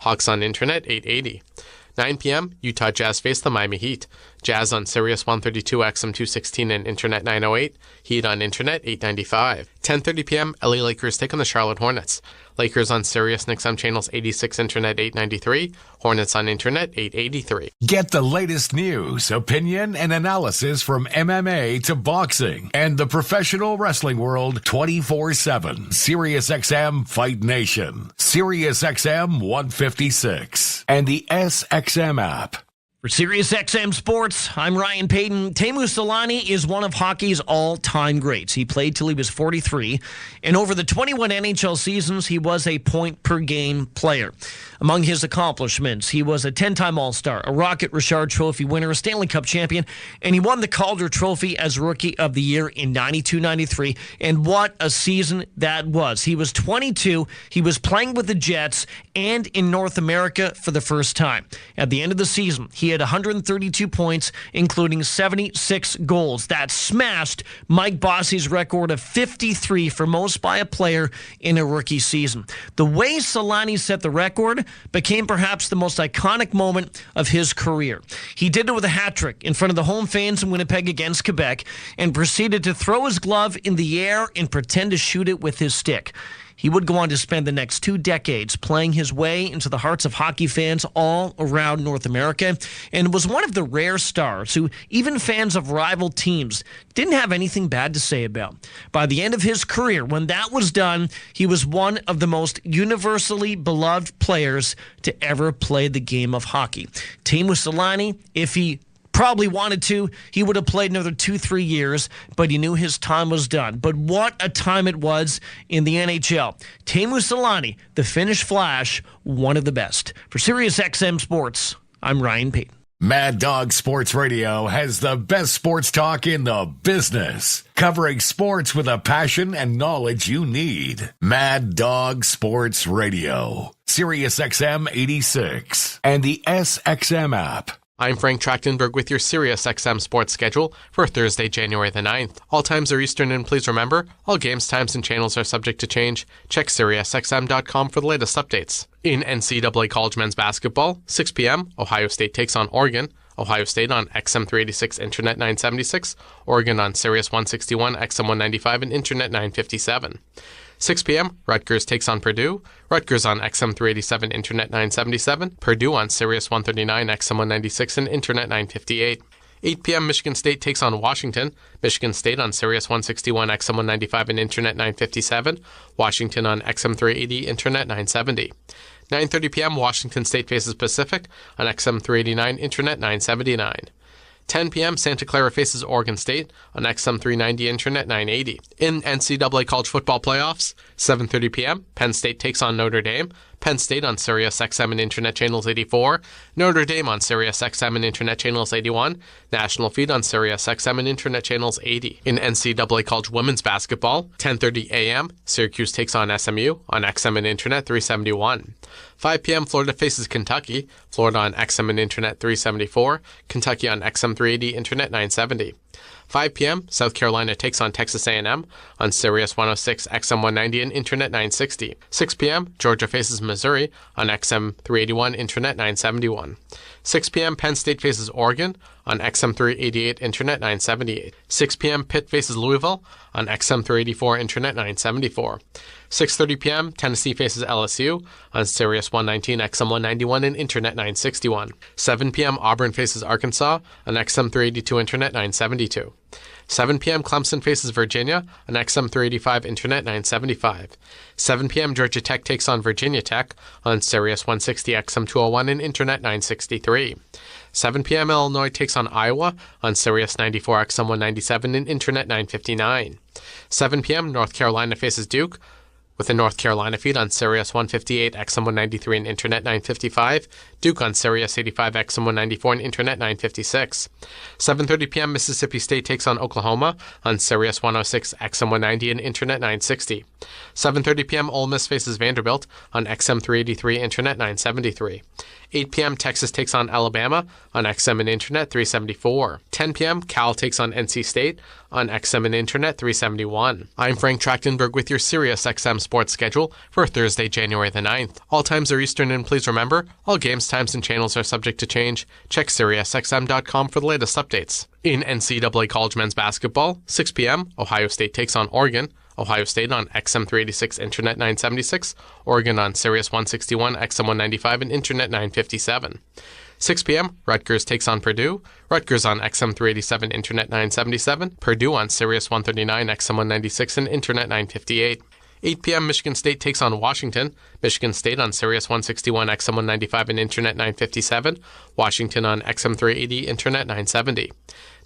Hawks on Internet 880. 9 p.m., Utah Jazz face the Miami Heat. Jazz on Sirius 132, XM 216 and Internet 908. Heat on Internet 895. 10:30 p.m., LA Lakers take on the Charlotte Hornets. Lakers on Sirius and XM channels 86, Internet 893. Hornets on Internet 883. Get the latest news, opinion, and analysis from MMA to boxing and the professional wrestling world 24/7. SiriusXM Fight Nation, SiriusXM 156, and the SXM app. For SiriusXM Sports, I'm Ryan Peyton. Teemu Selanne is one of hockey's all-time greats. He played till he was 43, and over the 21 NHL seasons, he was a point-per-game player. Among his accomplishments, he was a 10-time All-Star, a Rocket Richard Trophy winner, a Stanley Cup champion, and he won the Calder Trophy as Rookie of the Year in 92-93, and what a season that was. He was 22, he was playing with the Jets, and in North America for the first time. At the end of the season, he had 132 points, including 76 goals. That smashed Mike Bossy's record of 53 for most by a player in a rookie season. The way Selanne set the record became perhaps the most iconic moment of his career. He did it with a hat trick in front of the home fans in Winnipeg against Quebec and proceeded to throw his glove in the air and pretend to shoot it with his stick. He would go on to spend the next 2 decades playing his way into the hearts of hockey fans all around North America, and was one of the rare stars who even fans of rival teams didn't have anything bad to say about. By the end of his career, when that was done, he was one of the most universally beloved players to ever play the game of hockey. Teemu Selanne, if he probably wanted to, he would have played another 2-3 years, but he knew his time was done. But what a time it was in the NHL. Teemu Selanne, the Finnish Flash, one of the best. For SiriusXM Sports, I'm Ryan Payton. Mad Dog Sports Radio has the best sports talk in the business, covering sports with a passion and knowledge you need. Mad Dog Sports Radio, SiriusXM 86, and the SXM app. I'm Frank Trachtenberg with your SiriusXM Sports schedule for Thursday, January the 9th. All times are Eastern, and please remember, all games, times, and channels are subject to change. Check SiriusXM.com for the latest updates. In NCAA College Men's Basketball, 6 p.m., Ohio State takes on Oregon. Ohio State on XM 386, Internet 976. Oregon on Sirius 161, XM 195, and Internet 957. 6 p.m., Rutgers takes on Purdue. Rutgers on XM 387, Internet 977. Purdue on Sirius 139, XM 196, and Internet 958. 8 p.m., Michigan State takes on Washington. Michigan State on Sirius 161, XM 195, and Internet 957. Washington on XM 380, Internet 970. 9:30 p.m., Washington State faces Pacific on XM 389, Internet 979. 10 p.m., Santa Clara faces Oregon State on XM 390, Internet 980. In NCAA College Football Playoffs, 7:30 p.m., Penn State takes on Notre Dame. Penn State on Sirius XM and Internet Channels 84. Notre Dame on Sirius XM and Internet Channels 81. National Feed on Sirius XM and Internet Channels 80. In NCAA College Women's Basketball, 10:30 a.m., Syracuse takes on SMU on XM and Internet 371. 5 p.m., Florida faces Kentucky. Florida on XM and Internet 374. Kentucky on XM 380, Internet 970. 5 p.m., South Carolina takes on Texas A&M on Sirius 106, XM 190, and Internet 960. 6 p.m., Georgia faces Missouri on XM 381, Internet 971. 6 p.m., Penn State faces Oregon on XM 388, Internet 978. 6 p.m., Pitt faces Louisville on XM 384, Internet 974. 6:30 p.m., Tennessee faces LSU on Sirius 119, XM 191, and Internet 961. 7 p.m., Auburn faces Arkansas on XM 382, Internet 972. 7 p.m., Clemson faces Virginia on XM 385, Internet 975. 7 p.m., Georgia Tech takes on Virginia Tech on Sirius 160, XM 201, and Internet 963. 7 p.m., Illinois takes on Iowa on Sirius 94, XM 197, and Internet 959. 7 p.m., North Carolina faces Duke with the North Carolina feed on Sirius 158, XM 193, and Internet 955. Duke on Sirius 85, XM 194, and Internet 956. 7:30 p.m., Mississippi State takes on Oklahoma on Sirius 106, XM 190, and Internet 960. 7:30 p.m., Ole Miss faces Vanderbilt on XM 383, Internet 973. 8 p.m., Texas takes on Alabama on XM and Internet 374. 10 p.m., Cal takes on NC State on XM and Internet 371. I'm Frank Trachtenberg with your Sirius XM sports schedule for Thursday, January the 9th. All times are Eastern, and please remember, all games, times, and channels are subject to change. Check SiriusXM.com for the latest updates. In NCAA college men's basketball, 6 p.m., Ohio State takes on Oregon. Ohio State on XM 386, Internet 976. Oregon on Sirius 161, XM 195, and Internet 957. 6 p.m., Rutgers takes on Purdue. Rutgers on XM 387, Internet 977. Purdue on Sirius 139, XM 196, and Internet 958. 8 p.m., Michigan State takes on Washington. Michigan State on Sirius 161, XM 195, and Internet 957. Washington on XM 380, Internet 970.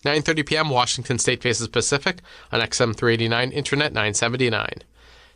9:30 p.m., Washington State faces Pacific on XM 389, Internet 979.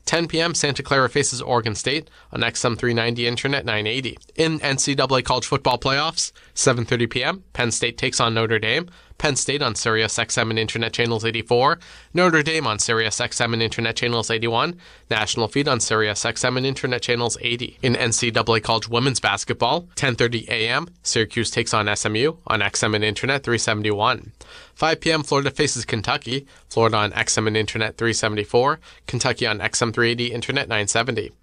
10 p.m., Santa Clara faces Oregon State on XM 390, Internet 980. In NCAA college football playoffs, 7:30 p.m., Penn State takes on Notre Dame. Penn State on Sirius XM and Internet channels 84. Notre Dame on Sirius XM and Internet channels 81. National Feed on Sirius XM and Internet channels 80. In NCAA college women's basketball, 10:30 a.m., Syracuse takes on SMU on XM and Internet 371. 5 p.m., Florida faces Kentucky. Florida on XM and Internet 374. Kentucky on XM 380, Internet 970.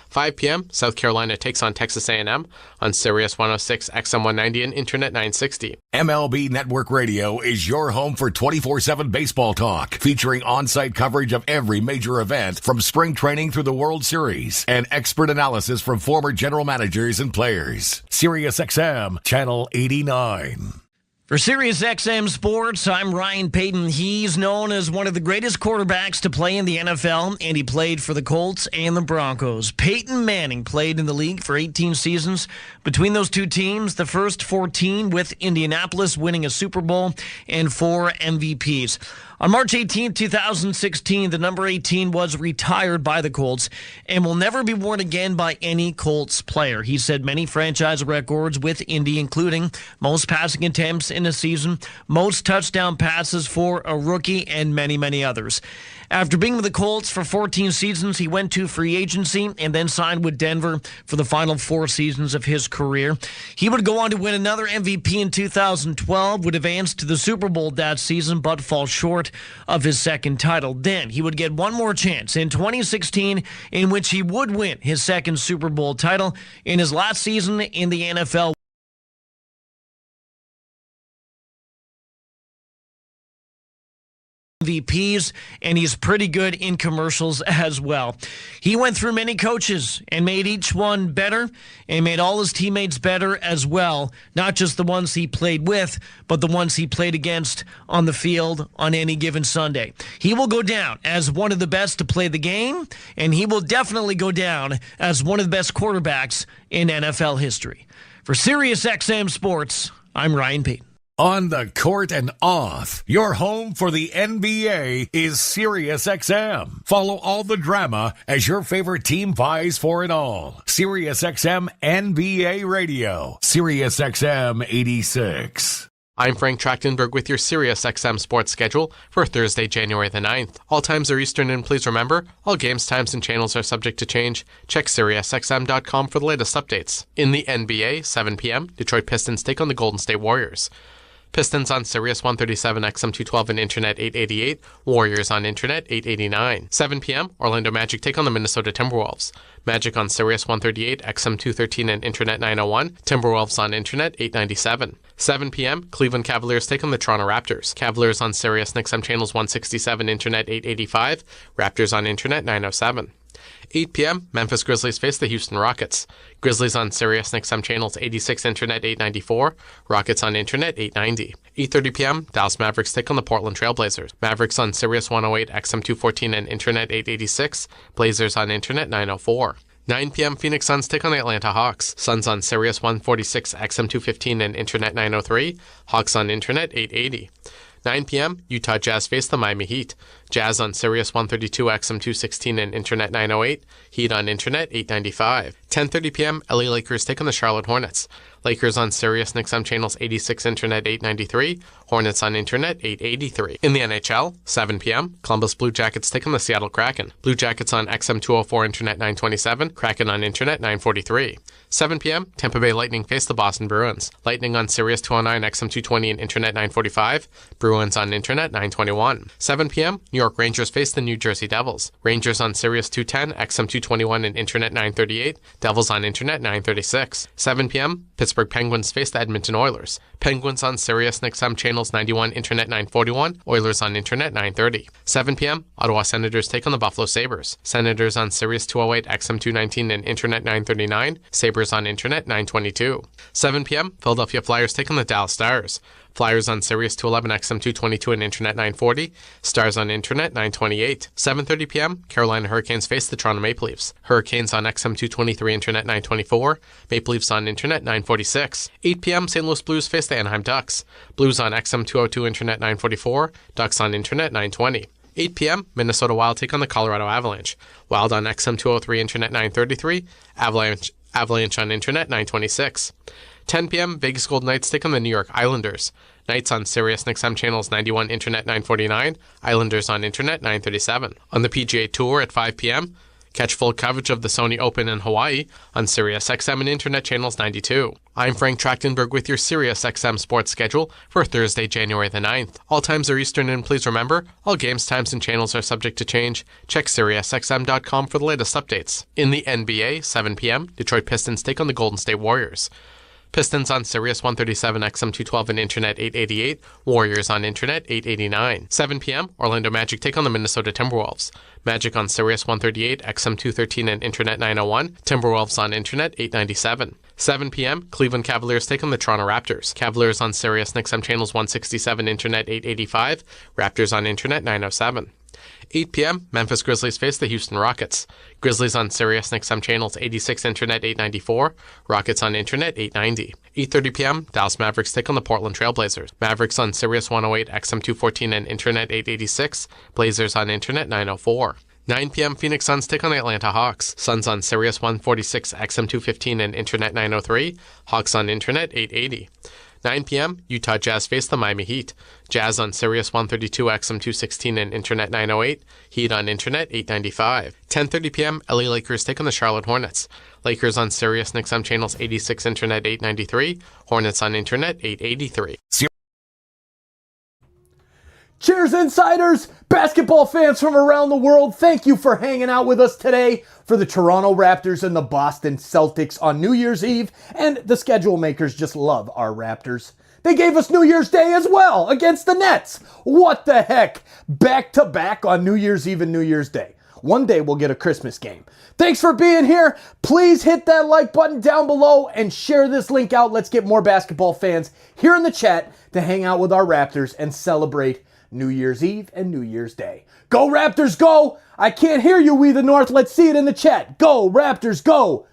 5 p.m., South Carolina takes on Texas A&M on Sirius 106, XM 190, and Internet 960. MLB Network Radio is your home for 24/7 baseball talk, featuring on-site coverage of every major event from spring training through the World Series and expert analysis from former general managers and players. Sirius XM, Channel 89. For Sirius XM Sports, I'm Ryan Peyton. He's known as one of the greatest quarterbacks to play in the NFL, and he played for the Colts and the Broncos. Peyton Manning played in the league for 18 seasons. Between those two teams, the first 14 with Indianapolis winning a Super Bowl and 4 MVPs. On March 18, 2016, the number 18 was retired by the Colts and will never be worn again by any Colts player. He set many franchise records with Indy, including most passing attempts in a season, most touchdown passes for a rookie, and many, many others. After being with the Colts for 14 seasons, he went to free agency and then signed with Denver for the final 4 seasons of his career. He would go on to win another MVP in 2012, would advance to the Super Bowl that season, but fall short of his second title. Then he would get one more chance in 2016, in which he would win his second Super Bowl title in his last season in the NFL. MVPs, and he's pretty good in commercials as well. He went through many coaches and made each one better and made all his teammates better as well, not just the ones he played with, but the ones he played against on the field on any given Sunday. He will go down as one of the best to play the game, and he will definitely go down as one of the best quarterbacks in NFL history. For Sirius XM Sports, I'm Ryan Payton. On the court and off, your home for the NBA is Sirius XM. Follow all the drama as your favorite team vies for it all. Sirius XM NBA Radio. Sirius XM 86. I'm Frank Trachtenberg with your Sirius XM sports schedule for Thursday, January the 9th. All times are Eastern, and please remember, all games, times, and channels are subject to change. Check SiriusXM.com for the latest updates. In the NBA, 7 p.m., Detroit Pistons take on the Golden State Warriors. Pistons on Sirius 137, XM 212, and Internet 888. Warriors on Internet 889. 7 p.m., Orlando Magic take on the Minnesota Timberwolves. Magic on Sirius 138, XM 213, and Internet 901. Timberwolves on Internet 897. 7 p.m., Cleveland Cavaliers take on the Toronto Raptors. Cavaliers on Sirius and XM channels 167, Internet 885. Raptors on Internet 907. 8 p.m., Memphis Grizzlies face the Houston Rockets. Grizzlies on Sirius and XM channels 86, Internet 894. Rockets on Internet 890. 8:30 p.m., Dallas Mavericks take on the Portland Trailblazers. Mavericks on Sirius 108, XM 214, and Internet 886. Blazers on Internet 904. 9 p.m., Phoenix Suns take on the Atlanta Hawks. Suns on Sirius 146, XM 215, and Internet 903. Hawks on Internet 880. 9 p.m., Utah Jazz face the Miami Heat. Jazz on Sirius 132 XM216 and Internet 908. Heat on Internet 895. 10:30 p.m. LA Lakers take on the Charlotte Hornets. Lakers on Sirius and XM channels 86 Internet 893. Hornets on Internet 883. In the NHL, 7 p.m. Columbus Blue Jackets take on the Seattle Kraken. Blue Jackets on XM 204 Internet 927. Kraken on Internet 943. 7 p.m. Tampa Bay Lightning face the Boston Bruins. Lightning on Sirius 209 XM 220 and Internet 945. Bruins on Internet 921. 7 p.m. New York Rangers face the New Jersey Devils. Rangers on Sirius 210 XM 221 and Internet 938. Devils on Internet 936. 7 p.m. Pittsburgh Penguins face the Edmonton Oilers. Penguins on Sirius and XM channels 91 Internet 941. Oilers on Internet 930. 7 p.m. Ottawa Senators take on the Buffalo Sabres. Senators on Sirius 208 XM 219 and Internet 939. Sabres on Internet 922. 7 p.m. Philadelphia Flyers take on the Dallas Stars. Flyers on Sirius 211 XM 222 and Internet 940. Stars on Internet 928. 7:30 p.m. Carolina Hurricanes face the Toronto Maple Leafs. Hurricanes on XM 223 Internet 924. Maple Leafs on Internet 946. 8 p.m. St. Louis Blues face the Anaheim Ducks. Blues on XM 202 Internet 944. Ducks on Internet 920. 8 p.m. Minnesota Wild take on the Colorado Avalanche. Wild on XM 203 Internet 933. Avalanche on Internet 926. 10 p.m. Vegas Golden Knights take on the New York Islanders. Knights on Sirius and XM channels 91 Internet 949. Islanders on Internet 937. On the PGA Tour at 5 p.m., catch full coverage of the Sony Open in Hawaii on Sirius XM and Internet channels 92. I'm Frank Trachtenberg with your Sirius XM sports schedule for Thursday, January the 9th. All times are Eastern, and please remember, all games, times, and channels are subject to change. Check SiriusXM.com for the latest updates. In the NBA, 7 p.m., Detroit Pistons take on the Golden State Warriors. Pistons on Sirius 137 XM 212 and Internet 888. Warriors on Internet 889. 7 p.m. Orlando Magic take on the Minnesota Timberwolves. Magic on Sirius 138 XM 213 and Internet 901. Timberwolves on Internet 897. 7 p.m. Cleveland Cavaliers take on the Toronto Raptors. Cavaliers on Sirius and XM channels 167 Internet 885. Raptors on Internet 907. 8 p.m. Memphis Grizzlies face the Houston Rockets. Grizzlies on Sirius and XM channels 86 Internet 894. Rockets on Internet 890. 8:30 p.m. Dallas Mavericks take on the Portland Trailblazers. Mavericks on Sirius 108 XM 214 and Internet 886. Blazers on Internet 904. 9 p.m. Phoenix Suns take on the Atlanta Hawks. Suns on Sirius 146 XM 215 and Internet 903. Hawks on Internet 880. 9 p.m. Utah Jazz face the Miami Heat. Jazz on Sirius 132 XM 216 and Internet 908. Heat on Internet 895. 10:30 p.m. LA Lakers take on the Charlotte Hornets. Lakers on Sirius and XM channels 86 Internet 893. Hornets on Internet 883. Cheers, insiders! Basketball fans from around the world, thank you for hanging out with us today for the Toronto Raptors and the Boston Celtics on New Year's Eve, and the schedule makers just love our Raptors. They gave us New Year's Day as well against the Nets. What the heck? Back-to-back on New Year's Eve and New Year's Day. One day we'll get a Christmas game. Thanks for being here. Please hit that like button down below and share this link out. Let's get more basketball fans here in the chat to hang out with our Raptors and celebrate New Year's Eve and New Year's Day. Go Raptors, go! I can't hear you, We the North. Let's see it in the chat. Go Raptors, go!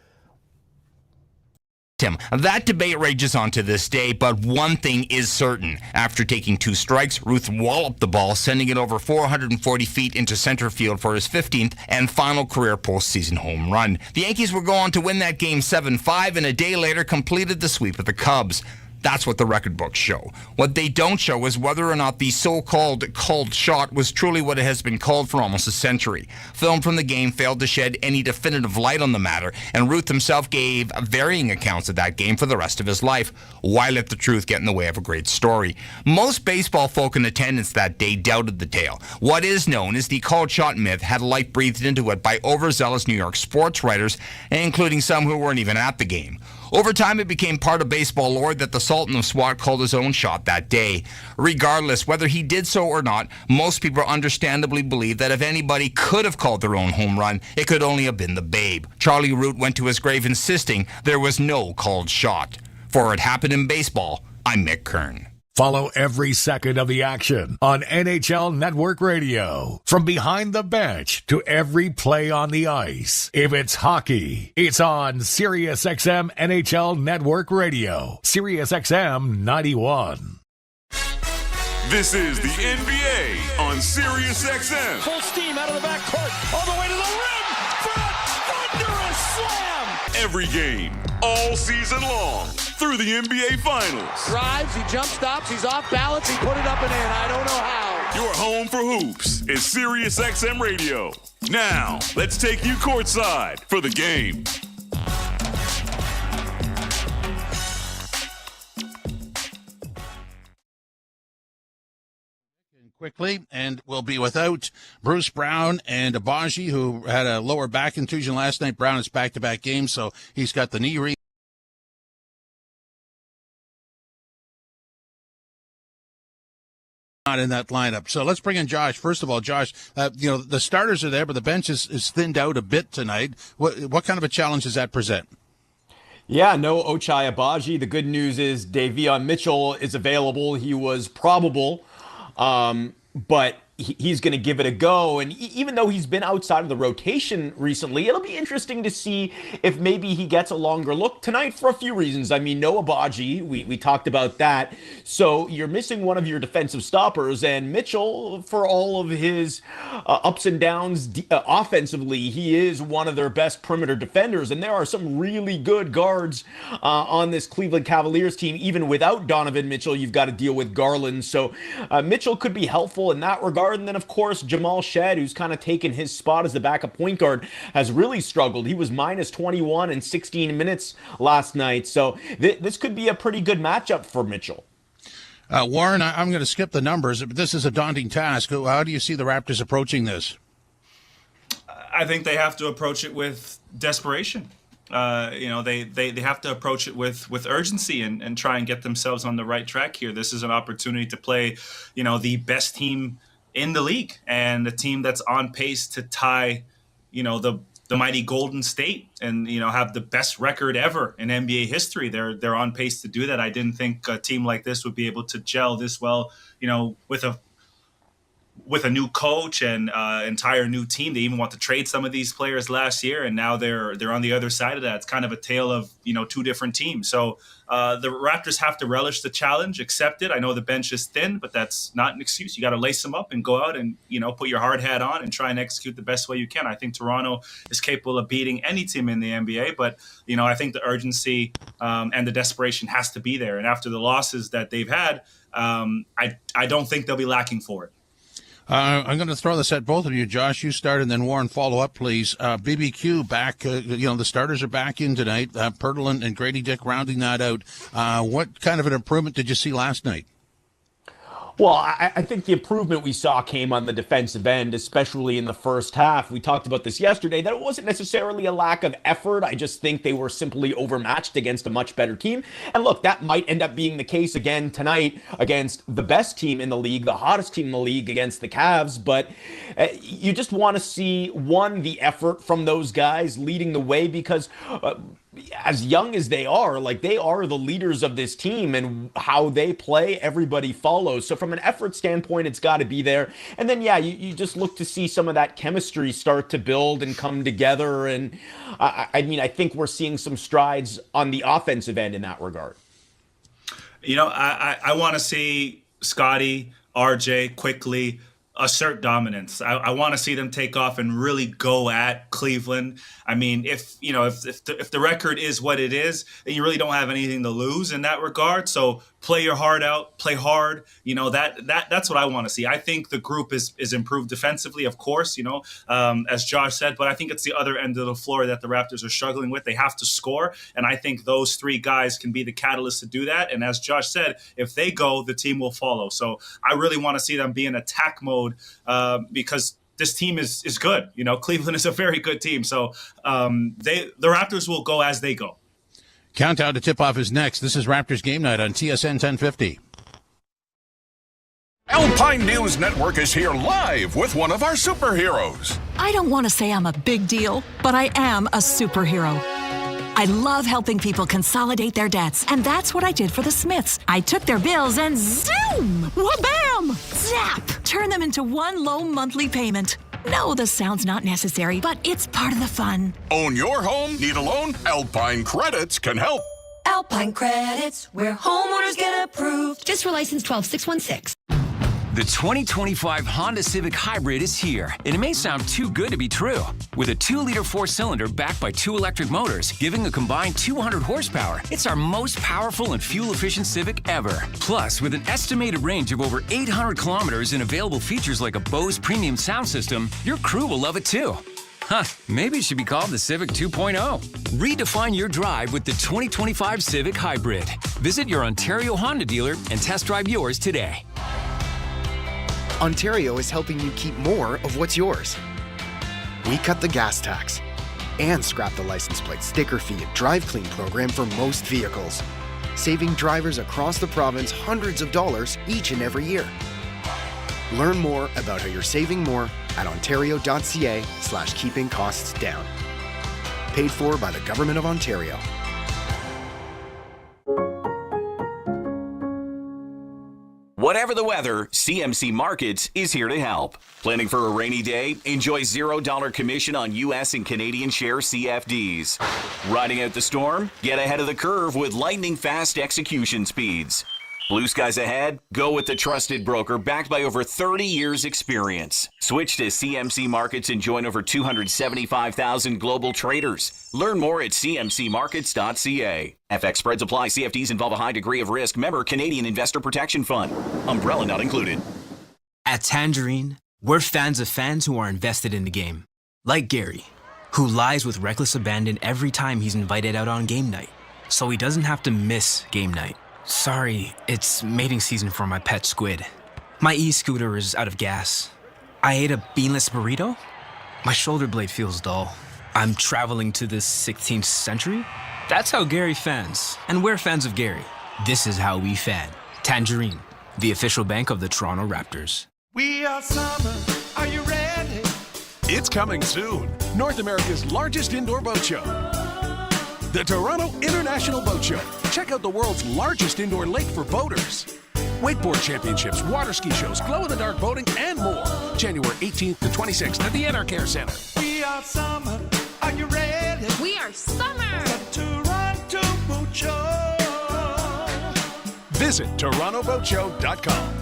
Tim, that debate rages on to this day, but one thing is certain. After taking 2 strikes, Ruth walloped the ball, sending it over 440 feet into center field for his 15th and final career postseason home run. The Yankees would go on to win that game 7-5 and a day later completed the sweep of the Cubs. That's what the record books show. What they don't show is whether or not the so-called called shot was truly what it has been called for almost a century. Film from the game failed to shed any definitive light on the matter, and Ruth himself gave varying accounts of that game for the rest of his life. Why let the truth get in the way of a great story? Most baseball folk in attendance that day doubted the tale. What is known is the called shot myth had light breathed into it by overzealous New York sports writers, including some who weren't even at the game. Over time, it became part of baseball lore that the Sultan of SWAT called his own shot that day. Regardless, whether he did so or not, most people understandably believe that if anybody could have called their own home run, it could only have been the Babe. Charlie Root went to his grave insisting there was no called shot. For It Happened in Baseball, I'm Mick Kern. Follow every second of the action on NHL Network Radio. From behind the bench to every play on the ice. If it's hockey, it's on SiriusXM NHL Network Radio. SiriusXM 91. This is the NBA on Sirius XM. Full steam out of the backcourt, all the way to the rim for a thunderous slam. Every game, all season long, through the NBA Finals. Drives, he jump stops, he's off balance, he put it up and in. I don't know how. Your home for hoops is Sirius XM Radio. Now, let's take you courtside for the game. Quickly, and we'll be without Bruce Brown and Abaji, who had a lower back contusion last night. Brown is back-to-back games, so he's got the knee re. Not in that lineup. So let's bring in Josh. First of all, Josh, the starters are there, but the bench is thinned out a bit tonight. What kind of a challenge does that present? Yeah, no Ochai Abaji. The good news is Davion Mitchell is available. He was probable. But he's going to give it a go. And even though he's been outside of the rotation recently, it'll be interesting to see if maybe he gets a longer look tonight for a few reasons. I mean, no Abaji, we talked about that. So you're missing one of your defensive stoppers. And Mitchell, for all of his ups and downs offensively, he is one of their best perimeter defenders. And there are some really good guards on this Cleveland Cavaliers team. Even without Donovan Mitchell, you've got to deal with Garland. So Mitchell could be helpful in that regard. And then, of course, Jamal Shedd, who's kind of taken his spot as the backup point guard, has really struggled. He was minus 21 in 16 minutes last night. So this could be a pretty good matchup for Mitchell. Warren, I'm going to skip the numbers, but this is a daunting task. How do you see the Raptors approaching this? I think they have to approach it with desperation. They have to approach it with urgency and try and get themselves on the right track here. This is an opportunity to play, the best team in the league and a team that's on pace to tie, the mighty Golden State and, have the best record ever in NBA history. They're on pace to do that. I didn't think a team like this would be able to gel this well, with a new coach and entire new team. They even want to trade some of these players last year, and now they're on the other side of that. It's kind of a tale of two different teams. So the Raptors have to relish the challenge, accept it. I know the bench is thin, but that's not an excuse. You got to lace them up and go out and put your hard hat on and try and execute the best way you can. I think Toronto is capable of beating any team in the NBA, but I think the urgency and the desperation has to be there. And after the losses that they've had, I don't think they'll be lacking for it. I'm going to throw this at both of you. Josh, you start, and then Warren, follow up, please. BBQ back. The starters are back in tonight. Pirtle and Grady Dick rounding that out. What kind of an improvement did you see last night? Well, I think the improvement we saw came on the defensive end, especially in the first half. We talked about this yesterday, that it wasn't necessarily a lack of effort. I just think they were simply overmatched against a much better team. And look, that might end up being the case again tonight against the best team in the league, the hottest team in the league against the Cavs. But you just want to see, one, the effort from those guys leading the way, because as young as they are the leaders of this team, and how they play, everybody follows. So from an effort standpoint, it's got to be there. And then, you just look to see some of that chemistry start to build and come together. And I think we're seeing some strides on the offensive end in that regard. I want to see Scotty, RJ quickly assert dominance. I want to see them take off and really go at Cleveland. I mean, if the record is what it is, then you really don't have anything to lose in that regard. So play your heart out, play hard. That's what I want to see. I think the group is improved defensively, of course, as Josh said, but I think it's the other end of the floor that the Raptors are struggling with. They have to score, and I think those three guys can be the catalyst to do that. And as Josh said, if they go, the team will follow. So I really want to see them be in attack mode because this team is good. Cleveland is a very good team. So the Raptors will go as they go. Countdown to tip-off is next. This is Raptors Game Night on TSN 1050. Alpine News Network is here live with one of our superheroes. I don't want to say I'm a big deal, but I am a superhero. I love helping people consolidate their debts, and that's what I did for the Smiths. I took their bills and zoom! Wha-bam! Zap! Turn them into one low monthly payment. No, the sound's not necessary, but it's part of the fun. Own your home? Need a loan? Alpine Credits can help. Alpine Credits, where homeowners get approved. Just for license 12616. The 2025 Honda Civic Hybrid is here, and it may sound too good to be true. With a 2-liter 4-cylinder backed by 2 electric motors, giving a combined 200 horsepower, it's our most powerful and fuel-efficient Civic ever. Plus, with an estimated range of over 800 kilometers and available features like a Bose premium sound system, your crew will love it too. Huh, maybe it should be called the Civic 2.0. Redefine your drive with the 2025 Civic Hybrid. Visit your Ontario Honda dealer and test drive yours today. Ontario is helping you keep more of what's yours. We cut the gas tax and scrap the license plate, sticker fee, and drive clean program for most vehicles, saving drivers across the province hundreds of dollars each and every year. Learn more about how you're saving more at ontario.ca/keeping costs down. Paid for by the Government of Ontario. Whatever the weather, CMC Markets is here to help. Planning for a rainy day? Enjoy $0 commission on U.S. and Canadian share CFDs. Riding out the storm? Get ahead of the curve with lightning-fast execution speeds. Blue skies ahead? Go with the trusted broker backed by over 30 years experience. Switch to CMC Markets and join over 275,000 global traders. Learn more at cmcmarkets.ca. FX spreads apply. CFDs involve a high degree of risk. Member Canadian Investor Protection Fund. Umbrella not included. At Tangerine, we're fans of fans who are invested in the game. Like Gary, who lies with reckless abandon every time he's invited out on game night, so he doesn't have to miss game night. Sorry, it's mating season for my pet squid. My e-scooter is out of gas. I ate a beanless burrito? My shoulder blade feels dull. I'm traveling to the 16th century? That's how Gary fans. And we're fans of Gary. This is how we fan. Tangerine, the official bank of the Toronto Raptors. We are summer. Are you ready? It's coming soon. North America's largest indoor boat show. The Toronto International Boat Show. Check out the world's largest indoor lake for boaters. Wakeboard championships, water ski shows, glow-in-the-dark boating, and more. January 18th to 26th at the Enercare Center. We are summer. Are you ready? We are summer. The Toronto Boat Show. Visit TorontoBoatShow.com.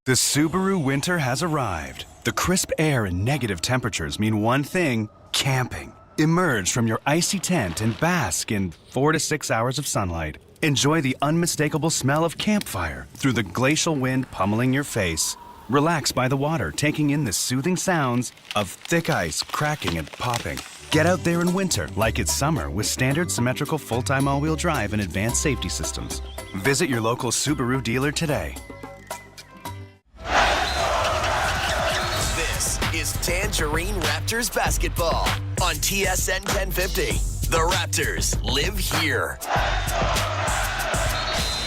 The Subaru winter has arrived. The crisp air and negative temperatures mean one thing: camping. Emerge from your icy tent and bask in 4 to 6 hours of sunlight. Enjoy the unmistakable smell of campfire through the glacial wind pummeling your face. Relax by the water, taking in the soothing sounds of thick ice cracking and popping. Get out there in winter like it's summer with standard symmetrical full-time all-wheel drive and advanced safety systems. Visit your local Subaru dealer today. Is Tangerine Raptors basketball on TSN 1050. The Raptors live here.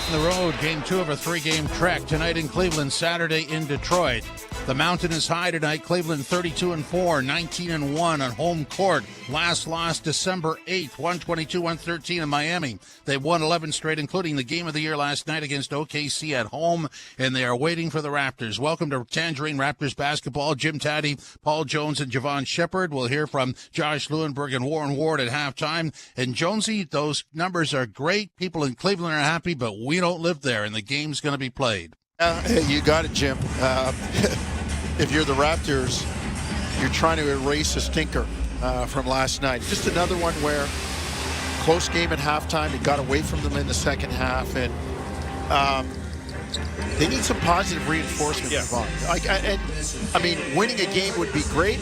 On the road, game 2 of a 3-game trek tonight in Cleveland, Saturday in Detroit. The mountain is high tonight. Cleveland 32-4, 19-1 on home court. Last loss December 8th, 122-113 in Miami. They've won 11 straight, including the game of the year last night against OKC at home, and they are waiting for the Raptors. Welcome to Tangerine Raptors basketball. Jim Taddy, Paul Jones, and Javon Shepard. We'll hear from Josh Lewinberg and Warren Ward at halftime. And Jonesy, those numbers are great. People in Cleveland are happy, but we don't live there, and the game's going to be played. You got it, Jim. If you're the Raptors, you're trying to erase a stinker from last night. Just another one where close game at halftime. It got away from them in the second half, and they need some positive reinforcement. I mean, winning a game would be great,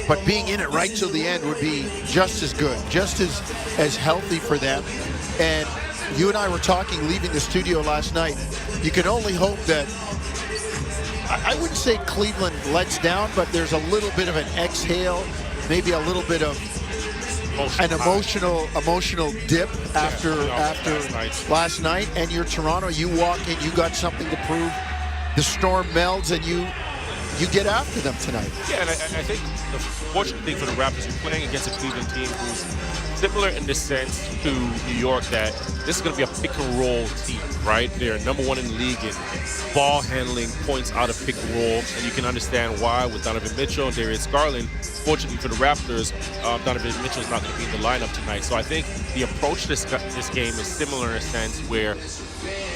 but being in it right till the end would be just as good, just as healthy for them. And you and I were talking leaving the studio last night. You can only hope that, I wouldn't say Cleveland lets down, but there's a little bit of an exhale, maybe a little bit of an emotional dip after last night. And you're Toronto, you walk in, you got something to prove. The storm melds and you get after them tonight. Yeah, and I think the fortunate thing for the Raptors is playing against a Cleveland team who's similar in the sense to New York, that this is going to be a pick and roll team, right? They're number 1 in the league in ball handling, points out of pick and roll, and you can understand why with Donovan Mitchell and Darius Garland. Fortunately for the Raptors, Donovan Mitchell is not going to be in the lineup tonight. So I think the approach to this game is similar in a sense where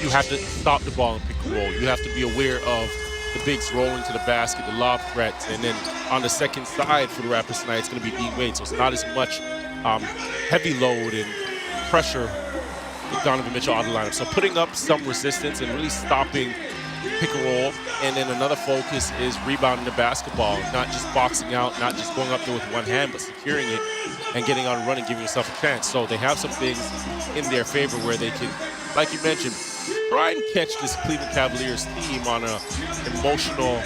you have to stop the ball and pick and roll. You have to be aware of the bigs rolling to the basket, the lob threats. And then on the second side for the Raptors tonight, it's going to be Dean Wade. So it's not as much heavy load and pressure with Donovan Mitchell out of the lineup. So putting up some resistance and really stopping pick and roll. And then another focus is rebounding the basketball, not just boxing out, not just going up there with one hand, but securing it and getting on and running, giving yourself a chance. So they have some things in their favor where they can, like you mentioned, try and catch this Cleveland Cavaliers team on an emotional,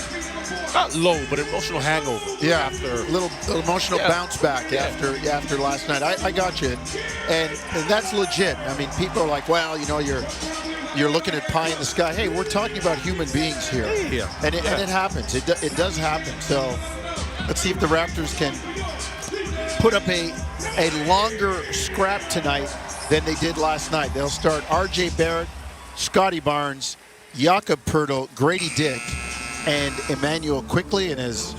not low, but emotional hangover. Yeah, after a little emotional bounce back after last night. I got you, and that's legit. I mean, people are like, well, you know, you're looking at pie in the sky. Hey, we're talking about human beings here, and it happens. It does happen. So let's see if the Raptors can put up a longer scrap tonight than they did last night. They'll start R.J. Barrett, Scotty Barnes, Jakob Poeltl, Grady Dick, and Emmanuel Quickley. And as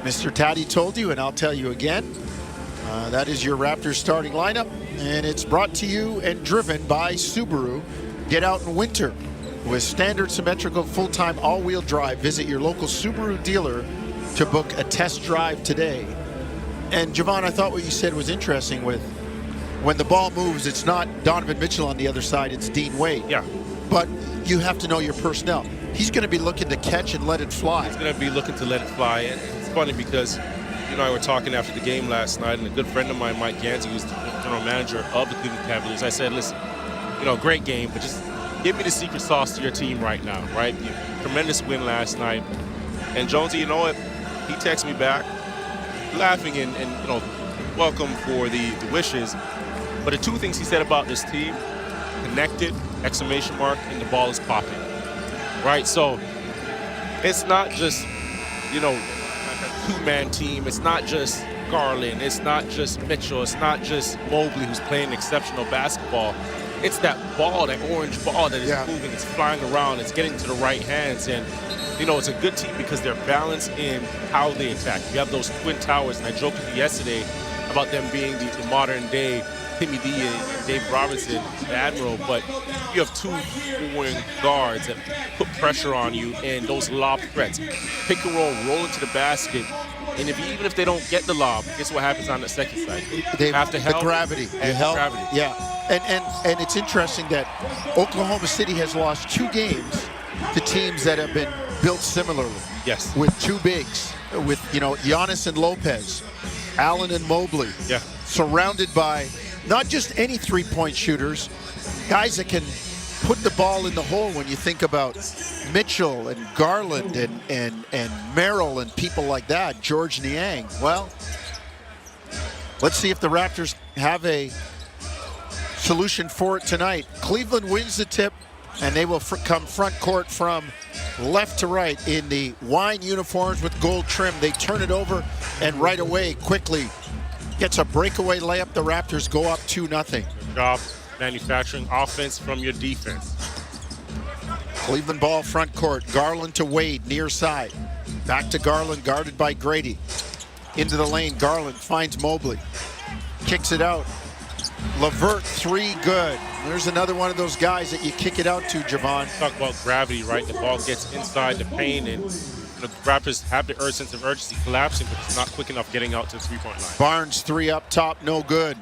Mr. Taddy told you, and I'll tell you again, that is your Raptors starting lineup, and it's brought to you and driven by Subaru. Get out in winter with standard symmetrical full-time all-wheel drive. Visit your local Subaru dealer to book a test drive today. And Javon, I thought what you said was interesting with when the ball moves, it's not Donovan Mitchell on the other side, it's Dean Wade. Yeah. But you have to know your personnel. He's going to be looking to catch and let it fly. He's going to be looking to let it fly. And it's funny because you and I were talking after the game last night, and a good friend of mine, Mike Gansey, who's the general manager of the Cleveland Cavaliers, I said, listen, you know, great game, but just give me the secret sauce to your team right now, right? Tremendous win last night. And Jonesy, you know what? He texted me back, laughing and you know, welcome for the wishes. But the two things he said about this team, connected, exclamation mark, and the ball is popping, right? So it's not just, you know, a two-man team. It's not just Garland. It's not just Mitchell. It's not just Mobley, who's playing exceptional basketball. It's that ball, that orange ball that is moving. It's flying around. It's getting to the right hands. And, you know, it's a good team because they're balanced in how they attack. You have those twin towers, and I joked with you yesterday about them being the modern-day Timmy D and Dave Robinson, the Admiral, but you have two scoring guards that put pressure on you and those lob threats. Pick and roll into the basket, and even if they don't get the lob, guess what happens on the second side? They have to help. The gravity. Yeah. And it's interesting that Oklahoma City has lost 2 games to teams that have been built similarly. Yes. With 2 bigs, with, you know, Giannis and Lopez, Allen and Mobley. Yeah. Surrounded by not just any three-point shooters, guys that can put the ball in the hole. When you think about Mitchell and Garland and Merrill and people like that, George Niang. Well, let's see if the Raptors have a solution for it tonight. Cleveland wins the tip, and they will come front court from left to right in the wine uniforms with gold trim. They turn it over, and right away, quickly gets a breakaway layup. The Raptors go up 2-0. Good job manufacturing offense from your defense. Cleveland ball front court. Garland to Wade, near side. Back to Garland, guarded by Grady. Into the lane, Garland finds Mobley. Kicks it out. LeVert, 3, good. There's another one of those guys that you kick it out to, Javon. Talk about gravity, right? The ball gets inside the paint, and the Raptors have the sense of urgency collapsing, but it's not quick enough getting out to the three-point line. Barnes, 3 up top, no good.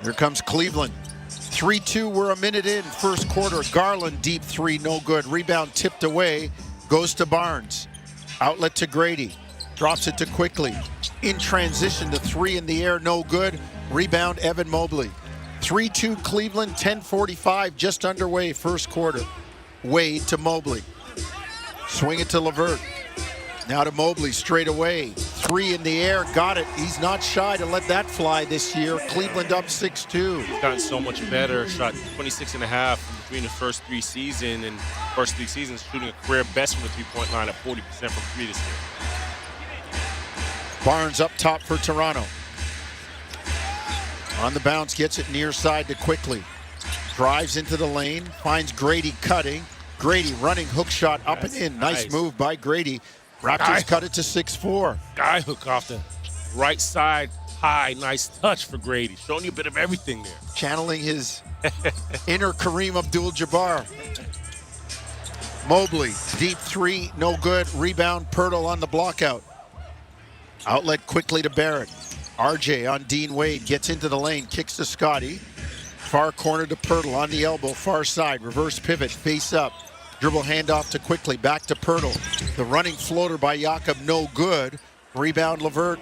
Here comes Cleveland. 3-2, we're a minute in, first quarter. Garland, deep 3, no good. Rebound tipped away, goes to Barnes. Outlet to Grady. Drops it to Quickley. In transition to 3 in the air, no good. Rebound, Evan Mobley. 3-2 Cleveland, 10:45 just underway, first quarter. Wade to Mobley. Swing it to LeVert. Now to Mobley, straight away. 3 in the air, got it. He's not shy to let that fly this year. Cleveland up 6-2. He's gotten so much better. Shot 26.5 between the first 3 seasons, and first 3 seasons shooting a career best from the three-point line at 40% from 3 this year. Barnes up top for Toronto. On the bounce, gets it near side to Quickley. Drives into the lane, finds Grady cutting. Grady running hook shot up and in. Nice move by Grady. Raptors cut it to 6-4. Guy hook off the right side, high, nice touch for Grady. Showing you a bit of everything there. Channeling his inner Kareem Abdul-Jabbar. Mobley, deep three, no good. Rebound, Pirtle on the block out. Outlet quickly to Barrett. RJ on Dean Wade, gets into the lane, kicks to Scotty. Far corner to Pirtle on the elbow, far side, reverse pivot, face up. Dribble handoff to Quickly, back to Pirtle. The running floater by Jakob, no good. Rebound, Levert.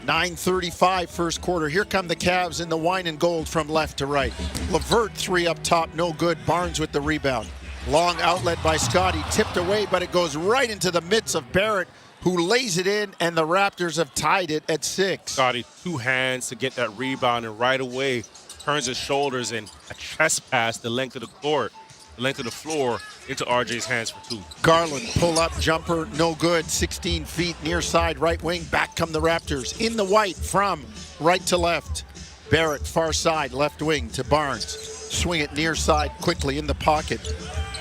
9:35 first quarter. Here come the Cavs in the wine and gold from left to right. Levert, three up top, no good. Barnes with the rebound. Long outlet by Scotty, tipped away, but it goes right into the midst of Barrett, who lays it in, and the Raptors have tied it at 6. Scotty, 2 hands to get that rebound, and right away turns his shoulders and a chest pass the length of the court, the length of the floor, into RJ's hands for 2. Garland, pull-up jumper, no good. 16 feet, near side, right wing. Back come the Raptors. In the white from right to left. Barrett, far side, left wing to Barnes. Swing it near side, quickly in the pocket.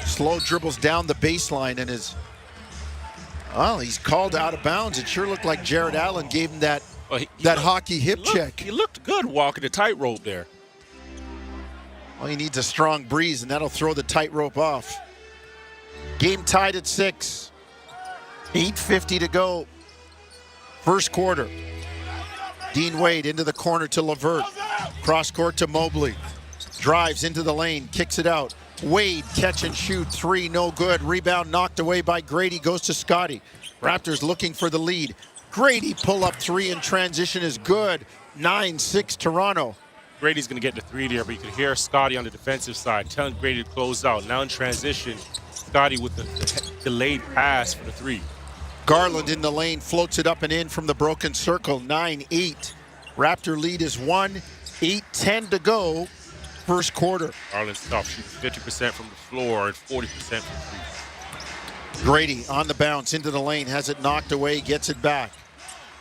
Slow dribbles down the baseline and is... Well, he's called out of bounds. It sure looked like Jared Allen gave him that hockey hip check. He looked good walking the tightrope there. Well, he needs a strong breeze, and that'll throw the tightrope off. Game tied at 6. 8:50 to go. First quarter. Dean Wade into the corner to Levert. Cross court to Mobley. Drives into the lane, kicks it out. Wade, catch and shoot, 3, no good. Rebound knocked away by Grady, goes to Scotty. Raptors looking for the lead. Grady, pull up 3 in transition is good. 9-6 Toronto. Grady's going to get the 3 there, but you can hear Scotty on the defensive side telling Grady to close out. Now in transition, Scotty with the delayed pass for the 3. Garland in the lane, floats it up and in from the broken circle. 9-8. Raptor lead is 1. 8:10 to go. First quarter. Garland's tough, shooting 50% from the floor and 40% from 3. Grady on the bounce into the lane, has it knocked away, gets it back.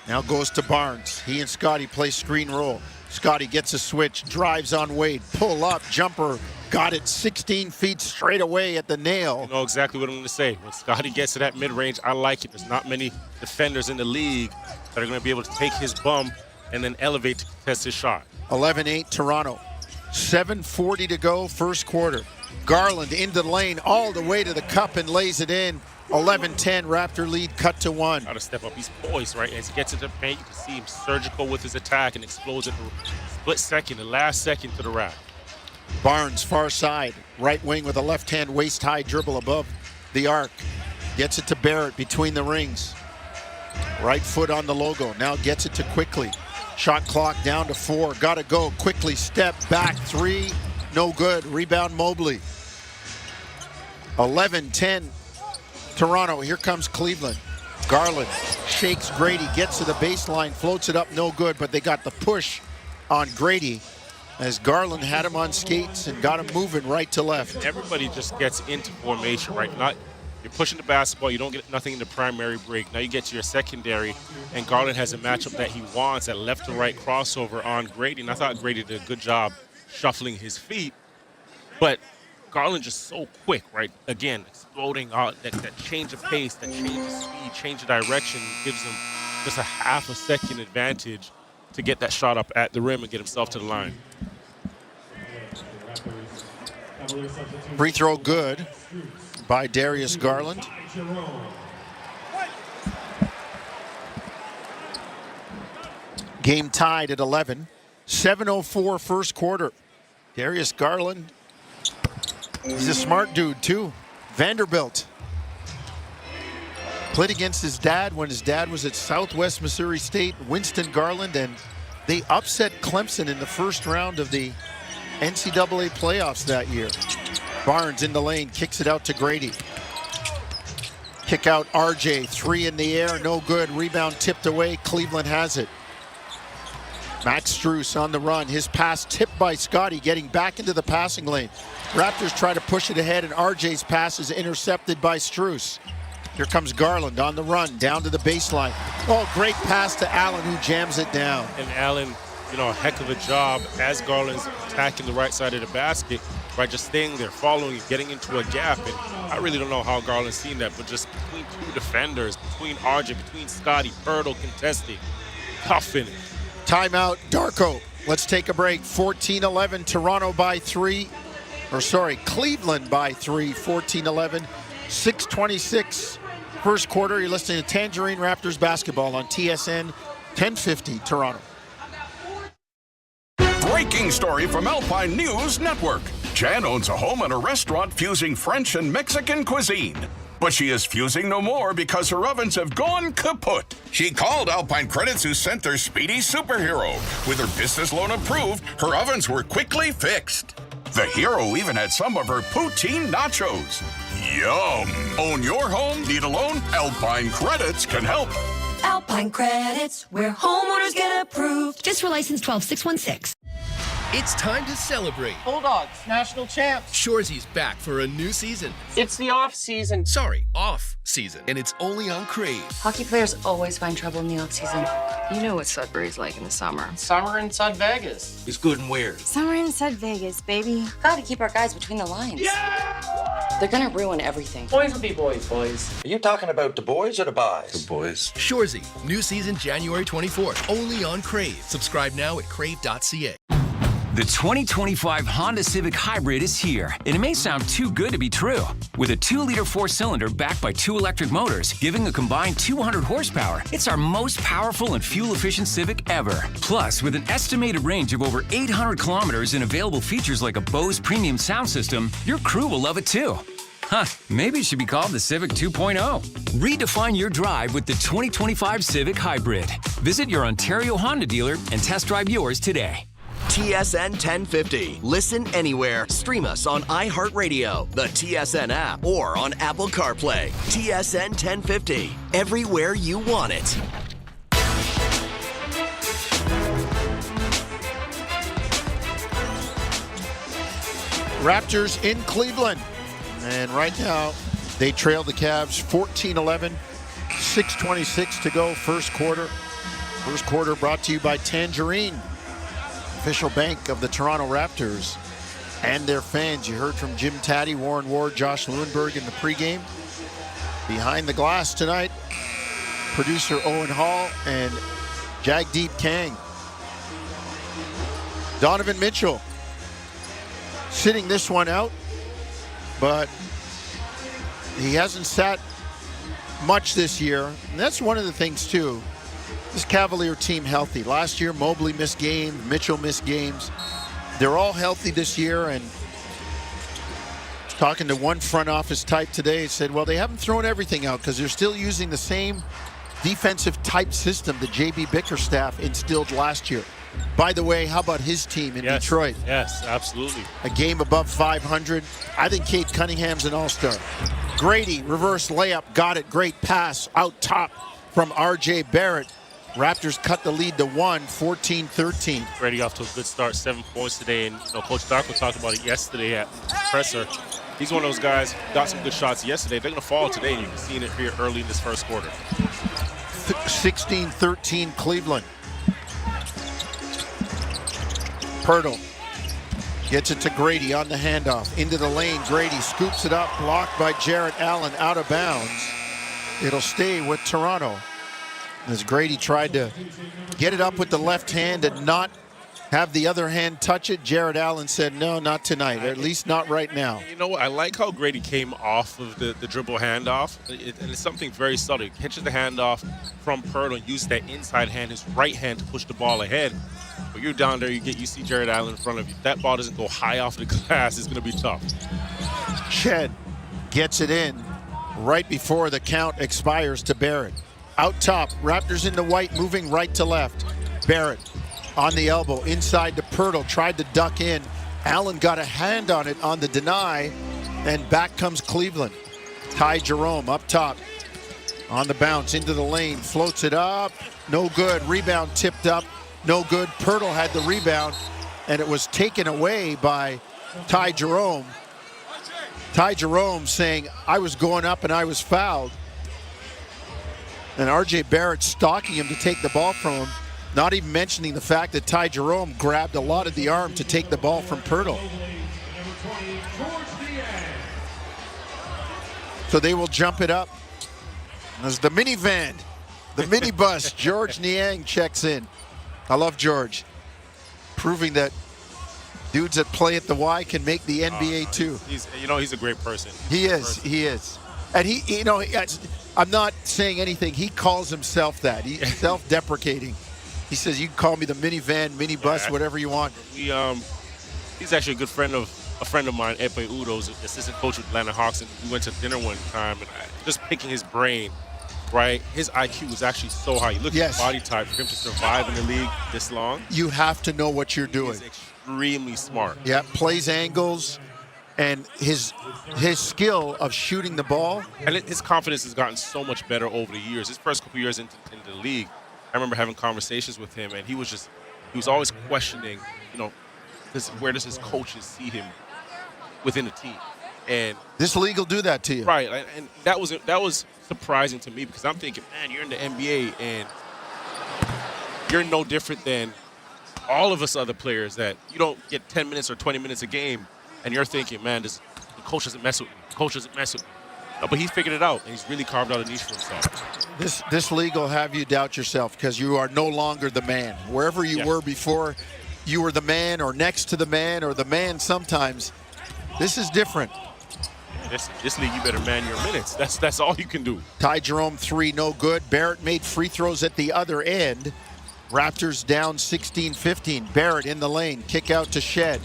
Now goes to Barnes. He and Scotty play screen roll. Scotty gets a switch, drives on Wade, pull up, jumper, got it 16 feet straight away at the nail. You know exactly what I'm going to say. When Scotty gets to that mid-range, I like it. There's not many defenders in the league that are going to be able to take his bump and then elevate to contest his shot. 11-8 Toronto. 7:40 to go, first quarter. Garland into the lane all the way to the cup and lays it in. 11-10 Raptor lead, cut to 1. Got to step up. He's poised, right? As he gets into the paint, you can see him surgical with his attack and explodes in the split second, the last second to the rack. Barnes, far side, right wing with a left-hand waist-high dribble above the arc. Gets it to Barrett between the rings. Right foot on the logo. Now gets it to Quickly. Shot clock down to 4. Got to go. Quickly step back 3. No good. Rebound Mobley. 11-10 Toronto. Here comes Cleveland. Garland shakes Grady. Gets to the baseline. Floats it up. No good. But they got the push on Grady as Garland had him on skates and got him moving right to left. Everybody just gets into formation, right? You're pushing the basketball, you don't get nothing in the primary break. Now you get to your secondary, and Garland has a matchup that he wants, that left to right crossover on Grady. And I thought Grady did a good job shuffling his feet. But Garland just so quick, right? Again, exploding out, that change of pace, that change of speed, change of direction gives him just a half a second advantage to get that shot up at the rim and get himself to the line. Free throw good by Darius Garland. Game tied at 11. 7:04 first quarter. Darius Garland, he's a smart dude too. Vanderbilt. Played against his dad when his dad was at Southwest Missouri State, Winston Garland, and they upset Clemson in the first round of the NCAA playoffs that year. Barnes in the lane, kicks it out to Grady. Kick out RJ, 3 in the air, no good. Rebound tipped away, Cleveland has it. Max Strus on the run, his pass tipped by Scotty, getting back into the passing lane. Raptors try to push it ahead, and RJ's pass is intercepted by Strus. Here comes Garland on the run, down to the baseline. Oh, great pass to Allen, who jams it down. And Allen, a heck of a job as Garland's attacking the right side of the basket by just staying there, following, getting into a gap. And I really don't know how Garland's seen that, but just between 2 defenders, between RJ, between Scotty, Pirtle contesting, tough finish. Timeout, Darko. Let's take a break. 14-11, Toronto by 3. Cleveland by 3, 14-11. 6:26 first quarter. You're listening to Tangerine Raptors basketball on TSN 1050 Toronto. Breaking story from Alpine News Network. Jan owns a home and a restaurant fusing French and Mexican cuisine. But she is fusing no more because her ovens have gone kaput. She called Alpine Credits, who sent their speedy superhero. With her business loan approved, her ovens were quickly fixed. The hero even had some of her poutine nachos. Yum! Own your home? Need a loan? Alpine Credits can help. Alpine Credits, where homeowners get approved. Just for license 12616. It's time to celebrate. Bulldogs, national champs. Shoresy's back for a new season. It's the off season. Sorry, off season. And it's only on Crave. Hockey players always find trouble in the off season. You know what Sudbury's like in the summer. Summer in Sud Vegas. It's good and weird. Summer in Sud Vegas, baby. Gotta keep our guys between the lines. Yeah! They're gonna ruin everything. Boys will be boys. Are you talking about the boys or the boys? The boys. Shoresy, new season January 24th. Only on Crave. Subscribe now at crave.ca. The 2025 Honda Civic Hybrid is here, and it may sound too good to be true. With a 2-liter 4-cylinder backed by 2 electric motors, giving a combined 200 horsepower, it's our most powerful and fuel-efficient Civic ever. Plus, with an estimated range of over 800 kilometers and available features like a Bose premium sound system, your crew will love it too. Huh, maybe it should be called the Civic 2.0. Redefine your drive with the 2025 Civic Hybrid. Visit your Ontario Honda dealer and test drive yours today. TSN 1050. Listen anywhere. Stream us on iHeartRadio, the TSN app, or on Apple CarPlay. TSN 1050. Everywhere you want it. Raptors in Cleveland. And right now, they trail the Cavs 14-11. 6:26 to go, first quarter. First quarter brought to you by Tangerine, official bank of the Toronto Raptors and their fans. You heard from Jim Taddy, Warren Ward, Josh Lewinberg in the pregame. Behind the glass tonight, producer Owen Hall and Jagdeep Kang. Donovan Mitchell sitting this one out, but he hasn't sat much this year. And that's one of the things, too. This Cavalier team healthy. Last year, Mobley missed games, Mitchell missed games. They're all healthy this year, and talking to one front office type today, said, well, they haven't thrown everything out because they're still using the same defensive type system that J.B. Bickerstaff instilled last year. By the way, how about his team in Detroit? Yes, absolutely. A game above 500. I think Kate Cunningham's an all-star. Grady, reverse layup, got it. Great pass out top from R.J. Barrett. Raptors cut the lead to 1, 14-13. Grady off to a good start, 7 points today. And, Coach Darko talked about it yesterday at presser. He's one of those guys who got some good shots yesterday. They're going to fall today, and you can see it here early in this first quarter. 16-13 Cleveland. Pirtle gets it to Grady on the handoff. Into the lane, Grady scoops it up, blocked by Jarrett Allen, out of bounds. It'll stay with Toronto. As Grady tried to get it up with the left hand and not have the other hand touch it, Jarrett Allen said, no, not tonight, or at least not right now. You know what? I like how Grady came off of the dribble handoff. And it's something very subtle. He catches the handoff from Pirtle and uses that inside hand, his right hand, to push the ball ahead. But you're down there, you see Jarrett Allen in front of you. If that ball doesn't go high off the glass, it's going to be tough. Ched gets it in right before the count expires to Barrett. Out top, Raptors in the white, moving right to left. Barrett on the elbow, inside to Pirtle, tried to duck in. Allen got a hand on it on the deny, and back comes Cleveland. Ty Jerome up top, on the bounce, into the lane, floats it up, no good. Rebound tipped up, no good. Pirtle had the rebound, and it was taken away by Ty Jerome. Ty Jerome saying, I was going up and I was fouled. And R.J. Barrett stalking him to take the ball from him, not even mentioning the fact that Ty Jerome grabbed a lot of the arm to take the ball from Pirtle. So they will jump it up. As the minivan, the minibus, George Niang checks in. I love George. Proving that dudes that play at the Y can make the NBA too. He's a great person. He is. And I'm not saying anything. He calls himself that. He's self-deprecating. He says, you can call me the minivan, minibus, whatever you want. He's actually a good friend of mine, Epe Udo's assistant coach with Atlanta Hawks, and we went to dinner one time, and just picking his brain, right? His IQ was actually so high. You look at his body type, for him to survive in the league this long. You have to know what you're doing. He's extremely smart. Yeah, plays angles, and his skill of shooting the ball. And his confidence has gotten so much better over the years. His first couple years into the league, I remember having conversations with him, and he was always questioning, where does his coaches see him within the team? And this league will do that to you. Right, and that was surprising to me, because I'm thinking, man, you're in the NBA, and you're no different than all of us other players that you don't get 10 minutes or 20 minutes a game, and you're thinking, man, the coach doesn't mess with me. The coach doesn't mess with me. No, but he figured it out, and he's really carved out a niche for himself. This league will have you doubt yourself, because you are no longer the man. Wherever you were before, you were the man or next to the man or the man sometimes. This is different. This league, you better man your minutes. That's all you can do. Ty Jerome 3, no good. Barrett made free throws at the other end. Raptors down 16-15. Barrett in the lane. Kick out to Shed.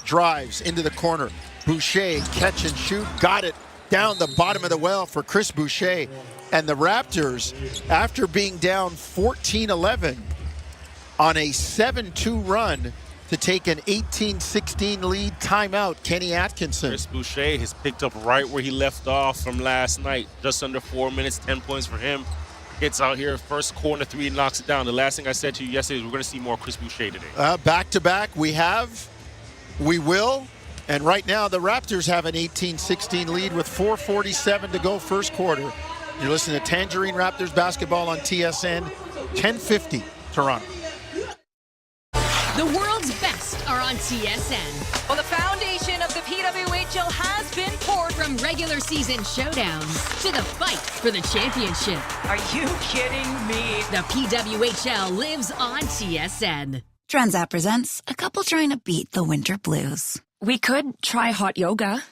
Drives into the corner. Boucher, catch and shoot. Got it down the bottom of the well for Chris Boucher. And the Raptors, after being down 14-11 on a 7-2 run, to take an 18-16 lead. Timeout, Kenny Atkinson. Chris Boucher has picked up right where he left off from last night. Just under 4 minutes, 10 points for him. Gets out here, first corner three, knocks it down. The last thing I said to you yesterday is we're going to see more Chris Boucher today. Back-to-back, we will. And right now, the Raptors have an 18-16 lead with 4:47 to go first quarter. You're listening to Tangerine Raptors basketball on TSN, 1050 Toronto. The world's best are on TSN. Well, the foundation of the PWHL has been poured from regular season showdowns to the fight for the championship. Are you kidding me? The PWHL lives on TSN. Transat presents a couple trying to beat the winter blues. We could try hot yoga.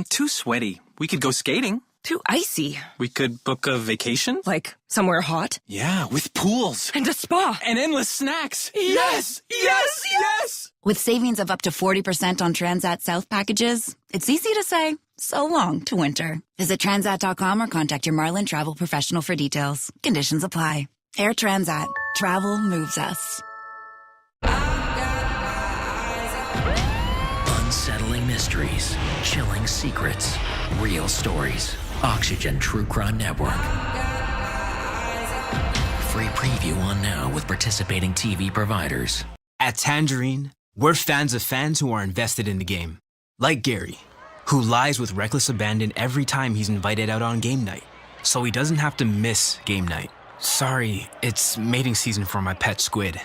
Too sweaty. We could go skating. Too icy. We could book a vacation. Like somewhere hot. Yeah, with pools. And a spa. And endless snacks. Yes! Yes! Yes! With savings of up to 40% on Transat South packages, it's easy to say, so long to winter. Visit Transat.com or contact your Marlin travel professional for details. Conditions apply. Air Transat. Travel moves us. Unsettling mysteries, chilling secrets, real stories. Oxygen True Crime Network. Free preview on now with participating TV providers. At Tangerine, we're fans of fans who are invested in the game. Like Gary, who lies with reckless abandon every time he's invited out on game night, so he doesn't have to miss game night. Sorry, it's mating season for my pet squid.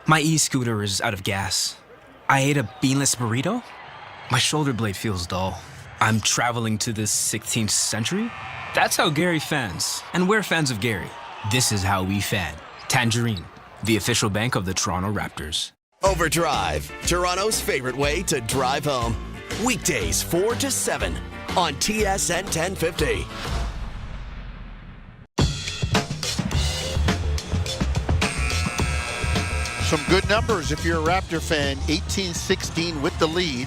My e-scooter is out of gas. I ate a beanless burrito. My shoulder blade feels dull. I'm traveling to the 16th century? That's how Gary fans. And we're fans of Gary. This is how we fan. Tangerine, the official bank of the Toronto Raptors. Overdrive, Toronto's favorite way to drive home. Weekdays 4 to 7 on TSN 1050. Some good numbers if you're a Raptor fan. 18-16 with the lead.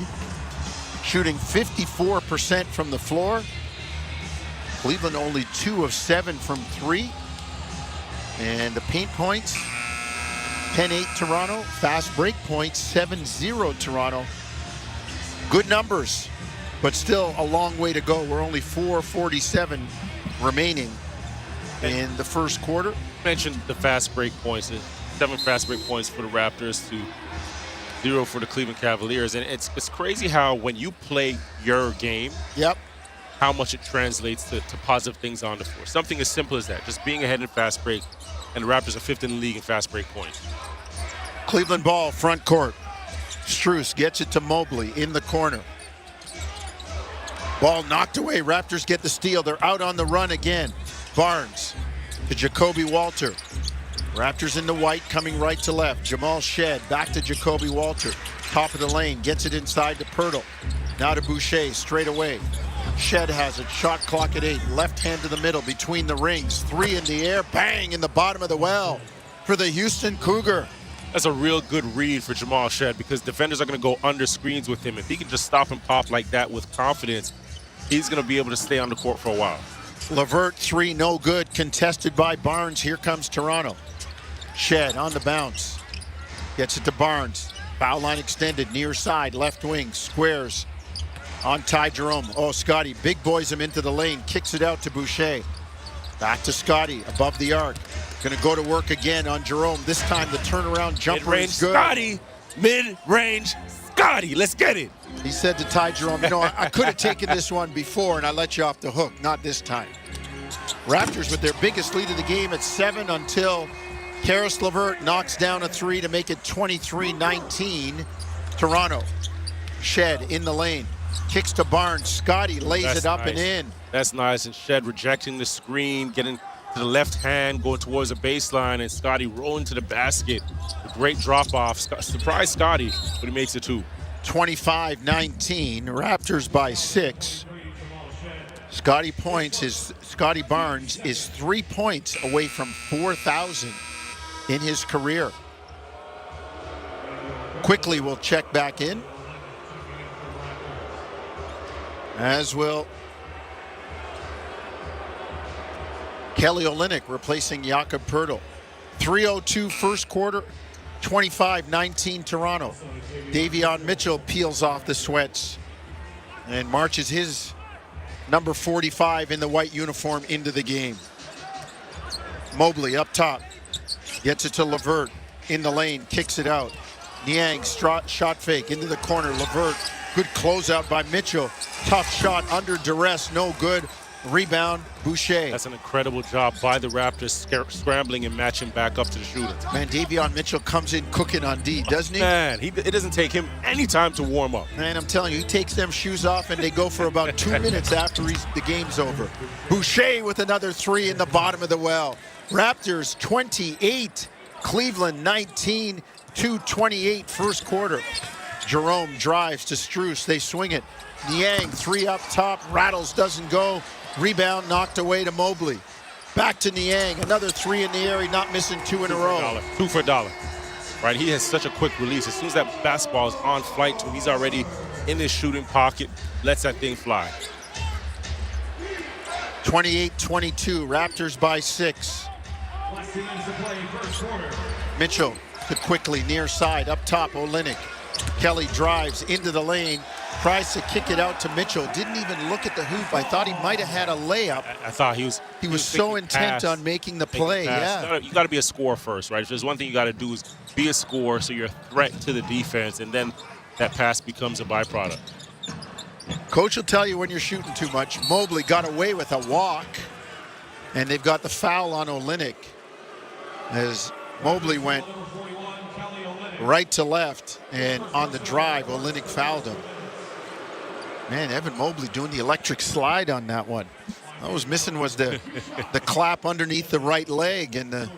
Shooting 54% from the floor. Cleveland only 2 of 7 from 3. And the paint points, 10-8 Toronto. Fast break points, 7-0 Toronto. Good numbers, but still a long way to go. We're only 4:47 remaining in the first quarter. You mentioned the fast break points. 7 fast break points for the Raptors to 0 for the Cleveland Cavaliers. And it's crazy how when you play your game, how much it translates to positive things on the floor. Something as simple as that, just being ahead in fast break, and the Raptors are 5th in the league in fast break points. Cleveland ball, front court. Strus gets it to Mobley in the corner. Ball knocked away. Raptors get the steal. They're out on the run again. Barnes to Jacoby Walter. Raptors in the white, coming right to left. Jamal Shed back to Jacoby Walter. Top of the lane, gets it inside to Pirtle. Now to Boucher, straight away. Shed has it. Shot clock at 8. Left hand to the middle between the rings. 3 in the air. Bang in the bottom of the well for the Houston Cougar. That's a real good read for Jamal Shed because defenders are going to go under screens with him. If he can just stop and pop like that with confidence, he's going to be able to stay on the court for a while. Levert 3, no good. Contested by Barnes. Here comes Toronto. Shed on the bounce. Gets it to Barnes. Foul line extended. Near side. Left wing. Squares. On Ty Jerome. Oh, Scotty big boys him into the lane. Kicks it out to Boucher. Back to Scotty. Above the arc. Going to go to work again on Jerome. This time the turnaround jumper is good. Scotty. Mid-range Scotty. Let's get it. He said to Ty Jerome, I could have taken this one before and I let you off the hook. Not this time. Raptors with their biggest lead of the game at 7 until Karis LeVert knocks down a 3 to make it 23-19. Toronto. Shed in the lane. Kicks to Barnes. Scotty lays it up and in. That's nice. And Shed rejecting the screen, getting to the left hand, going towards the baseline, and Scotty rolling to the basket. A great drop-off. Surprise Scotty, but he makes it 2. 25-19. Raptors by 6. Scotty Barnes is 3 points away from 4,000 in his career. Quickly we'll check back in. As will Kelly Olynyk replacing Jakob Poeltl. 3:02 first quarter, 25-19 Toronto. Davion Mitchell peels off the sweats and marches his number 45 in the white uniform into the game. Mobley up top. Gets it to LeVert in the lane, kicks it out. Niang shot fake into the corner. LeVert, good closeout by Mitchell. Tough shot under duress, no good. Rebound, Boucher. That's an incredible job by the Raptors, scrambling and matching back up to the shooter. Man, Davion Mitchell comes in cooking on D, doesn't he? Man, it doesn't take him any time to warm up. Man, I'm telling you, he takes them shoes off and they go for about 2 minutes after the game's over. Boucher with another 3 in the bottom of the well. Raptors 28, Cleveland 19, 2:28 first quarter. Jerome drives to Strus, they swing it. Niang 3 up top, rattles, doesn't go. Rebound knocked away to Mobley. Back to Niang, another 3 in the air, he's not missing 2 in a row. 2 for $1. Right, he has such a quick release. As soon as that basketball is on flight to him, he's already in his shooting pocket, lets that thing fly. 28-22, Raptors by 6. Mitchell to quickly near side, up top, Olynyk. Kelly drives into the lane, tries to kick it out to Mitchell. Didn't even look at the hoop. I thought he might have had a layup. I thought he was so intent on making the play. Yeah. You got to be a scorer first, right? If there's one thing you got to do is be a scorer, so you're a threat to the defense, and then that pass becomes a byproduct. Coach will tell you when you're shooting too much. Mobley got away with a walk, and they've got the foul on Olynyk as Mobley went right to left, and on the drive, Olynyk fouled him. Man, Evan Mobley doing the electric slide on that one. What was missing was the clap underneath the right leg and the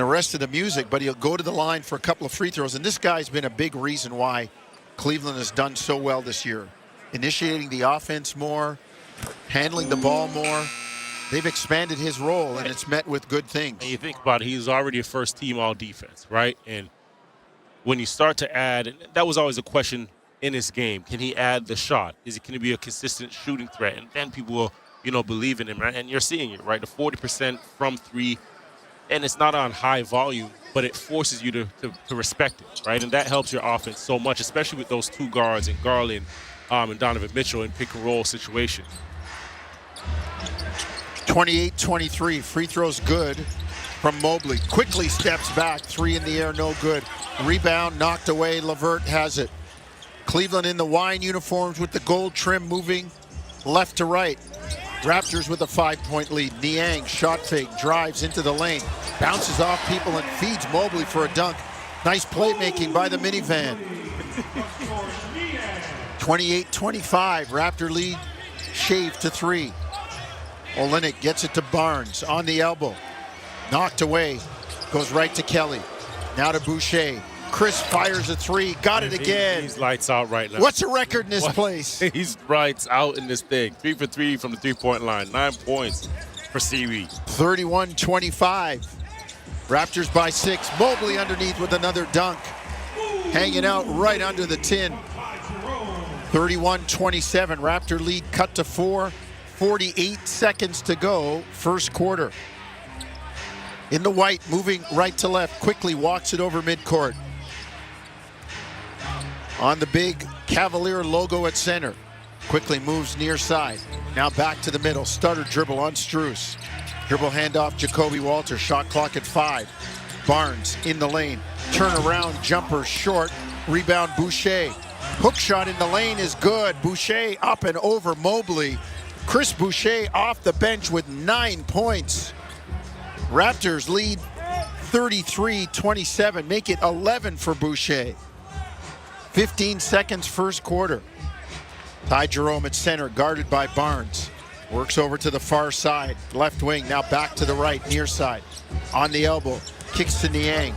rest of the music, but he'll go to the line for a couple of free throws. And this guy's been a big reason why Cleveland has done so well this year. Initiating the offense more, handling the ball more. They've expanded his role, and it's met with good things. And you think about it, he's already a first-team all-defense, right? And when you start to add, and that was always a question in his game, can he add the shot? Can he be a consistent shooting threat? And then people will, believe in him, right? And you're seeing it, right? The 40% from 3, and it's not on high volume, but it forces you to respect it, right? And that helps your offense so much, especially with those 2 guards and Garland and Donovan Mitchell in pick-and-roll situations. 28-23, free throws good from Mobley. Quickly steps back, 3 in the air, no good. Rebound knocked away, LeVert has it. Cleveland in the wine uniforms with the gold trim moving left to right. Raptors with a 5-point lead. Niang, shot fake, drives into the lane, bounces off people and feeds Mobley for a dunk. Nice playmaking by the minivan. 28-25, Raptor lead, shaved to 3. Olynyk gets it to Barnes on the elbow. Knocked away, goes right to Kelly. Now to Boucher. Chris fires a three. Got it again. He's lights out right now. What's a record in this place? He's lights out in this thing. 3 for 3 from the three-point line. 9 points for Seaweed. 31-25. Raptors by 6. Mobley underneath with another dunk. Hanging out right under the tin. 31-27. Raptor lead cut to 4. 48 seconds to go. First quarter. In the white, moving right to left. Quickly walks it over midcourt. On the big Cavalier logo at center. Quickly moves near side. Now back to the middle. Stutter dribble on Strus. Dribble handoff Jacoby Walter. Shot clock at 5. Barnes in the lane. Turn around jumper short. Rebound Boucher. Hook shot in the lane is good. Boucher up and over Mobley. Chris Boucher off the bench with 9 points. Raptors lead 33-27. Make it 11 for Boucher. 15 seconds first quarter. Ty Jerome at center, guarded by Barnes. Works over to the far side. Left wing, now back to the right, near side. On the elbow, kicks to Niang.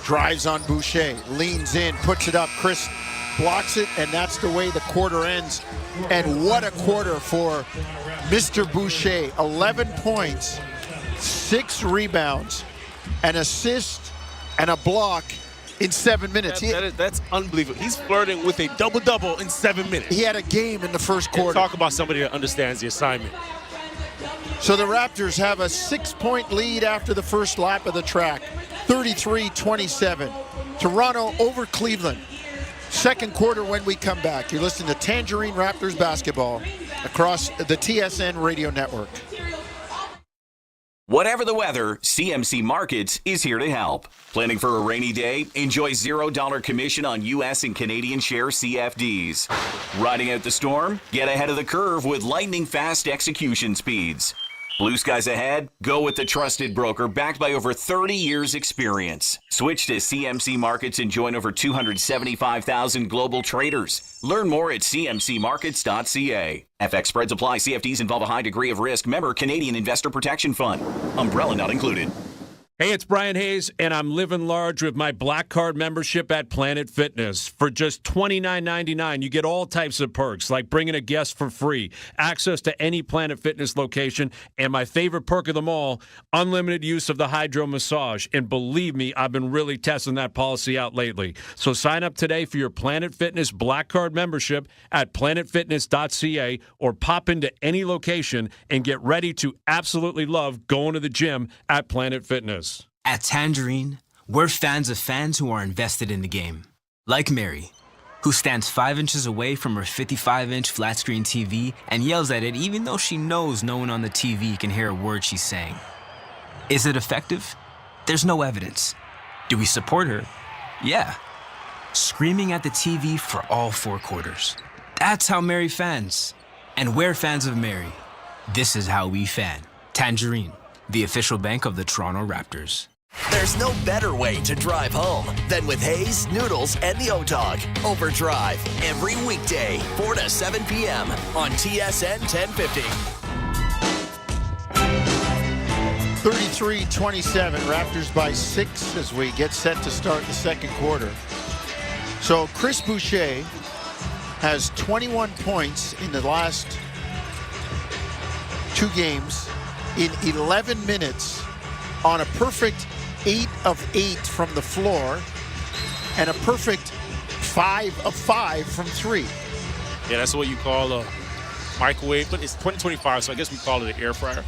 Drives on Boucher, leans in, puts it up. Chris blocks it, and that's the way the quarter ends. And what a quarter for Mr. Boucher. 11 points, 6 rebounds, an assist, and a block in 7 minutes. That's unbelievable. He's flirting with a double-double in 7 minutes. He had a game in the first quarter. Talk about somebody that understands the assignment. So the Raptors have a 6-point lead after the first lap of the track. 33-27. Toronto over Cleveland. Second quarter when we come back. You're listening to Tangerine Raptors basketball across the TSN radio network. Whatever the weather, CMC Markets is here to help. Planning for a rainy day? Enjoy $0 commission on U.S. and Canadian share CFDs. Riding out the storm? Get ahead of the curve with lightning-fast execution speeds. Blue skies ahead? Go with the trusted broker backed by over 30 years experience. Switch to CMC Markets and join over 275,000 global traders. Learn more at cmcmarkets.ca. FX spreads apply. CFDs involve a high degree of risk. Member Canadian Investor Protection Fund. Umbrella not included. Hey, it's Brian Hayes, and I'm living large with my Black Card membership at Planet Fitness. For just $29.99, you get all types of perks, like bringing a guest for free, access to any Planet Fitness location, and my favorite perk of them all, unlimited use of the hydro massage. And believe me, I've been really testing that policy out lately. So sign up today for your Planet Fitness Black Card membership at planetfitness.ca or pop into any location and get ready to absolutely love going to the gym at Planet Fitness. At Tangerine, we're fans of fans who are invested in the game. Like Mary, who stands 5 inches away from her 55-inch flat-screen TV and yells at it even though she knows no one on the TV can hear a word she's saying. Is it effective? There's no evidence. Do we support her? Yeah. Screaming at the TV for all 4 quarters. That's how Mary fans. And we're fans of Mary. This is how we fan. Tangerine, the official bank of the Toronto Raptors. There's no better way to drive home than with Hayes, Noodles, and the O-Dog. Overdrive every weekday, 4 to 7 p.m. on TSN 1050. 33-27, Raptors by 6 as we get set to start the second quarter. So Chris Boucher has 21 points in the last 2 games in 11 minutes on a perfect 8 of 8 from the floor and a perfect 5 of 5 from 3. Yeah, that's what you call a microwave, but it's 2025, so I guess we call it an air fryer.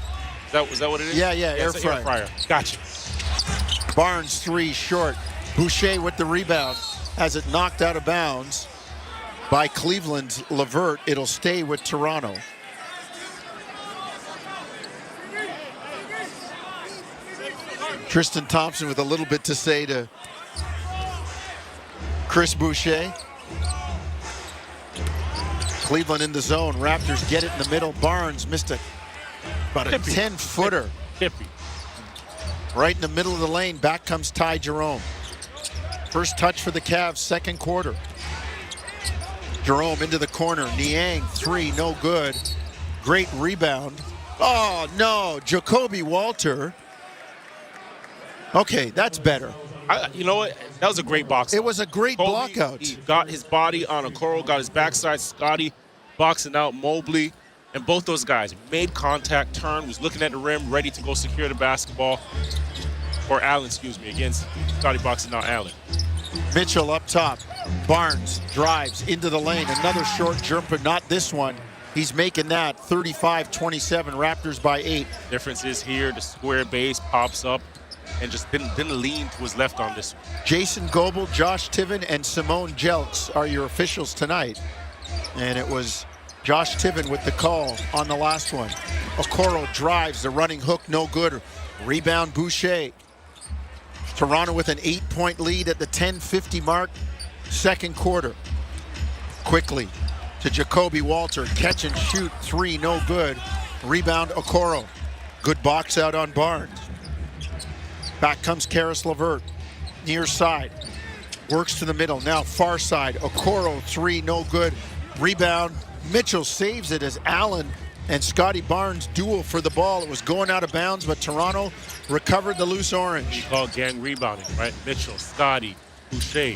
Is that what it is? Yeah, air fryer. Gotcha. Barnes 3 short. Boucher with the rebound has it knocked out of bounds by Cleveland's LeVert. It'll stay with Toronto. Tristan Thompson with a little bit to say to Chris Boucher. Cleveland in the zone. Raptors get it in the middle. Barnes missed about a 10-footer. Right in the middle of the lane. Back comes Ty Jerome. First touch for the Cavs, second quarter. Jerome into the corner. Niang, 3, no good. Great rebound. Oh, no. Jacoby Walter. Okay, that's better. You know what? That was a great box. It was a great block out. He got his body on Okoro, got his backside. Scotty boxing out Mobley. And both those guys made contact, turned, was looking at the rim, ready to go secure the basketball. Or Allen, excuse me, against Scotty boxing out Allen. Mitchell up top. Barnes drives into the lane. Another short jumper, not this one. He's making that 35-27, Raptors by 8. Difference is here, the square base pops up and just didn't lean to his left on this one. Jason Goebel, Josh Tiven, and Simone Jelks are your officials tonight. And it was Josh Tiven with the call on the last one. Okoro drives, the running hook, no good. Rebound, Boucher. Toronto with an 8-point lead at the 10:50 mark, second quarter. Quickly to Jacoby Walter, catch and shoot, 3, no good. Rebound, Okoro. Good box out on Barnes. Back comes Karis LeVert, near side. Works to the middle, now far side. Okoro, 3, no good. Rebound, Mitchell saves it as Allen and Scotty Barnes duel for the ball. It was going out of bounds, but Toronto recovered the loose orange. He called gang rebounding, right? Mitchell, Scotty, Boucher.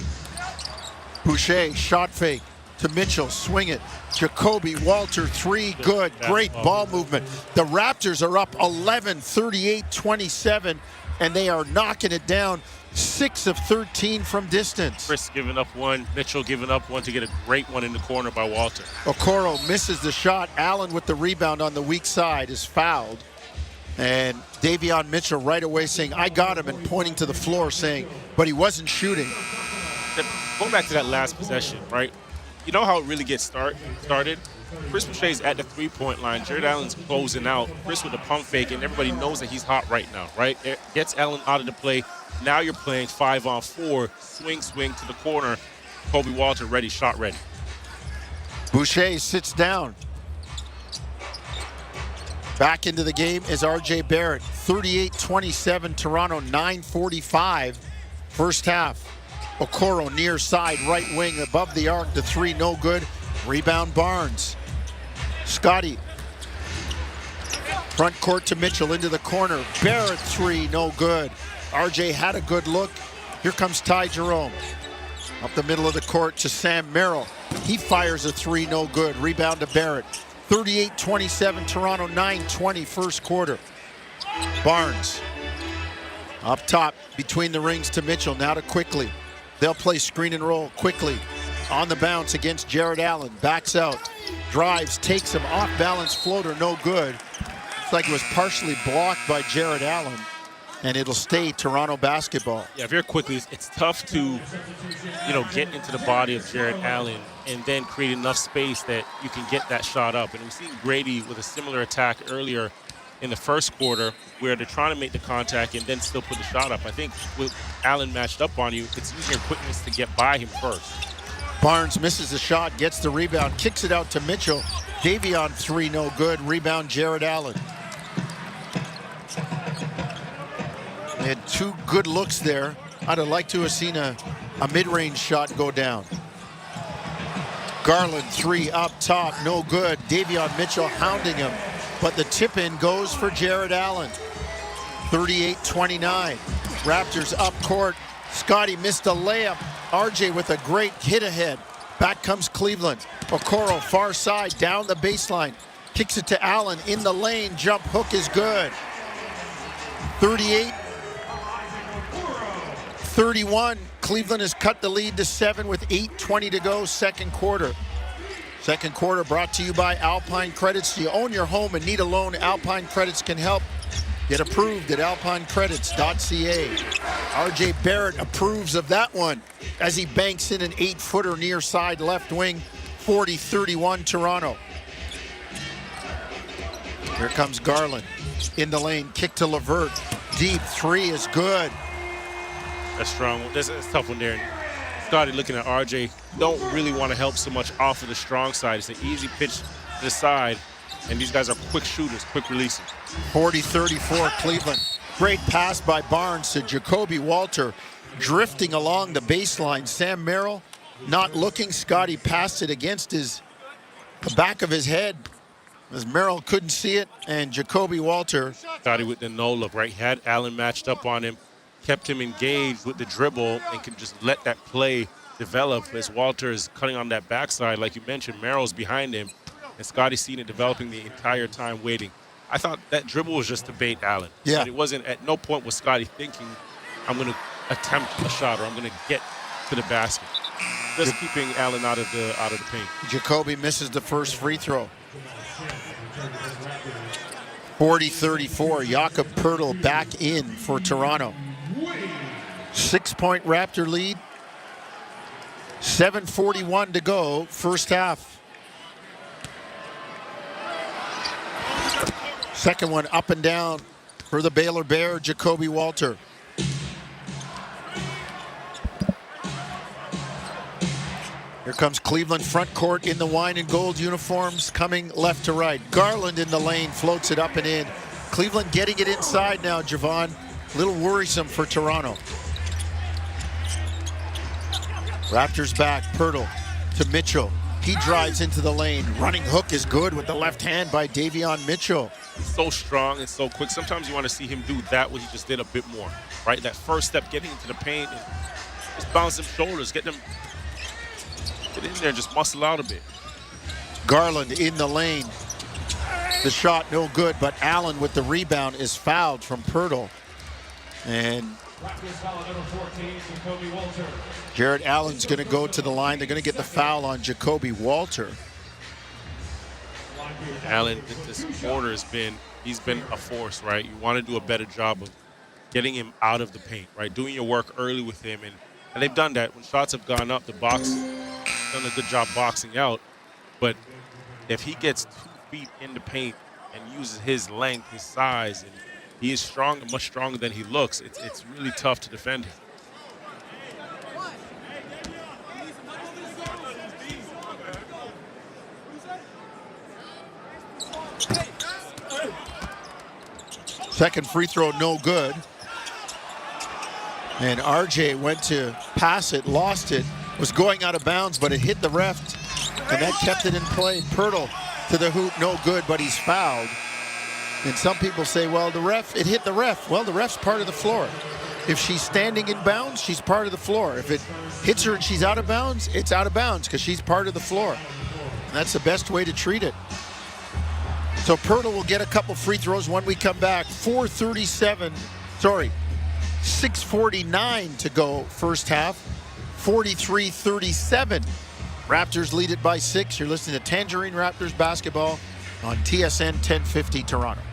Boucher, shot fake to Mitchell, swing it. Jacoby Walter, 3, good. Great ball movement. The Raptors are up 11, 38-27, and they are knocking it down. 6 of 13 from distance. Chris giving up one, Mitchell giving up one to get a great one in the corner by Walter. Okoro misses the shot. Allen with the rebound on the weak side is fouled. And Davion Mitchell right away saying, I got him, and pointing to the floor saying, but he wasn't shooting. Going back to that last possession, right? You know how it really gets started? Chris Boucher's at the three-point line. Jared Allen's closing out. Chris with the pump fake, and everybody knows that he's hot right now, right? It gets Allen out of the play. Now you're playing 5-on-4. Swing to the corner. Kobe Walter ready, shot ready. Boucher sits down. Back into the game is R.J. Barrett. 38-27, Toronto, 9:45. First half. Okoro near side, right wing, above the arc. The 3, no good. Rebound, Barnes. Scotty. Front court to Mitchell, into the corner. Barrett, 3, no good. RJ had a good look. Here comes Ty Jerome. Up the middle of the court to Sam Merrill. He fires a 3, no good. Rebound to Barrett. 38-27, Toronto, 9:20 first quarter. Barnes. Up top, between the rings to Mitchell, now to Quickly. They'll play screen and roll quickly. On the bounce against Jared Allen. Backs out. Drives, takes him off balance floater, no good. Looks like it was partially blocked by Jared Allen. And it'll stay Toronto basketball. Yeah, very quickly, it's tough to, get into the body of Jared Allen and then create enough space that you can get that shot up. And we've seen Grady with a similar attack earlier in the first quarter where they're trying to make the contact and then still put the shot up. I think with Allen matched up on you, it's using your quickness to get by him first. Barnes misses the shot, gets the rebound, kicks it out to Mitchell. Davion, 3, no good. Rebound, Jared Allen. They had 2 good looks there. I'd have liked to have seen a mid-range shot go down. Garland, 3 up top, no good. Davion Mitchell hounding him, but the tip-in goes for Jared Allen. 38-29. Raptors up court. Scotty missed a layup. RJ with a great hit ahead. Back comes Cleveland. Okoro, far side, down the baseline. Kicks it to Allen in the lane. Jump hook is good. 38-31. Cleveland has cut the lead to 7 with 8:20 to go, second quarter. Second quarter brought to you by Alpine Credits. Do you own your home and need a loan? Alpine Credits can help. Get approved at alpinecredits.ca. RJ Barrett approves of that one as he banks in an 8-footer near side left wing. 40-31 Toronto. Here comes Garland in the lane. Kick to LeVert. Deep 3 is good. That's strong. That's a tough one there. Scotty looking at RJ. Don't really want to help so much off of the strong side. It's an easy pitch to the side. And these guys are quick shooters, quick releasing. 40-34 Cleveland. Great pass by Barnes to Jacoby Walter. Drifting along the baseline. Sam Merrill not looking. Scotty passed it against the back of his head as Merrill couldn't see it. And Jacoby Walter. Scotty with the no look, right? He had Allen matched up on him. kept him engaged with the dribble and can just let that play develop as Walter is cutting on that backside. Like you mentioned, Merrill's behind him, and Scotty's seen it developing the entire time waiting. I thought that dribble was just to bait Allen. Yeah. But it wasn't, at no point was Scotty thinking, I'm going to attempt a shot or I'm going to get to the basket. Just keeping Allen out of the paint. Jacoby misses the first free throw. 40-34. Jakob Poeltl back in for Toronto. 6-point Raptor lead. 7:41 to go, first half. Second one up and down for the Baylor Bear, Jacoby Walter. Here comes Cleveland front court in the wine and gold uniforms, coming left to right. Garland in the lane, floats it up and in. Cleveland getting it inside now, Javon. A little worrisome for Toronto. Raptors back, Poeltl to Mitchell. He drives into the lane. Running hook is good with the left hand by Davion Mitchell. So strong and so quick. Sometimes you want to see him do that what he just did a bit more, right? That first step, getting into the paint and just bounce them shoulders, get in there and just muscle out a bit. Garland in the lane. The shot no good, but Allen with the rebound is fouled from Poeltl. And Jared Allen's going to go to the line. They're going to get the foul on Jacoby Walter. Allen, this quarter he's been a force, right? You want to do a better job of getting him out of the paint, right? Doing your work early with him, and they've done that. When shots have gone up, the box done a good job boxing out. But if he gets 2 feet in the paint and uses his length, his size, and he is strong, much stronger than he looks, it's really tough to defend him. Second free throw, no good. And RJ went to pass it, lost it, was going out of bounds, but it hit the ref, and that kept it in play. Poeltl to the hoop, no good, but he's fouled. And some people say, well, it hit the ref. Well, the ref's part of the floor. If she's standing in bounds, she's part of the floor. If it hits her and she's out of bounds, it's out of bounds because she's part of the floor. And that's the best way to treat it. So Poeltl will get a couple free throws when we come back. 6:49 to go first half. 43-37. Raptors lead it by 6. You're listening to Tangerine Raptors basketball on TSN 1050 Toronto.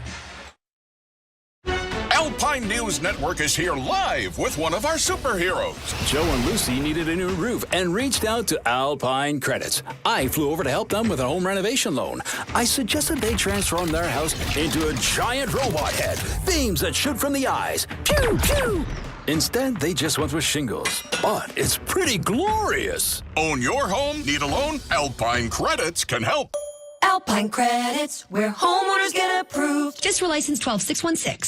Alpine News Network is here live with one of our superheroes. Joe and Lucy needed a new roof and reached out to Alpine Credits. I flew over to help them with a home renovation loan. I suggested they transform their house into a giant robot head, beams that shoot from the eyes. Pew, pew! Instead, they just went with shingles. But it's pretty glorious. Own your home? Need a loan? Alpine Credits can help. Alpine Credits, where homeowners get approved. Just for license 12616.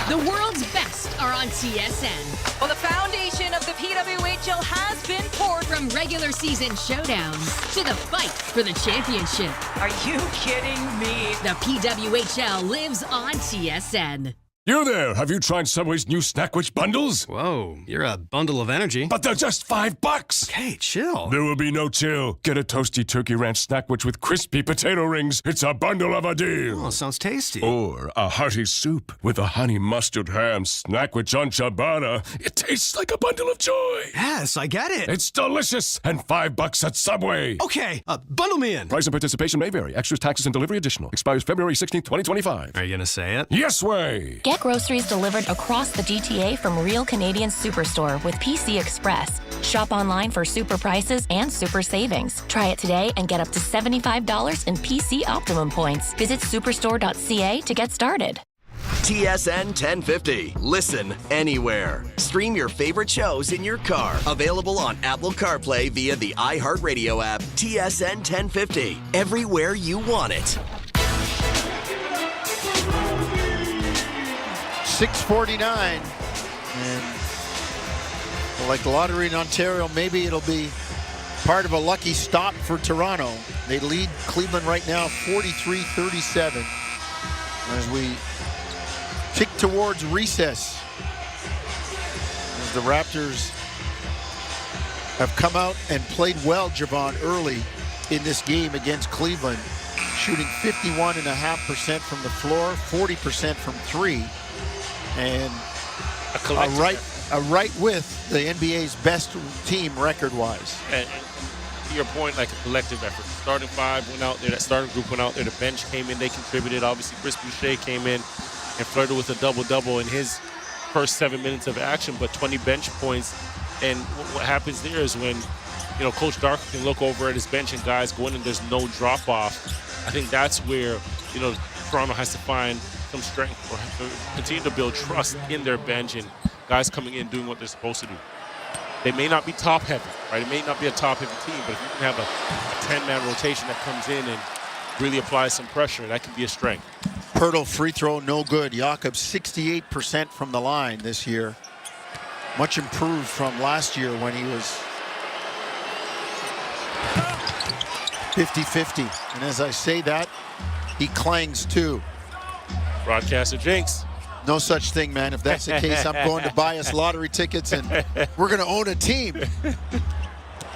The world's best are on TSN. Well, the foundation of the PWHL has been poured from regular season showdowns to the fight for the championship. Are you kidding me? The PWHL lives on TSN. You there, have you tried Subway's new Snackwich bundles? Whoa, you're a bundle of energy. But they're just $5. Okay, chill. There will be no chill. Get a toasty turkey ranch Snackwich with crispy potato rings. It's a bundle of a deal. Oh, sounds tasty. Or a hearty soup with a honey mustard ham Snackwich on ciabatta. It tastes like a bundle of joy. Yes, I get it. It's delicious and $5 at Subway. Okay, bundle me in. Price and participation may vary. Extras, taxes, and delivery additional. Expires February 16th, 2025. Are you going to say it? Yes way. Get groceries delivered across the GTA from Real Canadian Superstore with PC Express. Shop online for super prices and super savings. Try it today and get up to $75 in PC Optimum points. Visit superstore.ca to get started. TSN 1050. Listen anywhere. Stream your favorite shows in your car. Available on Apple CarPlay via the iHeartRadio app. TSN 1050. Everywhere you want it. 6:49, and like the lottery in Ontario, maybe it'll be part of a lucky stop for Toronto. They lead Cleveland right now 43-37 as we tick towards recess. the Raptors have come out and played well, Javon, early in this game against Cleveland, shooting 51.5% from the floor, 40% from three, and a right with the NBA's best team record-wise. And to your point, like a collective effort. The starting five went out there. That starting group went out there. The bench came in. They contributed. Obviously, Chris Boucher came in and flirted with a double-double in his first 7 minutes of action, but 20 bench points. And what happens there is when, Coach Dark can look over at his bench and guys go in and there's no drop-off. I think that's where, Toronto has to find some strength or continue to build trust in their bench and guys coming in doing what they're supposed to do. They may not be top-heavy, right? It may not be a top-heavy team, but if you can have a 10-man rotation that comes in and really applies some pressure, that can be a strength. Pirtle free throw, no good. Jakob 68% from the line this year. Much improved from last year when he was 50-50. And as I say that, he clangs too. Broadcaster jinx. No such thing, man. If that's the case, I'm going to buy us lottery tickets and we're going to own a team.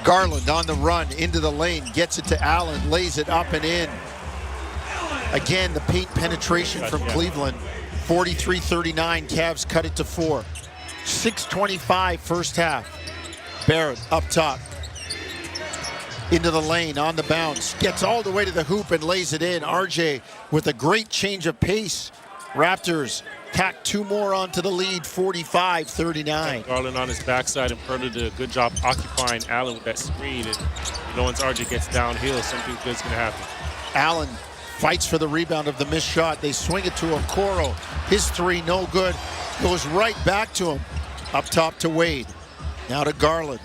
Garland on the run into the lane, gets it to Allen, lays it up and in. Again, the paint penetration from Cleveland. 43-39, Cavs cut it to 4. 6:25 first half. Barrett up top. Into the lane, on the bounce. Gets all the way to the hoop and lays it in. RJ with a great change of pace. Raptors tack 2 more onto the lead, 45-39. Garland on his backside and Pirtle did a good job occupying Allen with that screen. And once RJ gets downhill, something good's going to happen. Allen fights for the rebound of the missed shot. They swing it to Okoro. His three, no good. Goes right back to him. Up top to Wade. Now to Garland.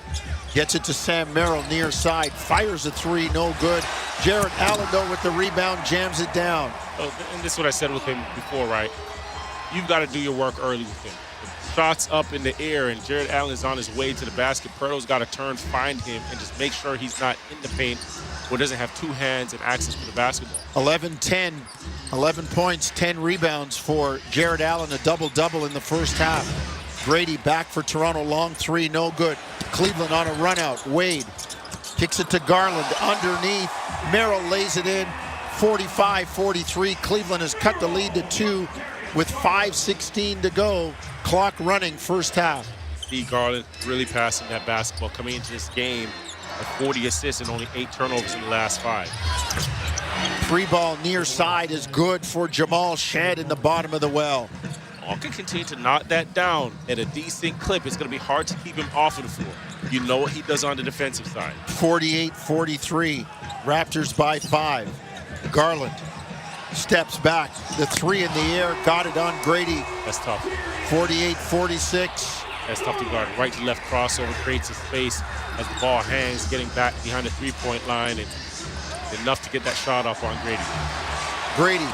Gets it to Sam Merrill near side. Fires a three, no good. Jarrett Allen, though, with the rebound, jams it down. Oh, and this is what I said with him before, right? You've got to do your work early with him. The shot's up in the air, and Jarrett Allen is on his way to the basket. Pirtle's got to turn, find him, and just make sure he's not in the paint or doesn't have 2 hands and access to the basketball. 11-10, 11 points, 10 rebounds for Jarrett Allen, a double-double in the first half. Grady back for Toronto, long three, no good. Cleveland on a run out. Wade kicks it to Garland underneath. Merrill lays it in. 45-43. Cleveland has cut the lead to 2 with 5:16 to go. Clock running first half. Steve Garland really passing that basketball coming into this game at 40 assists and only 8 turnovers in the last 5. Free ball near side is good for Jamal Shed in the bottom of the well. All can continue to knock that down at a decent clip. It's going to be hard to keep him off of the floor. You know what he does on the defensive side. 48-43. Raptors by 5. Garland steps back. The three in the air. Got it on Grady. That's tough. 48-46. That's tough to guard. Right to left crossover creates a space as the ball hangs, getting back behind the three-point line, and enough to get that shot off on Grady. Grady.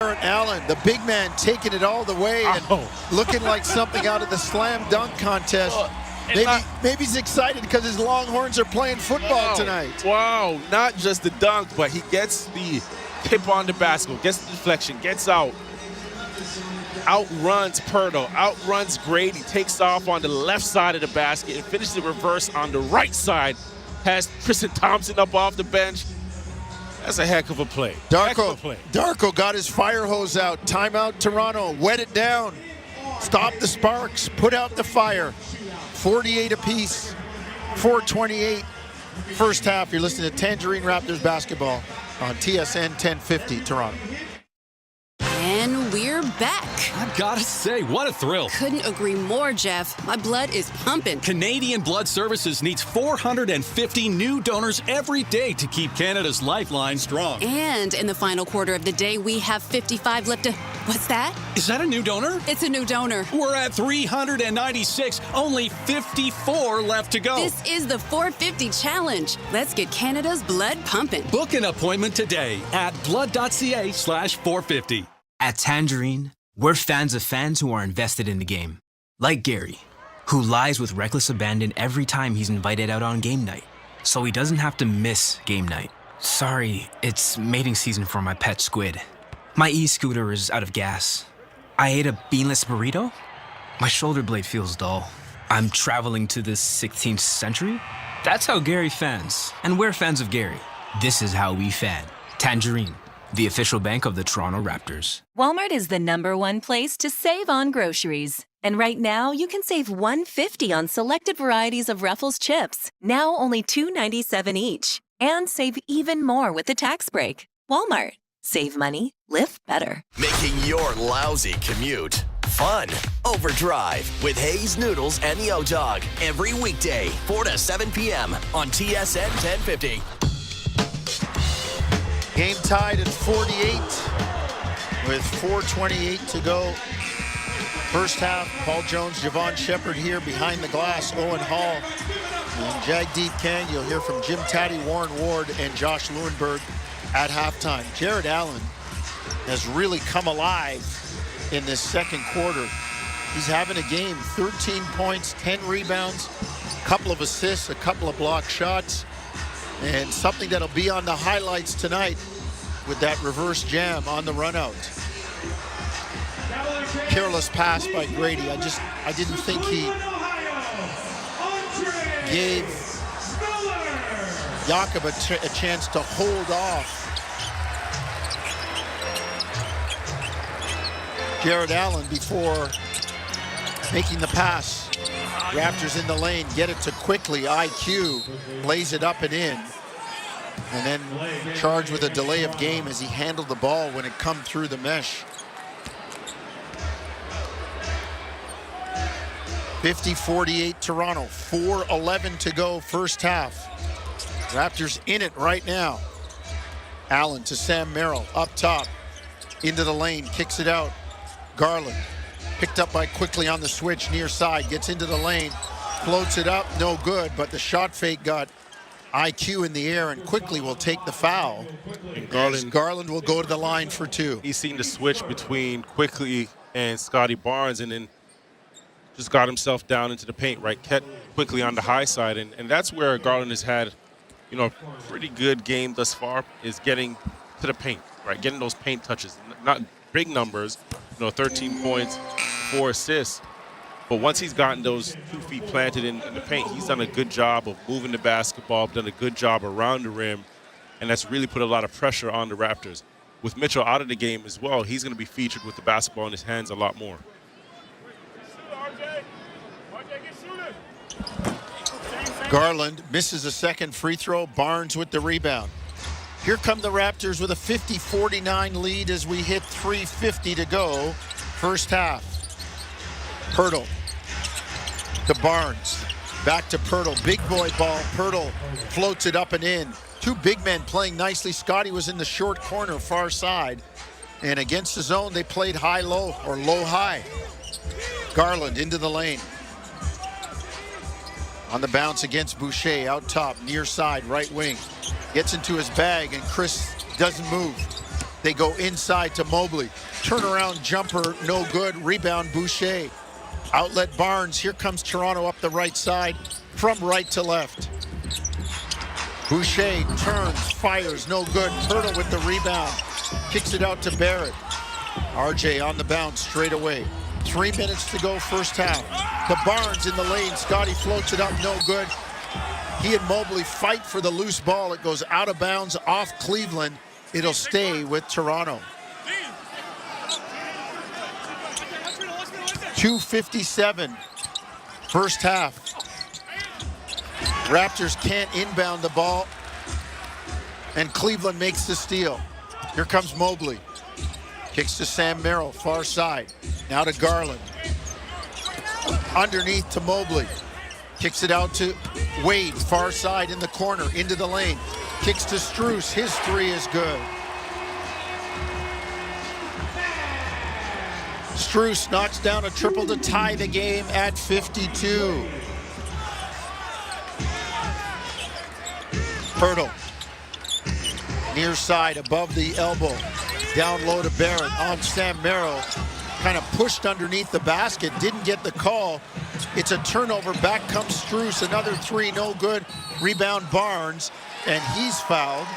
Allen, the big man, taking it all the way and looking like something out of the slam dunk contest. Maybe he's excited because his Longhorns are playing football tonight. Wow, not just the dunk, but he gets the tip on the basketball, gets the deflection, gets out, outruns Pirtle, outruns Grady, takes off on the left side of the basket and finishes the reverse on the right side. Has Tristan Thompson up off the bench. That's a heck of a play. Darko got his fire hose out. Timeout Toronto. Wet it down. Stop the sparks. Put out the fire. 48 apiece. 4:28 first half. You're listening to Tangerine Raptors basketball on TSN 1050 Toronto. And we're back. I've got to say, what a thrill. Couldn't agree more, Jeff. My blood is pumping. Canadian Blood Services needs 450 new donors every day to keep Canada's lifeline strong. And in the final quarter of the day, we have 55 left to... What's that? Is that a new donor? It's a new donor. We're at 396. Only 54 left to go. This is the 450 challenge. Let's get Canada's blood pumping. Book an appointment today at blood.ca/450. At Tangerine, we're fans of fans who are invested in the game. Like Gary, who lies with reckless abandon every time he's invited out on game night, so he doesn't have to miss game night. Sorry, it's mating season for my pet squid. My e-scooter is out of gas. I ate a beanless burrito. My shoulder blade feels dull. I'm traveling to the 16th century? That's how Gary fans. And we're fans of Gary. This is how we fan. Tangerine, the official bank of the Toronto Raptors. Walmart is the #1 place to save on groceries. And right now, you can save $1.50 on selected varieties of Ruffles chips. Now only $2.97 each. And save even more with the tax break. Walmart. Save money. Live better. Making your lousy commute fun. Overdrive with Hayes Noodles and the O-Dog. Every weekday, 4 to 7 p.m. on TSN 1050. Game tied at 48 with 4:28 to go. First half, Paul Jones, Javon Shepard here behind the glass, Owen Hall, and Jagdeep Kang. You'll hear from Jim Taddy, Warren Ward, and Josh Lewenberg at halftime. Jared Allen has really come alive in this second quarter. He's having a game, 13 points, 10 rebounds, a couple of assists, a couple of block shots, and something that'll be on the highlights tonight with that reverse jam on the run out. Careless pass by Grady. I didn't think he gave Jakob a chance to hold off Jared Allen before making the pass. Raptors in the lane, get it to quickly. IQ lays it up and in. And then charged with a delay of game as he handled the ball when it come through the mesh. 50-48 Toronto, 4:11 to go first half. Raptors in it right now. Allen to Sam Merrill, up top, into the lane, kicks it out. Garland, picked up by Quickly on the switch, near side, gets into the lane, floats it up, no good, but the shot fake got IQ in the air, and Quickly will take the foul. And Garland will go to the line for two. He's seen the switch between Quickly and Scotty Barnes, and then just got himself down into the paint, right? Kept Quickly on the high side, and that's where Garland has had, a pretty good game thus far, is getting to the paint, right? Getting those paint touches. Not big numbers, 13 points, 4 assists. But once he's gotten those 2 feet planted in the paint, he's done a good job of moving the basketball, done a good job around the rim, and that's really put a lot of pressure on the Raptors. With Mitchell out of the game as well, he's going to be featured with the basketball in his hands a lot more. Garland misses a second free throw. Barnes with the rebound. Here come the Raptors with a 50-49 lead as we hit 3:50 to go. First half. Pirtle to Barnes. Back to Pirtle. Big boy ball. Pirtle floats it up and in. 2 big men playing nicely. Scotty was in the short corner, far side. And against the zone, they played high-low or low-high. Garland into the lane. On the bounce against Boucher, out top, near side, right wing. Gets into his bag, and Chris doesn't move. They go inside to Mobley. Turnaround jumper, no good. Rebound, Boucher. Outlet Barnes. Here comes Toronto up the right side, from right to left. Boucher turns, fires, no good. Pirtle with the rebound. Kicks it out to Barrett. RJ on the bounce, straight away. 3 minutes to go, first half. To Barnes in the lane. Scotty floats it up, no good. He and Mobley fight for the loose ball. It goes out of bounds off Cleveland. It'll stay with Toronto. 2:57, first half. Raptors can't inbound the ball, and Cleveland makes the steal. Here comes Mobley. Kicks to Sam Merrill, far side. Now to Garland. Underneath to Mobley. Kicks it out to Wade, far side in the corner, into the lane. Kicks to Strus. His 3 is good. Strus knocks down a triple to tie the game at 52. Pirtle. Near side, above the elbow. Down low to Barrett. On Sam Merrill. Kind of pushed underneath the basket. Didn't get the call. It's a turnover. Back comes Strus. Another 3, no good. Rebound Barnes. And he's fouled.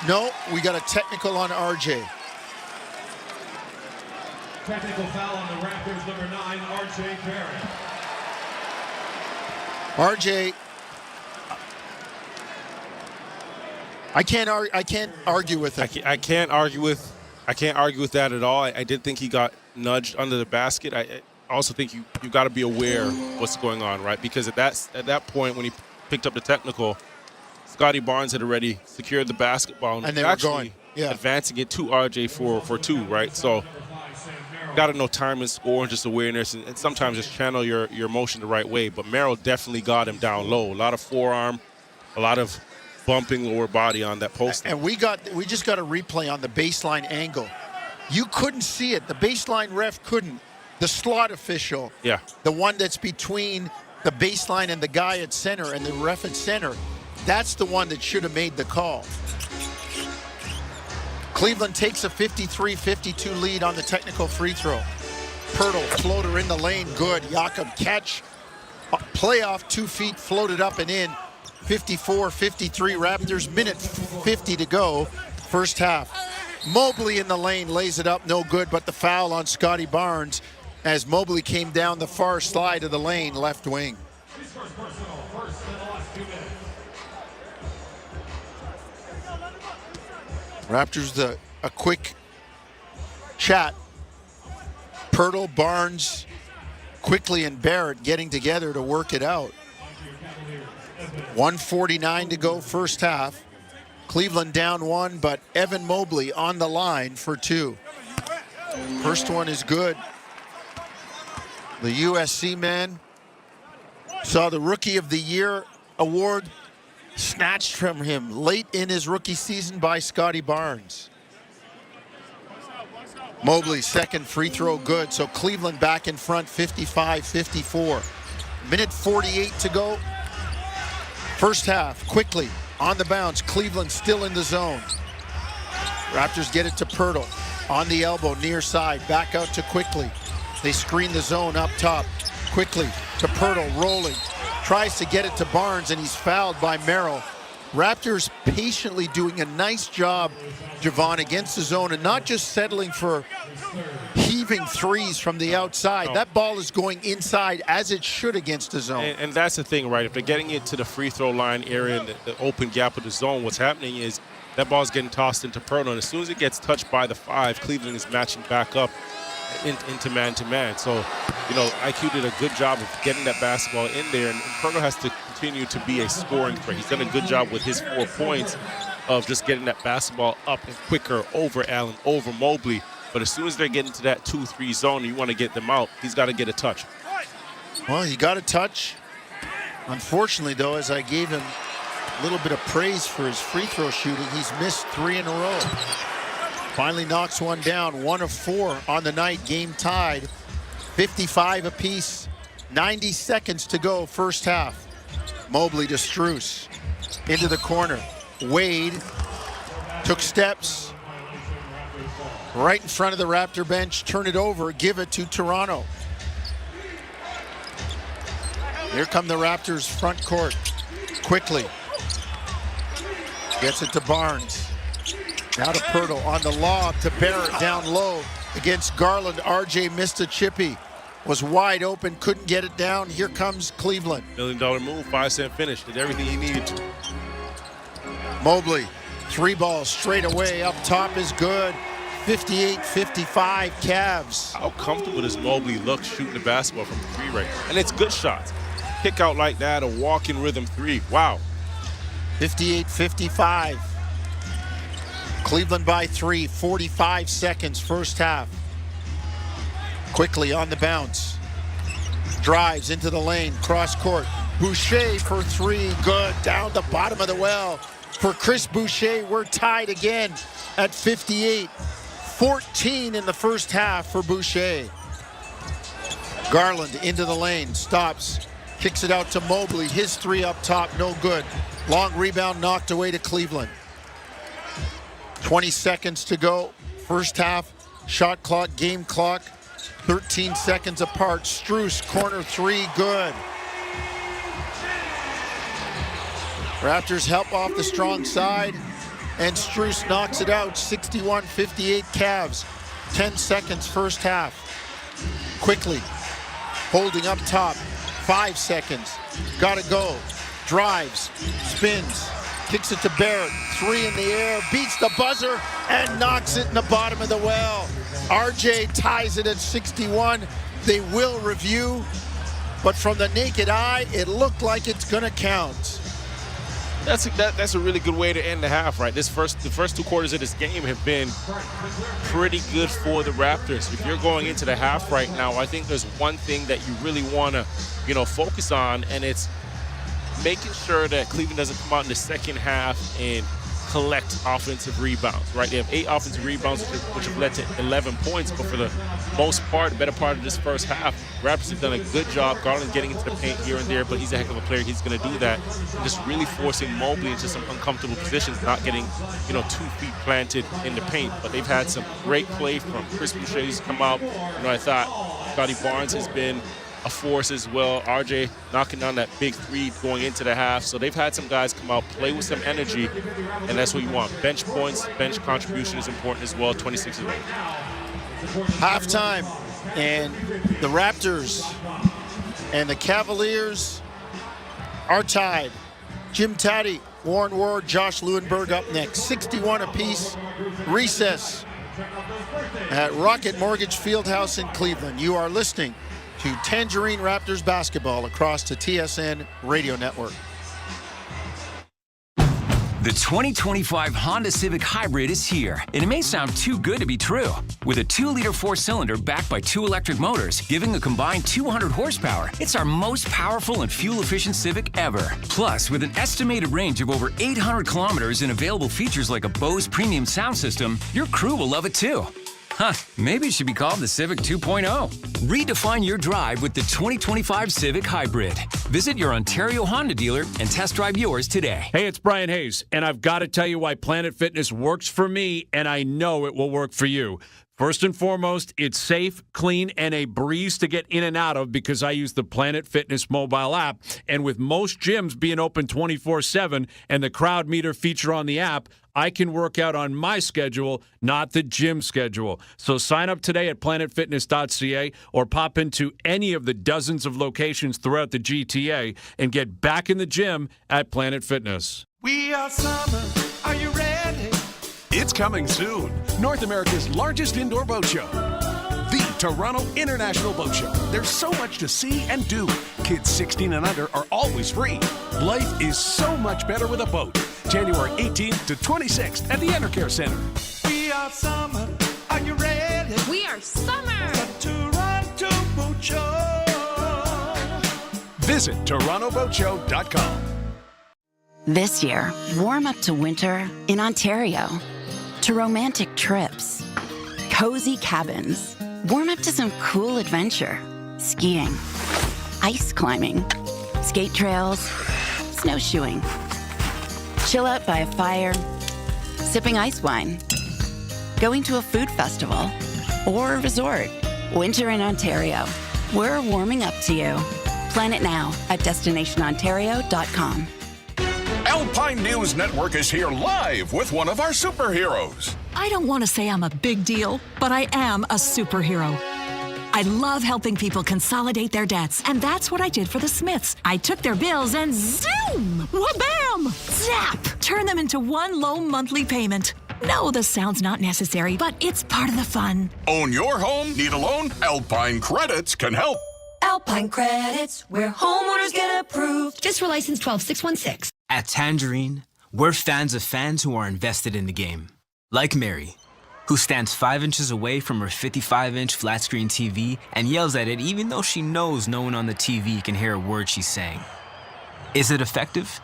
No, we got a technical on RJ. Technical foul on the Raptors, number 9, R.J. Barrett. RJ, I can't argue with it. I can't argue with that at all. I did think he got nudged under the basket. I also think you got to be aware of what's going on, right? Because at that point when he picked up the technical, Scotty Barnes had already secured the basketball and they were going, advancing it to RJ for two, right? So got to know time and score and just awareness, and sometimes just channel your motion the right way. But Merrill definitely got him down low. A lot of forearm, a lot of bumping lower body on that post. And we just got a replay on the baseline angle. You couldn't see it. The baseline ref couldn't. The slot official, the one that's between the baseline and the guy at center and the ref at center, that's the one that should have made the call. Cleveland takes a 53-52 lead on the technical free throw. Pirtle, floater in the lane, good. Jakob catch, playoff 2 feet, floated up and in. 54-53 Raptors, minute 50 to go, first half. Mobley in the lane, lays it up, no good, but the foul on Scotty Barnes as Mobley came down the far slide of the lane, left wing. Raptors, a quick chat. Pirtle, Barnes, Quickly and Barrett getting together to work it out. 1:49 to go, first half. Cleveland down 1, but Evan Mobley on the line for 2. First one is good. The USC man saw the Rookie of the Year award snatched from him late in his rookie season by Scotty Barnes. Mobley's second free throw good, so Cleveland back in front, 55-54. Minute 48 to go. First half, Quickly on the bounce. Cleveland still in the zone. Raptors get it to Pirtle on the elbow, near side, back out to Quickly. They screen the zone up top. Quickly to Pirtle, rolling. Tries to get it to Barnes, and he's fouled by Merrill. Raptors patiently doing a nice job, Javon, against the zone, and not just settling for heaving threes from the outside. No. That ball is going inside as it should against the zone. And that's the thing, right? If they're getting it to the free throw line area and the open gap of the zone, what's happening is that ball's getting tossed into Pirtle, and as soon as it gets touched by the 5, Cleveland is matching back up into man-to-man. So, IQ did a good job of getting that basketball in there, and Pirtle has to continue to be a scoring threat. He's done a good job with his 4 points of just getting that basketball up and quicker over Allen, over Mobley. But as soon as they're getting to that 2-3 zone, you want to get them out, he's got to get a touch. Well, he got a touch. Unfortunately, though, as I gave him a little bit of praise for his free throw shooting, he's missed 3 in a row. Finally knocks one down, 1 of 4 on the night, game tied. 55 apiece, 90 seconds to go, first half. Mobley to Strus, into the corner. Wade took steps right in front of the Raptor bench, turn it over, give it to Toronto. Here come the Raptors front court. Quickly gets it to Barnes. Now to Pirtle on the lob to Barrett down low against Garland. RJ missed a chippy. Was wide open, couldn't get it down. Here comes Cleveland. $1 million move, 5-cent finish. Did everything he needed to. Mobley, 3 balls straight away. Up top is good. 58-55 Cavs. How comfortable does Mobley look shooting the basketball from 3 right now? And it's good shots. Kick out like that, a walk-in rhythm 3. Wow. 58-55. Cleveland by 3, 45 seconds, first half. Quickly on the bounce. Drives into the lane, cross court. Boucher for 3, good. Down the bottom of the well for Chris Boucher. We're tied again at 58. 14 in the first half for Boucher. Garland into the lane, stops. Kicks it out to Mobley. His 3 up top, no good. Long rebound knocked away to Cleveland. 20 seconds to go. First half, shot clock, game clock, 13 seconds apart. Strus, corner 3, good. Raptors help off the strong side, and Strus knocks it out, 61-58 Cavs. 10 seconds first half. Quickly, holding up top. 5 seconds. Gotta go. Drives, spins, kicks it to Barrett. 3 in the air, beats the buzzer, and knocks it in the bottom of the well. RJ ties it at 61. They will review, but from the naked eye, it looked like it's gonna count. That's a really good way to end the half, right? The first 2 quarters of this game have been pretty good for the Raptors. If you're going into the half right now, I think there's one thing that you really want to, focus on, and it's making sure that Cleveland doesn't come out in the second half and collect offensive rebounds, right? They have 8 offensive rebounds, which have led to 11 points, but for the most part, the better part of this first half, Raptors have done a good job. Garland getting into the paint here and there, but he's a heck of a player. He's going to do that. And just really forcing Mobley into some uncomfortable positions, not getting, 2 feet planted in the paint. But they've had some great play from Chris Boucher, who's come out. I thought Scotty Barnes has been a force as well. RJ knocking down that big 3 going into the half. So they've had some guys come out, play with some energy, and that's what you want. Bench points, bench contribution is important as well. 26 of 8. Halftime, and the Raptors and the Cavaliers are tied. Jim Taddy, Warren Ward, Josh Lewenberg up next. 61 apiece. Recess at Rocket Mortgage Fieldhouse in Cleveland. You are listening to Tangerine Raptors basketball across the TSN radio network. The 2025 Honda Civic Hybrid is here, and it may sound too good to be true. With a 2-liter 4-cylinder backed by 2 electric motors, giving a combined 200 horsepower, it's our most powerful and fuel-efficient Civic ever. Plus, with an estimated range of over 800 kilometers and available features like a Bose premium sound system, your crew will love it too. Huh, maybe it should be called the Civic 2.0. Redefine your drive with the 2025 Civic Hybrid. Visit your Ontario Honda dealer and test drive yours today. Hey, it's Brian Hayes, and I've got to tell you why Planet Fitness works for me, and I know it will work for you. First and foremost, it's safe, clean, and a breeze to get in and out of because I use the Planet Fitness mobile app. And with most gyms being open 24/7 and the crowd meter feature on the app, I can work out on my schedule, not the gym schedule. So sign up today at planetfitness.ca or pop into any of the dozens of locations throughout the GTA and get back in the gym at Planet Fitness. We are summer. Are you ready? It's coming soon. North America's largest indoor boat show. The Toronto International Boat Show. There's so much to see and do. Kids 16 and under are always free. Life is so much better with a boat. January 18th to 26th at the Enercare Center. We are summer. Are you ready? We are summer. The Toronto Boat Show. Visit TorontoBoatShow.com. This year, warm up to winter in Ontario. To romantic trips, cozy cabins, warm up to some cool adventure, skiing, ice climbing, skate trails, snowshoeing. Chill out by a fire, sipping ice wine, going to a food festival, or a resort. Winter in Ontario. We're warming up to you. Plan it now at destinationontario.com. Alpine News Network is here live with one of our superheroes. I don't want to say I'm a big deal, but I am a superhero. I love helping people consolidate their debts, and that's what I did for the Smiths. I took their bills and zoom! Wha-bam! Zap! Turn them into one low monthly payment. No, the sound's not necessary, but it's part of the fun. Own your home? Need a loan? Alpine Credits can help. Alpine Credits, where homeowners get approved. Just for license 12616. At Tangerine, we're fans of fans who are invested in the game. Like Mary, who stands 5 inches away from her 55-inch flat-screen TV and yells at it even though she knows no one on the TV can hear a word she's saying. Is it effective?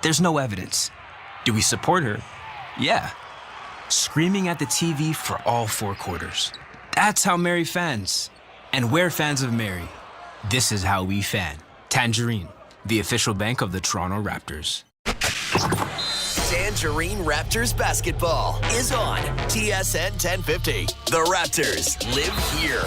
There's no evidence. Do we support her? Yeah. Screaming at the TV for all 4 quarters. That's how Mary fans. And we're fans of Mary. This is how we fan. Tangerine, the official bank of the Toronto Raptors. Tangerine Raptors basketball is on TSN 1050. The Raptors live here.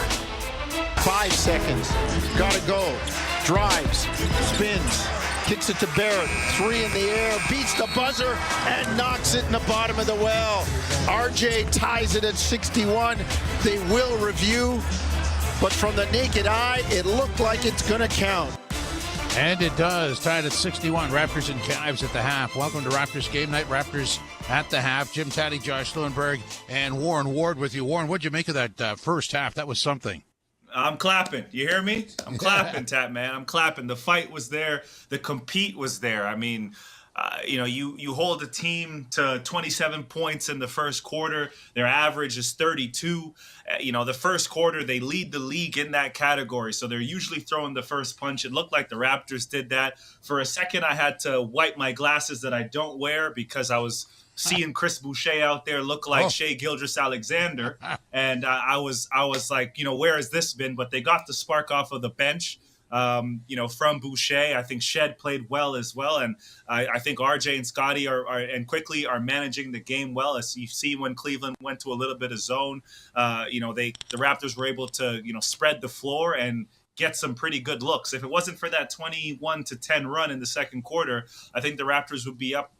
5 seconds. Gotta go. Drives. Spins. Kicks it to Barrett. 3 in the air. Beats the buzzer and knocks it in the bottom of the well. RJ ties it at 61. They will review, but from the naked eye, it looked like it's going to count. And it does. Tied at 61. Raptors and Cavs at the half. Welcome to Raptors Game Night. Raptors at the half. Jim Taddy, Josh Lewinberg, and Warren Ward with you. Warren, what'd you make of that first half? That was something. I'm clapping. You hear me? I'm clapping, Tap Man. I'm clapping. The fight was there. The compete was there. I mean, you hold a team to 27 points in the first quarter. Their average is 32. The first quarter, they lead the league in that category. So they're usually throwing the first punch. It looked like the Raptors did that. For a second, I had to wipe my glasses that I don't wear because I was seeing Chris Boucher out there look like Shai Gilgeous-Alexander. And I was like, where has this been? But they got the spark off of the bench. From Boucher. I think Shed played well as well. And I think RJ and Scotty and Quickly are managing the game well. As you see when Cleveland went to a little bit of zone, the Raptors were able to, spread the floor and get some pretty good looks. If it wasn't for that 21-10 run in the second quarter, I think the Raptors would be up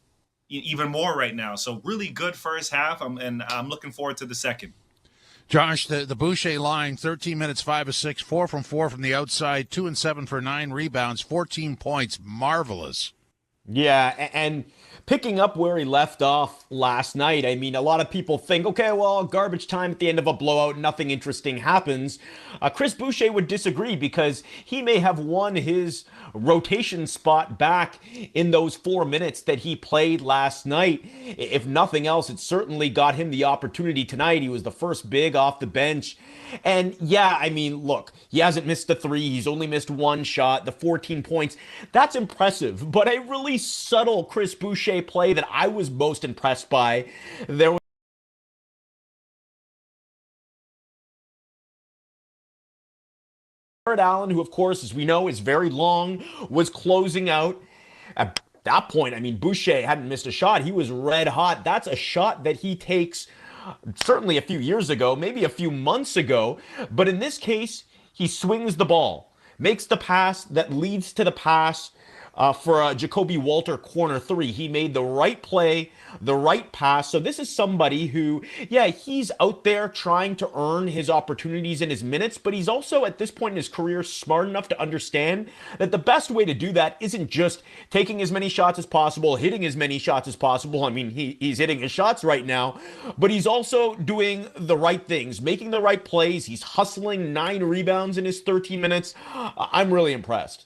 even more right now. So really good first half. And I'm looking forward to the second. Josh, the Boucher line, 13 minutes, 5 of 6, 4 from 4 from the outside, 2 and 7 for 9 rebounds, 14 points. Marvelous. Yeah, and picking up where he left off last night, I mean, a lot of people think, okay, well, garbage time at the end of a blowout, nothing interesting happens. Chris Boucher would disagree because he may have won his rotation spot back in those 4 minutes that he played last night. If nothing else, it certainly got him the opportunity tonight. He was the first big off the bench. And yeah, I mean, look, he hasn't missed a three. He's only missed one shot, the 14 points. That's impressive. But a really subtle Chris Boucher play that I was most impressed by, there was Jared Allen, who, of course, as we know, is very long, was closing out. At that point, I mean, Boucher hadn't missed a shot. He was red hot. That's a shot that he takes certainly a few years ago, maybe a few months ago. But in this case, he swings the ball, makes the pass that leads to the pass for a Jacoby Walter corner three. He made the right play, the right pass. So this is somebody who, yeah, he's out there trying to earn his opportunities and his minutes, but he's also at this point in his career smart enough to understand that the best way to do that isn't just taking as many shots as possible, hitting as many shots as possible. I mean, he's hitting his shots right now, but he's also doing the right things, making the right plays. He's hustling 9 rebounds in his 13 minutes. I'm really impressed.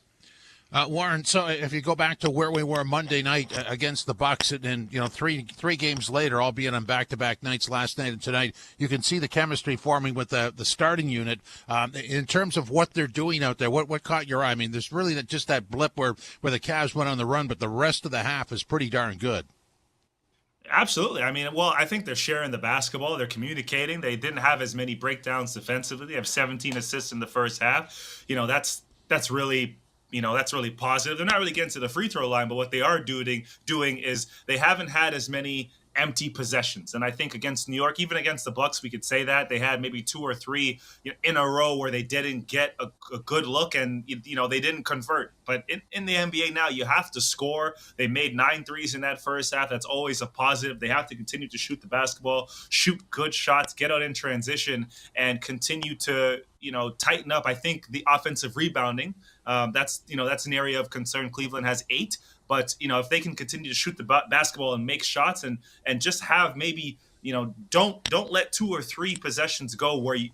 Warren, so if you go back to where we were Monday night against the Bucks, and three games later, albeit on back-to-back nights, last night and tonight, you can see the chemistry forming with the starting unit. In terms of what they're doing out there, what caught your eye? I mean, there's really just that blip where the Cavs went on the run, but the rest of the half is pretty darn good. Absolutely. I mean, well, I think they're sharing the basketball. They're communicating. They didn't have as many breakdowns defensively. They have 17 assists in the first half. That's really positive. They're not really getting to the free throw line, but what they are doing is they haven't had as many empty possessions. And I think against New York, even against the Bucks, we could say that they had maybe 2 or 3 in a row where they didn't get a good look and they didn't convert. But in the NBA now, you have to score. They made 9 threes in that first half. That's always a positive. They have to continue to shoot the basketball, shoot good shots, get out in transition, and continue to tighten up. I think the offensive rebounding, that's an area of concern. Cleveland has 8. But, if they can continue to shoot the basketball and make shots and just have maybe, don't let 2 or 3 possessions go where you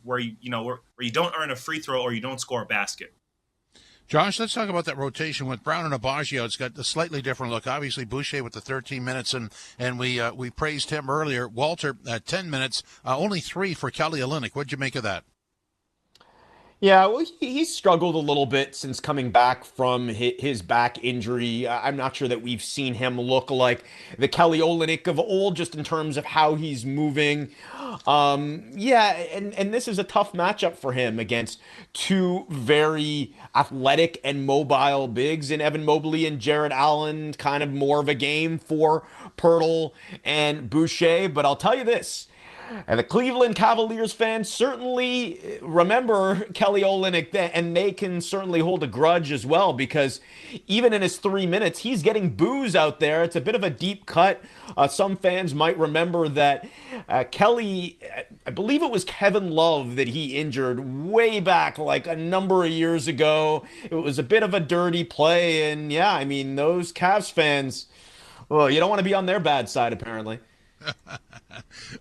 don't earn a free throw or you don't score a basket. Josh, let's talk about that rotation with Brown and Abaggio. It's got a slightly different look. Obviously, Boucher with the 13 minutes, and we praised him earlier. Walter, 10 minutes, only 3 for Kelly Olynyk. What'd you make of that? Yeah, well, he's struggled a little bit since coming back from his back injury. I'm not sure that we've seen him look like the Kelly Olynyk of old, just in terms of how he's moving. And this is a tough matchup for him against 2 very athletic and mobile bigs in Evan Mobley and Jared Allen. Kind of more of a game for Pirtle and Boucher. But I'll tell you this. And the Cleveland Cavaliers fans certainly remember Kelly Olynyk, and they can certainly hold a grudge as well, because even in his 3 minutes, he's getting boos out there. It's a bit of a deep cut. Some fans might remember that Kelly, I believe it was Kevin Love that he injured way back like a number of years ago. It was a bit of a dirty play, and yeah, I mean, those Cavs fans, well, you don't want to be on their bad side, apparently.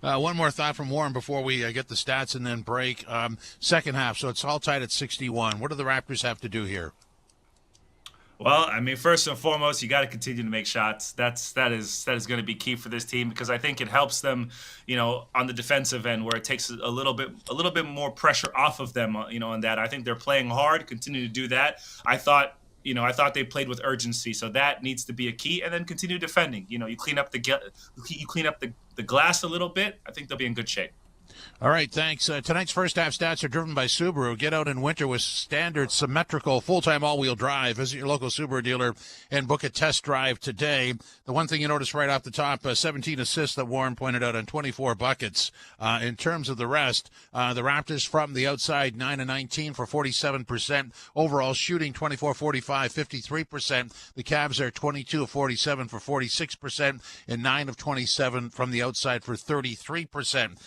One more thought from Warren before we get the stats and then break. Second half, so it's all tied at 61. What do the Raptors have to do here? Well, I mean, first and foremost, you got to continue to make shots. That is going to be key for this team, because I think it helps them, on the defensive end, where it takes a little bit more pressure off of them, on that. I think they're playing hard, continue to do that. I thought they played with urgency, so that needs to be a key, and then continue defending. You clean up the glass a little bit. I think they'll be in good shape. All right, thanks. Tonight's first half stats are driven by Subaru. Get out in winter with standard symmetrical full-time all-wheel drive. Visit your local Subaru dealer and book a test drive today. The one thing you notice right off the top, 17 assists that Warren pointed out on 24 buckets. In terms of the rest, the Raptors from the outside, 9-19 for 47%. Overall shooting, 24-45, 53%. The Cavs are 22 of 47 for 46%, and 9 of 27 from the outside for 33%.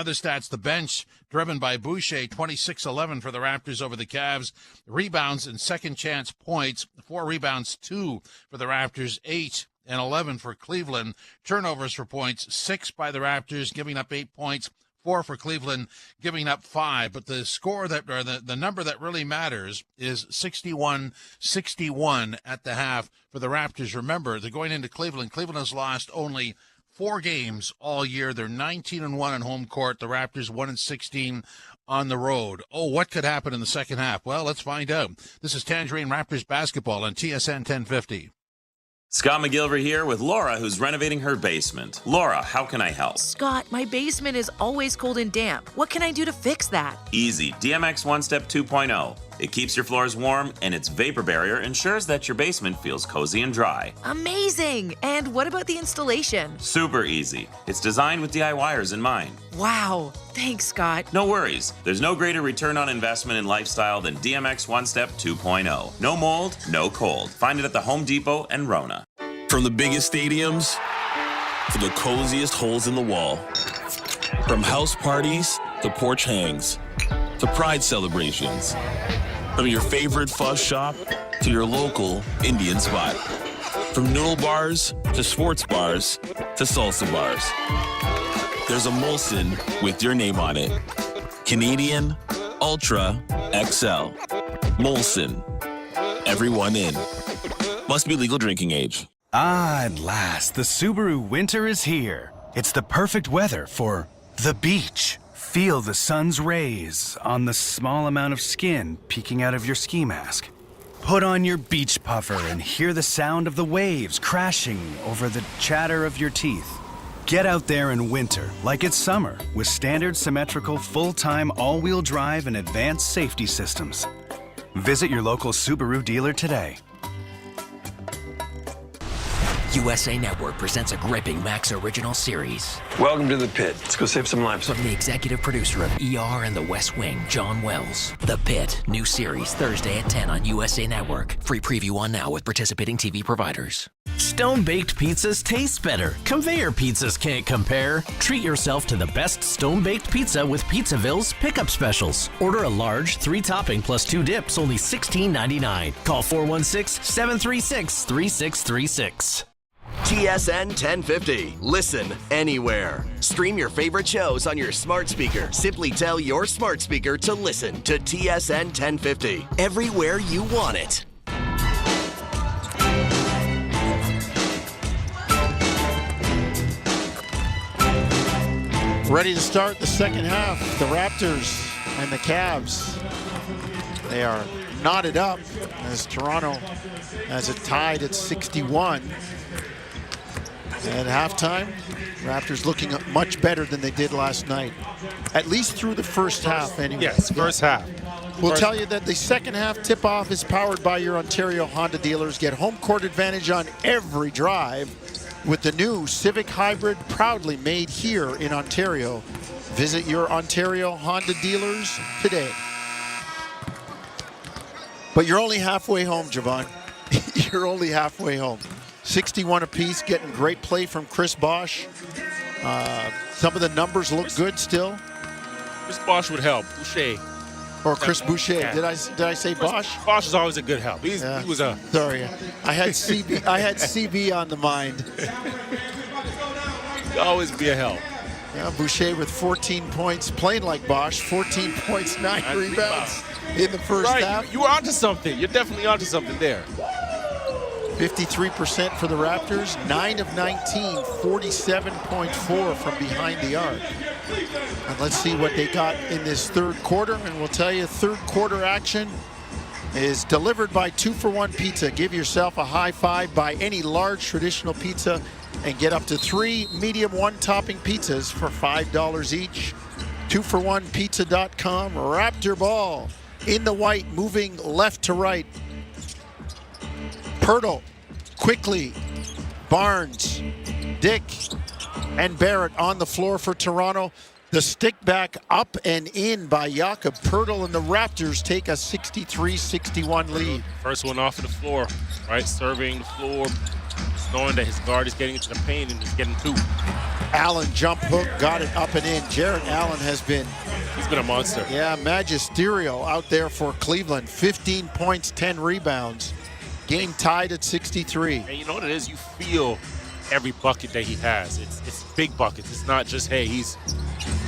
Other stats, the bench driven by Boucher, 26-11 for the Raptors over the Cavs. Rebounds and second chance points, 4 rebounds, 2 for the Raptors, 8 and 11 for Cleveland. Turnovers for points, 6 by the Raptors, giving up 8 points, 4 for Cleveland, giving up 5. But the score the number that really matters is 61-61 at the half for the Raptors. Remember, they're going into Cleveland. Cleveland has lost only 4 games all year. They're 19-1 on home court. The Raptors 1-16 on the road. Oh, what could happen in the second half? Well, let's find out. This is Tangerine Raptors basketball on TSN 1050. Scott McGilver here with Laura, who's renovating her basement. Laura, how can I help? Scott, my basement is always cold and damp. What can I do to fix that? Easy. DMX One Step 2.0. It keeps your floors warm, and its vapor barrier ensures that your basement feels cozy and dry. Amazing! And what about the installation? Super easy. It's designed with DIYers in mind. Wow. Thanks, Scott. No worries. There's no greater return on investment in lifestyle than DMX One Step 2.0. No mold, no cold. Find it at the Home Depot and Rona. From the biggest stadiums to the coziest holes in the wall. From house parties to porch hangs to pride celebrations. From your favorite fuzz shop to your local Indian spot. From noodle bars to sports bars to salsa bars. There's a Molson with your name on it. Canadian Ultra XL. Molson. Everyone in. Must be legal drinking age. Ah, at last, the Subaru winter is here. It's the perfect weather for the beach. Feel the sun's rays on the small amount of skin peeking out of your ski mask. Put on your beach puffer and hear the sound of the waves crashing over the chatter of your teeth. Get out there in winter like it's summer with standard symmetrical full-time all-wheel drive and advanced safety systems. Visit your local Subaru dealer today. USA Network presents a gripping Max original series. Welcome to the pit. Let's go save some lives. From the executive producer of ER and The West Wing, John Wells. The Pit, new series Thursday at 10 on USA Network. Free preview on now with participating TV providers. Stone-baked pizzas taste better. Conveyor pizzas can't compare. Treat yourself to the best stone-baked pizza with Pizzaville's pickup specials. Order a large 3-topping plus 2 dips, only $16.99. Call 416-736-3636. TSN 1050. Listen anywhere. Stream your favorite shows on your smart speaker. Simply tell your smart speaker to listen to TSN 1050. Everywhere you want it. Ready to start the second half. The Raptors and the Cavs. They are knotted up as Toronto has it tied at 61. At halftime, Raptors looking much better than they did last night. At least through the first half, anyway. Yes, first half. We'll tell you that the second half tip-off is powered by your Ontario Honda dealers. Get home court advantage on every drive with the new Civic Hybrid, proudly made here in Ontario. Visit your Ontario Honda dealers today. But you're only halfway home, Javon. You're only halfway home. 61 apiece, getting great play from Chris Bosch. Some of the numbers look good still. Chris Bosch would help. Boucher. Or Chris Boucher. Yeah. Did I say Bosch? Bosch is always a good help. He was a. Sorry, I had CB. I had CB on the mind. He'd always be a help. Yeah, Boucher with 14 points, playing like Bosch. 14 points, 9 rebounds in the first half. You were onto something. You're definitely onto something there. 53% for the Raptors, 9 of 19, 47.4 from behind the arc. And let's see what they got in this third quarter, and we'll tell you third quarter action is delivered by 2-for-1 Pizza. Give yourself a high five, buy any large traditional pizza, and get up to 3 medium one-topping pizzas for $5 each. 2for1pizza.com. Raptor ball in the white, moving left to right. Pirtle, quickly, Barnes, Dick, and Barrett on the floor for Toronto. The stick back up and in by Jakob Pirtle, and the Raptors take a 63-61 lead. First one off of the floor, right? Surveying the floor, knowing that his guard is getting into the paint and is getting two. Allen jump hook, got it up and in. Jarrett Allen has been... He's been a monster. Yeah, magisterial out there for Cleveland. 15 points, 10 rebounds. Game tied at 63. And you know what it is? You feel every bucket that he has. It's big buckets. It's not just, hey, he's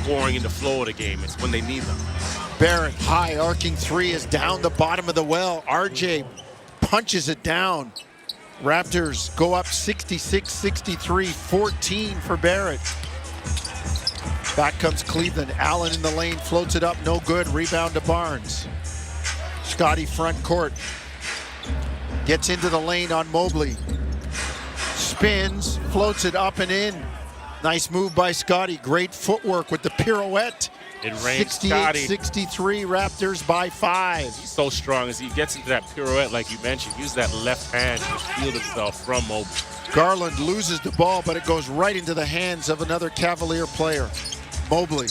scoring in the flow of the game. It's when they need them. Barrett, high arcing three is down the bottom of the well. RJ punches it down. Raptors go up 66-63, 14 for Barrett. Back comes Cleveland. Allen in the lane, floats it up, no good. Rebound to Barnes. Scotty front court. Gets into the lane on Mobley. Spins, floats it up and in. Nice move by Scotty. Great footwork with the pirouette. It rains Scotty. 68-63, Raptors by 5. He's so strong as he gets into that pirouette, like you mentioned. Use that left hand to shield himself from Mobley. Garland loses the ball, but it goes right into the hands of another Cavalier player. Mobley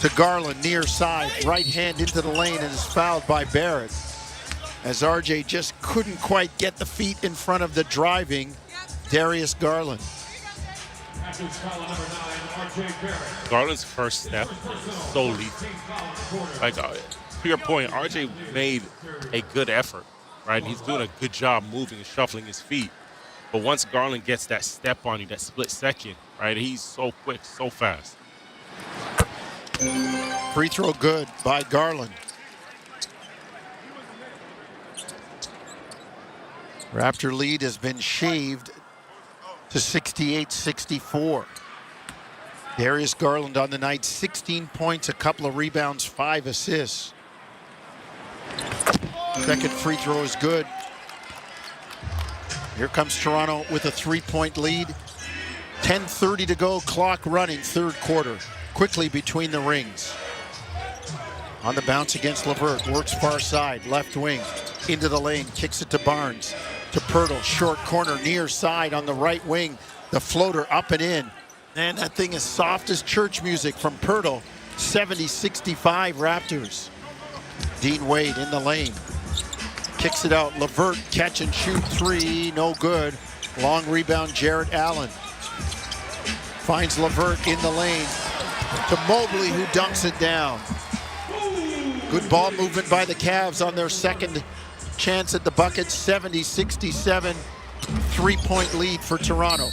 to Garland, near side. Right hand into the lane and is fouled by Barrett. As RJ just couldn't quite get the feet in front of the driving Darius Garland. Garland's first step is so lethal. Like, to your point, RJ made a good effort, right? He's doing a good job moving and shuffling his feet. But once Garland gets that step on you, that split second, right, he's so quick, so fast. Free throw good by Garland. Raptor lead has been shaved to 68-64. Darius Garland on the night, 16 points, a couple of rebounds, 5 assists. Second free throw is good. Here comes Toronto with a 3-point lead. 10:30 to go, clock running, third quarter. Quickly between the rings. On the bounce against LeVert, works far side, left wing, into the lane, kicks it to Barnes. To Pirtle, short corner, near side on the right wing. The floater up and in. And that thing is soft as church music from Pirtle. 70-65 Raptors. Dean Wade in the lane. Kicks it out. LeVert, catch and shoot three. No good. Long rebound, Jarrett Allen. Finds LeVert in the lane. To Mobley, who dunks it down. Good ball movement by the Cavs on their second chance at the bucket. 70-67. 3-point lead for Toronto.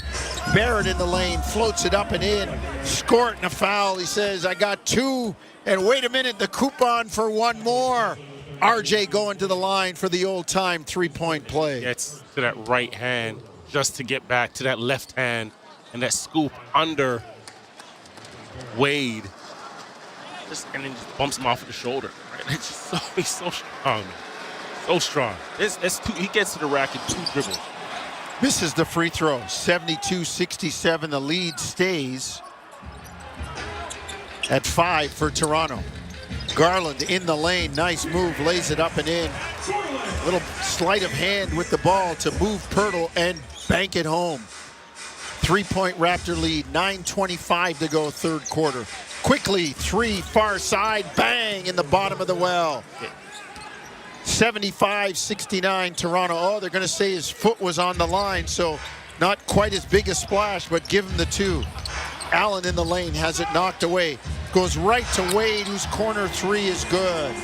Barrett in the lane, floats it up and in. Score it and a foul. He says, I got 2. And wait a minute, the coupon for 1 more. RJ going to the line for the old-time 3-point play. Gets to that right hand just to get back to that left hand and that scoop under Wade. And then just bumps him off of the shoulder. Right? It's just he's so strong. So strong. He gets to the rack in 2 dribbles. Misses the free throw. 72-67. The lead stays at 5 for Toronto. Garland in the lane. Nice move. Lays it up and in. Little sleight of hand with the ball to move Pirtle and bank it home. 3-point Raptor lead, 9:25 to go third quarter. Quickly, three, far side, bang, in the bottom of the well. 75-69 Toronto. Oh, they're going to say his foot was on the line, so not quite as big a splash, but give him the two. Allen in the lane has it knocked away. Goes right to Wade, whose corner three is good.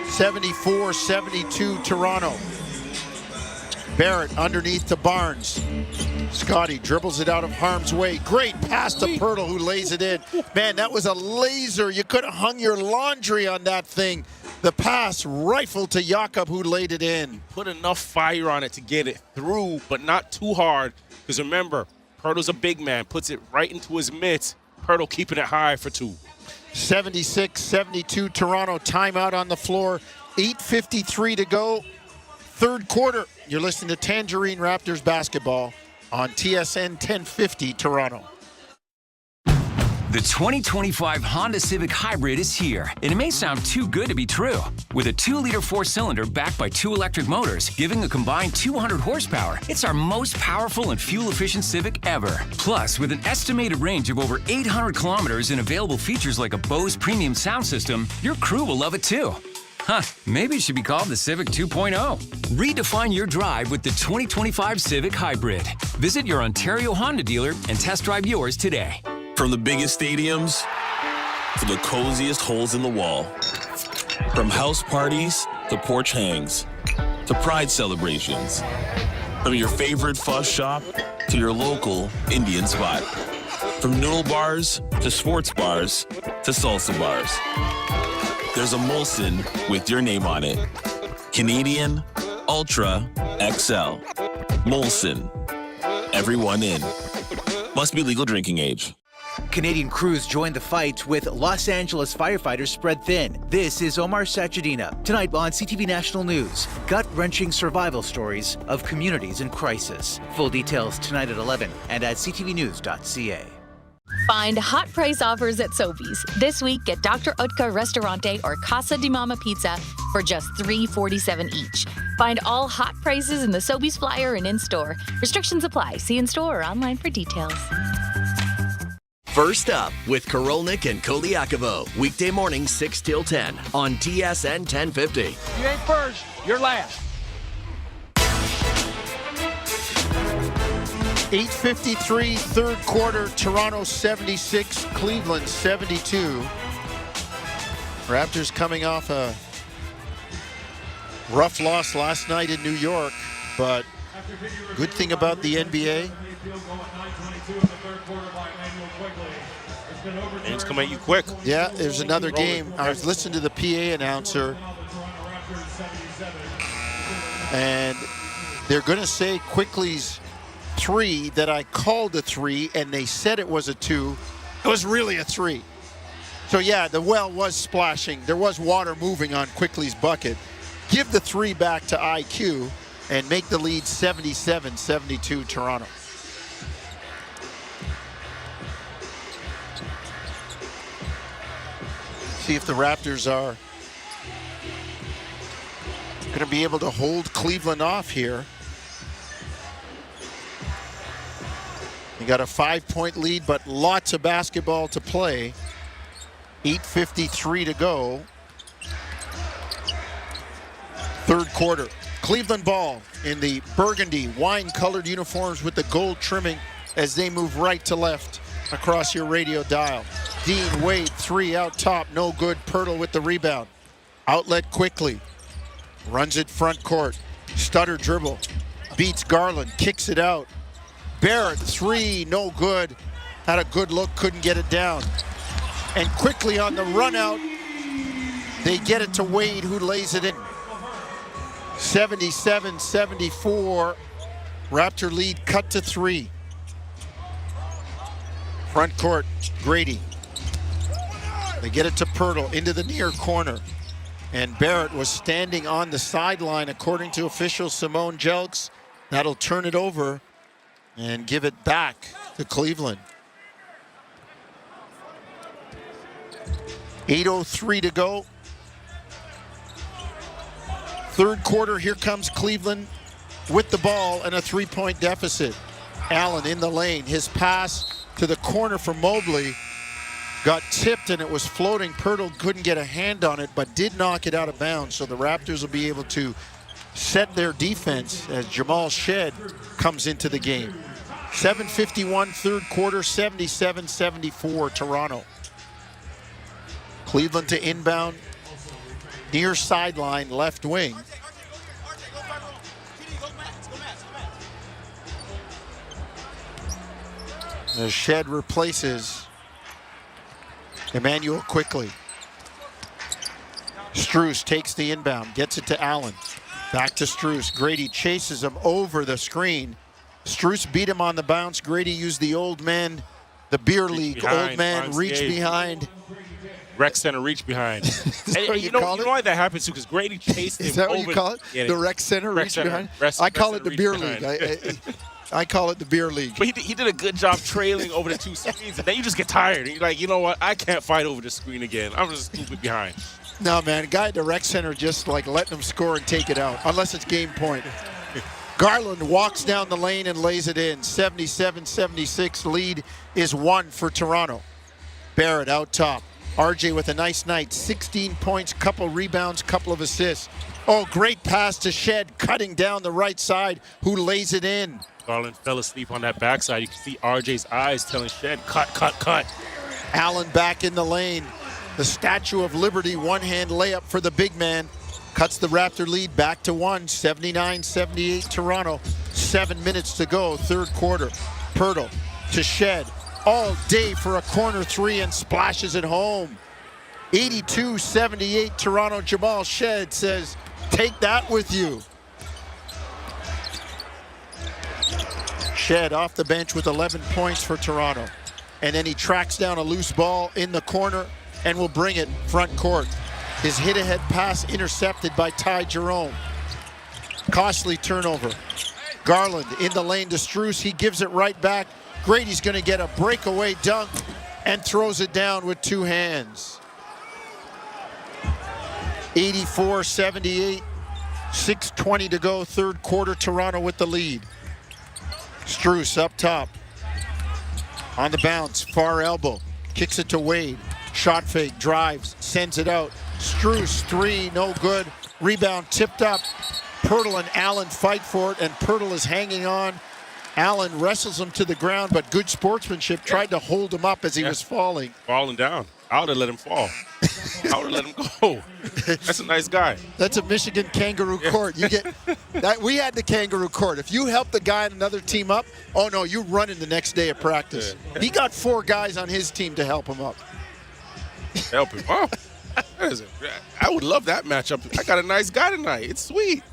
74-72 Toronto. Barrett underneath to Barnes. Scotty dribbles it out of harm's way. Great pass to Pirtle, who lays it in. Man, that was a laser. You could have hung your laundry on that thing. The pass rifled to Jakob, who laid it in. Put enough fire on it to get it through, but not too hard. Because remember, Pirtle's a big man. Puts it right into his mitts. Pirtle keeping it high for two. 76-72 Toronto. Timeout on the floor. 8:53 to go. Third quarter. You're listening to Tangerine Raptors basketball on TSN 1050 Toronto. The 2025 Honda Civic Hybrid is here, and it may sound too good to be true. With a 2-liter 4-cylinder backed by 2 electric motors, giving a combined 200 horsepower, it's our most powerful and fuel-efficient Civic ever. Plus, with an estimated range of over 800 kilometers and available features like a Bose premium sound system, your crew will love it too. Huh, maybe it should be called the Civic 2.0. Redefine your drive with the 2025 Civic Hybrid. Visit your Ontario Honda dealer and test drive yours today. From the biggest stadiums to the coziest holes in the wall. From house parties to porch hangs to pride celebrations. From your favorite fuzz shop to your local Indian spot. From noodle bars to sports bars to salsa bars. There's a Molson with your name on it. Canadian Ultra XL. Molson. Everyone in. Must be legal drinking age. Canadian crews joined the fight with Los Angeles firefighters spread thin. This is Omar Sachedina. Tonight on CTV National News, gut-wrenching survival stories of communities in crisis. Full details tonight at 11 and at ctvnews.ca. Find hot price offers at Sobeys. This week, get Dr. Oetker Restaurante or Casa di Mama Pizza for just $3.47 each. Find all hot prices in the Sobeys flyer and in-store. Restrictions apply. See in-store or online for details. First Up with Korolnik and Koliakovo. Weekday morning 6 till 10 on TSN 1050. You ain't first, you're last. 8:53, third quarter. Toronto 76, Cleveland 72. Raptors coming off a rough loss last night in New York, but good thing about the NBA. Games come at you quick. Yeah, there's another game. I was listening to the PA announcer, and they're going to say Quickly's 3 that I called a 3, and they said it was a 2. It was really a 3. So yeah, the well was splashing. There was water moving on Quickly's bucket. Give the 3 back to IQ and make the lead 77-72 Toronto. See if the Raptors are going to be able to hold Cleveland off here. You got a 5-point lead, but lots of basketball to play. 8:53 to go. Third quarter. Cleveland ball in the burgundy wine-colored uniforms with the gold trimming as they move right to left across your radio dial. Dean Wade, 3 out top, no good. Pirtle with the rebound. Outlet quickly. Runs it front court. Stutter dribble. Beats Garland, kicks it out. Barrett, 3, no good. Had a good look, couldn't get it down. And quickly on the run out, they get it to Wade, who lays it in. 77-74. Raptor lead cut to 3. Front court, Grady. They get it to Pirtle into the near corner. And Barrett was standing on the sideline, according to official Simone Jelks. That'll turn it over and give it back to Cleveland. 8:03 to go. Third quarter, here comes Cleveland. with the ball and a 3-point deficit. Allen in the lane. His pass to the corner for Mobley got tipped and it was floating. Pirtle couldn't get a hand on it, but did knock it out of bounds. So the Raptors will be able to set their defense as Jamal Shead comes into the game. 7:51 third quarter, 77-74 Toronto. Cleveland to inbound, near sideline, left wing. As Shead replaces Emmanuel quickly. Strus takes the inbound, gets it to Allen. Back to Strus. Grady chases him over the screen. Strus beat him on the bounce. Grady used the old man, the beer league. Behind, old man reach behind. Rec center reach behind. And you know why that happens too? Because Grady chased him. Is that over what you call it? Yeah, the rec center reach behind? I call it the beer league. I call it the beer league. But he did a good job trailing over the two screens, and then you just get tired. And you're like, you know what? I can't fight over this screen again. I'm just stupid behind. No, man. A guy at the rec center just like letting him score and take it out, unless it's game point. Garland walks down the lane and lays it in. 77-76. Lead is 1 for Toronto. Barrett out top. RJ with a nice night. 16 points, couple rebounds, couple of assists. Oh, great pass to Shead, cutting down the right side, who lays it in. Garland fell asleep on that backside. You can see RJ's eyes telling Shead, cut, cut, cut. Allen back in the lane. The Statue of Liberty one-hand layup for the big man. Cuts the Raptor lead back to 1. 79-78 Toronto. 7 minutes to go, third quarter. Pirtle to Shead. All day for a corner three and splashes it home. 82-78 Toronto. Jamal Shead says, take that with you. Shead off the bench with 11 points for Toronto. And then he tracks down a loose ball in the corner and will bring it front court. His hit-ahead pass intercepted by Ty Jerome. Costly turnover. Garland in the lane to Strus. He gives it right back. Grady's going to get a breakaway dunk and throws it down with two hands. 84-78. 6:20 to go, third quarter. Toronto with the lead. Strus up top. On the bounce, far elbow. Kicks it to Wade. Shot fake, drives, sends it out. Strus, three, no good. Rebound tipped up. Pirtle and Allen fight for it, and Pirtle is hanging on. Allen wrestles him to the ground, but good sportsmanship, tried to hold him up as he was falling. Falling down. I would have let him fall. I would have let him go. That's a nice guy. That's a Michigan kangaroo court. You get that. We had the kangaroo court. If you help the guy and another team up, oh no, you're running the next day of practice. Yeah. He got 4 guys on his team to help him up. Help him up. I would love that matchup. I got a nice guy tonight. It's sweet.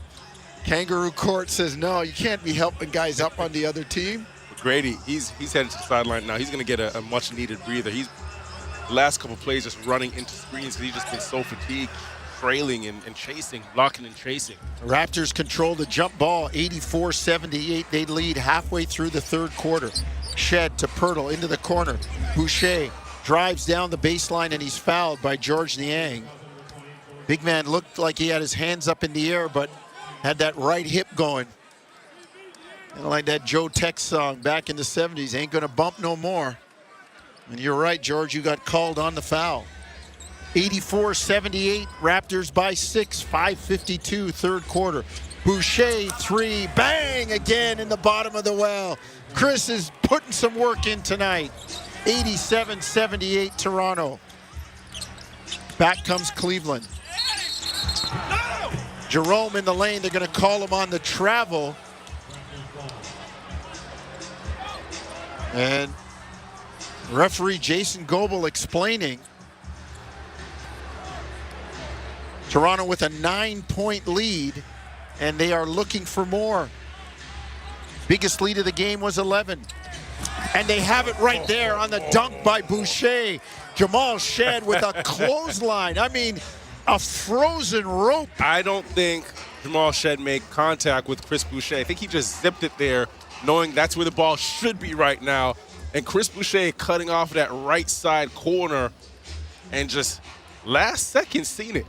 Kangaroo court says no, you can't be helping guys up on the other team. Grady, he's headed to the sideline now. He's going to get a much-needed breather. He's the last couple plays just running into screens because he's just been so fatigued, trailing and chasing, blocking and chasing. Raptors control the jump ball, 84-78. They lead halfway through the third quarter. Shead to Pirtle into the corner. Boucher drives down the baseline and he's fouled by George Niang. Big man looked like he had his hands up in the air, but had that right hip going. And like that Joe Tex song back in the 70s, ain't gonna bump no more. And you're right, George, you got called on the foul. 84-78, Raptors by 6, 5:52, third quarter. Boucher, three, bang, again in the bottom of the well. Chris is putting some work in tonight. 87-78, Toronto. Back comes Cleveland. Jerome in the lane, they're gonna call him on the travel. And referee Jason Goebel explaining. Toronto with a 9-point lead, and they are looking for more. Biggest lead of the game was 11. And they have it right there on the dunk by Boucher. Jamal Shead with a clothesline. I mean, a frozen rope. I don't think Jamal Shead made contact with Chris Boucher. I think he just zipped it there, knowing that's where the ball should be right now. And Chris Boucher cutting off that right side corner and just last second seen it.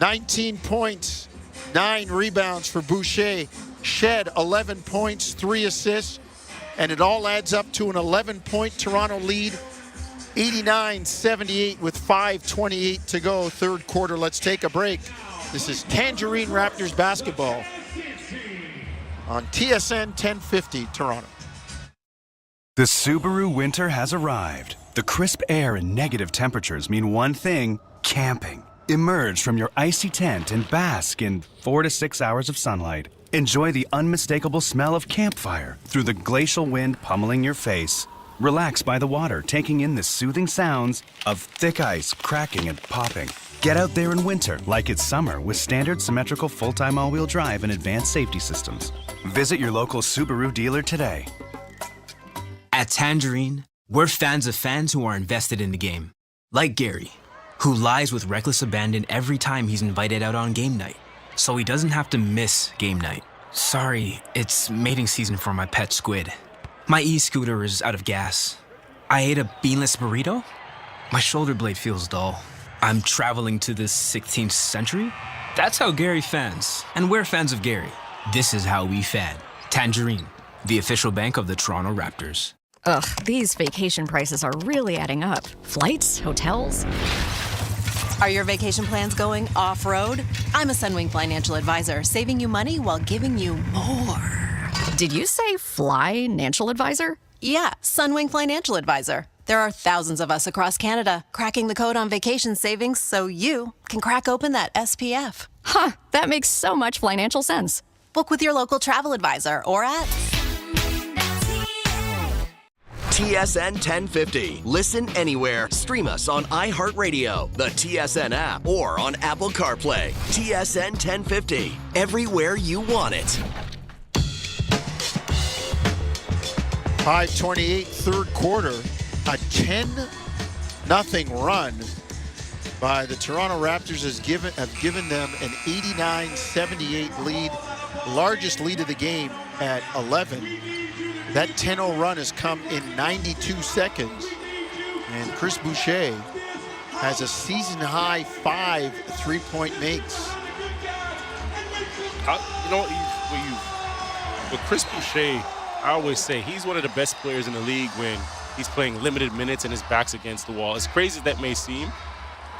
19 points, 9 rebounds for Boucher. Shed, 11 points, 3 assists, and it all adds up to an 11-point Toronto lead. 89-78 with 5:28 to go, third quarter. Let's take a break. This is Tangerine Raptors basketball on TSN 1050 Toronto. The Subaru winter has arrived. The crisp air and negative temperatures mean one thing: camping. Emerge from your icy tent and bask in 4 to 6 hours of sunlight. Enjoy the unmistakable smell of campfire through the glacial wind pummeling your face. Relax by the water, taking in the soothing sounds of thick ice cracking and popping. Get out there in winter like it's summer with standard symmetrical full-time all-wheel drive and advanced safety systems. Visit your local Subaru dealer today. At Tangerine, we're fans of fans who are invested in the game. Like Gary, who lies with reckless abandon every time he's invited out on game night, so he doesn't have to miss game night. Sorry, it's mating season for my pet squid. My e-scooter is out of gas. I ate a beanless burrito? My shoulder blade feels dull. I'm traveling to the 16th century? That's how Gary fans. And we're fans of Gary. This is how we fan. Tangerine, the official bank of the Toronto Raptors. Ugh, these vacation prices are really adding up. Flights, hotels. Are your vacation plans going off-road? I'm a Sunwing financial advisor, saving you money while giving you more. Did you say financial advisor? Yeah, Sunwing Financial Advisor. There are thousands of us across Canada cracking the code on vacation savings so you can crack open that SPF. Huh, that makes so much financial sense. Book with your local travel advisor or at TSN 1050. Listen anywhere. Stream us on iHeartRadio, the TSN app, or on Apple CarPlay. TSN 1050. Everywhere you want it. 5:28, third quarter. A 10-0 run by the Toronto Raptors have given them an 89-78 lead, largest lead of the game at 11. That 10-0 run has come in 92 seconds, and Chris Boucher has a season-high 5 3-point makes. With Chris Boucher, I always say he's one of the best players in the league when he's playing limited minutes and his back's against the wall. As crazy as that may seem,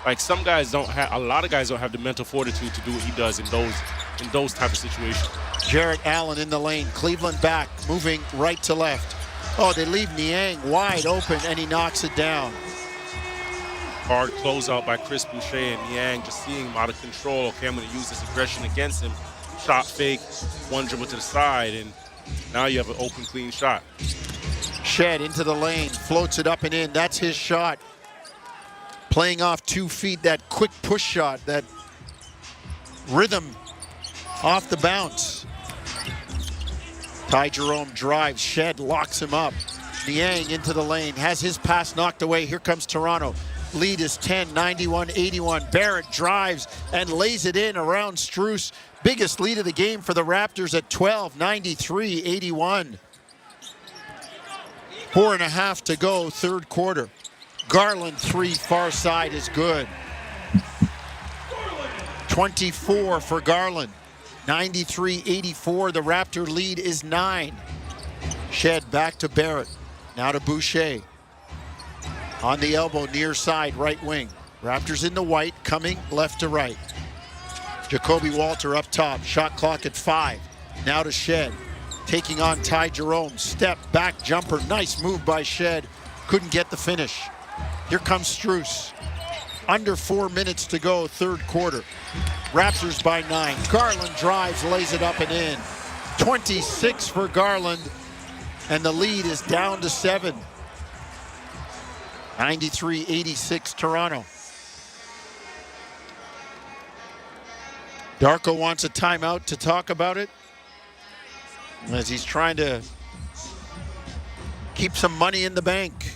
like a lot of guys don't have the mental fortitude to do what he does in those type of situations. Jarrett Allen in the lane, Cleveland back, moving right to left. Oh, they leave Niang wide open, and he knocks it down. Hard closeout by Chris Boucher, and Niang just seeing him out of control. Okay, I'm going to use this aggression against him. Shot fake, one dribble to the side, and now you have an open, clean shot. Shed into the lane, floats it up and in. That's his shot. Playing off 2 feet, that quick push shot, that rhythm off the bounce. Ty Jerome drives, Shed locks him up. Niang into the lane, has his pass knocked away. Here comes Toronto. Lead is 10, 91-81. Barrett drives and lays it in around Strus. Biggest lead of the game for the Raptors at 12, 93-81. 4.5 to go, third quarter. Garland 3, far side is good. 24 for Garland. 93-84, the Raptor lead is 9. Shed back to Barrett. Now to Boucher. On the elbow, near side, right wing. Raptors in the white, coming left to right. Jacoby Walter up top, shot clock at 5. Now to Shed. Taking on Ty Jerome. Step back jumper. Nice move by Shed. Couldn't get the finish. Here comes Strus. Under 4 minutes to go, third quarter. Raptors by 9. Garland drives, lays it up and in. 26 for Garland, and the lead is down to 7. 93-86 Toronto. Darko wants a timeout to talk about it, as he's trying to keep some money in the bank.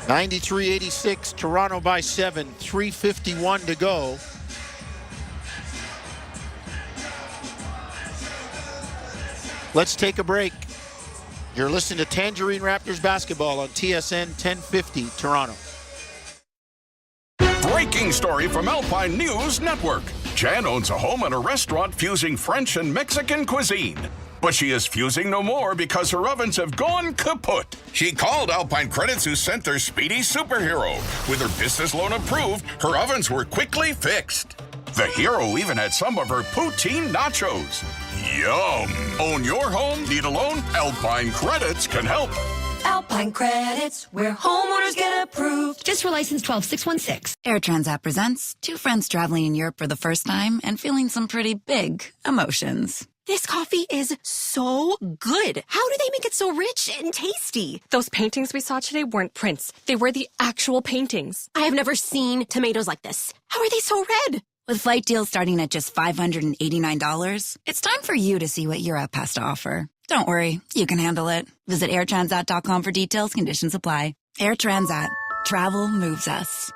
93-86, Toronto by 7, 3:51 to go. Let's take a break. You're listening to Tangerine Raptors basketball on TSN 1050 Toronto. Breaking story from Alpine News Network. Jan owns a home and a restaurant fusing French and Mexican cuisine. But she is fusing no more because her ovens have gone kaput. She called Alpine Credits, who sent their speedy superhero. With her business loan approved, her ovens were quickly fixed. The hero even had some of her poutine nachos. Yum! Own your home? Need a loan? Alpine Credits can help. Alpine Credits, where homeowners get approved. Just for license 12616. Air Transat presents two friends traveling in Europe for the first time and feeling some pretty big emotions. This coffee is so good. How do they make it so rich and tasty? Those paintings we saw today weren't prints. They were the actual paintings. I have never seen tomatoes like this. How are they so red? With flight deals starting at just $589, it's time for you to see what Europe has to offer. Don't worry, you can handle it. Visit airtransat.com for details. Conditions apply. Air Transat. Travel moves us.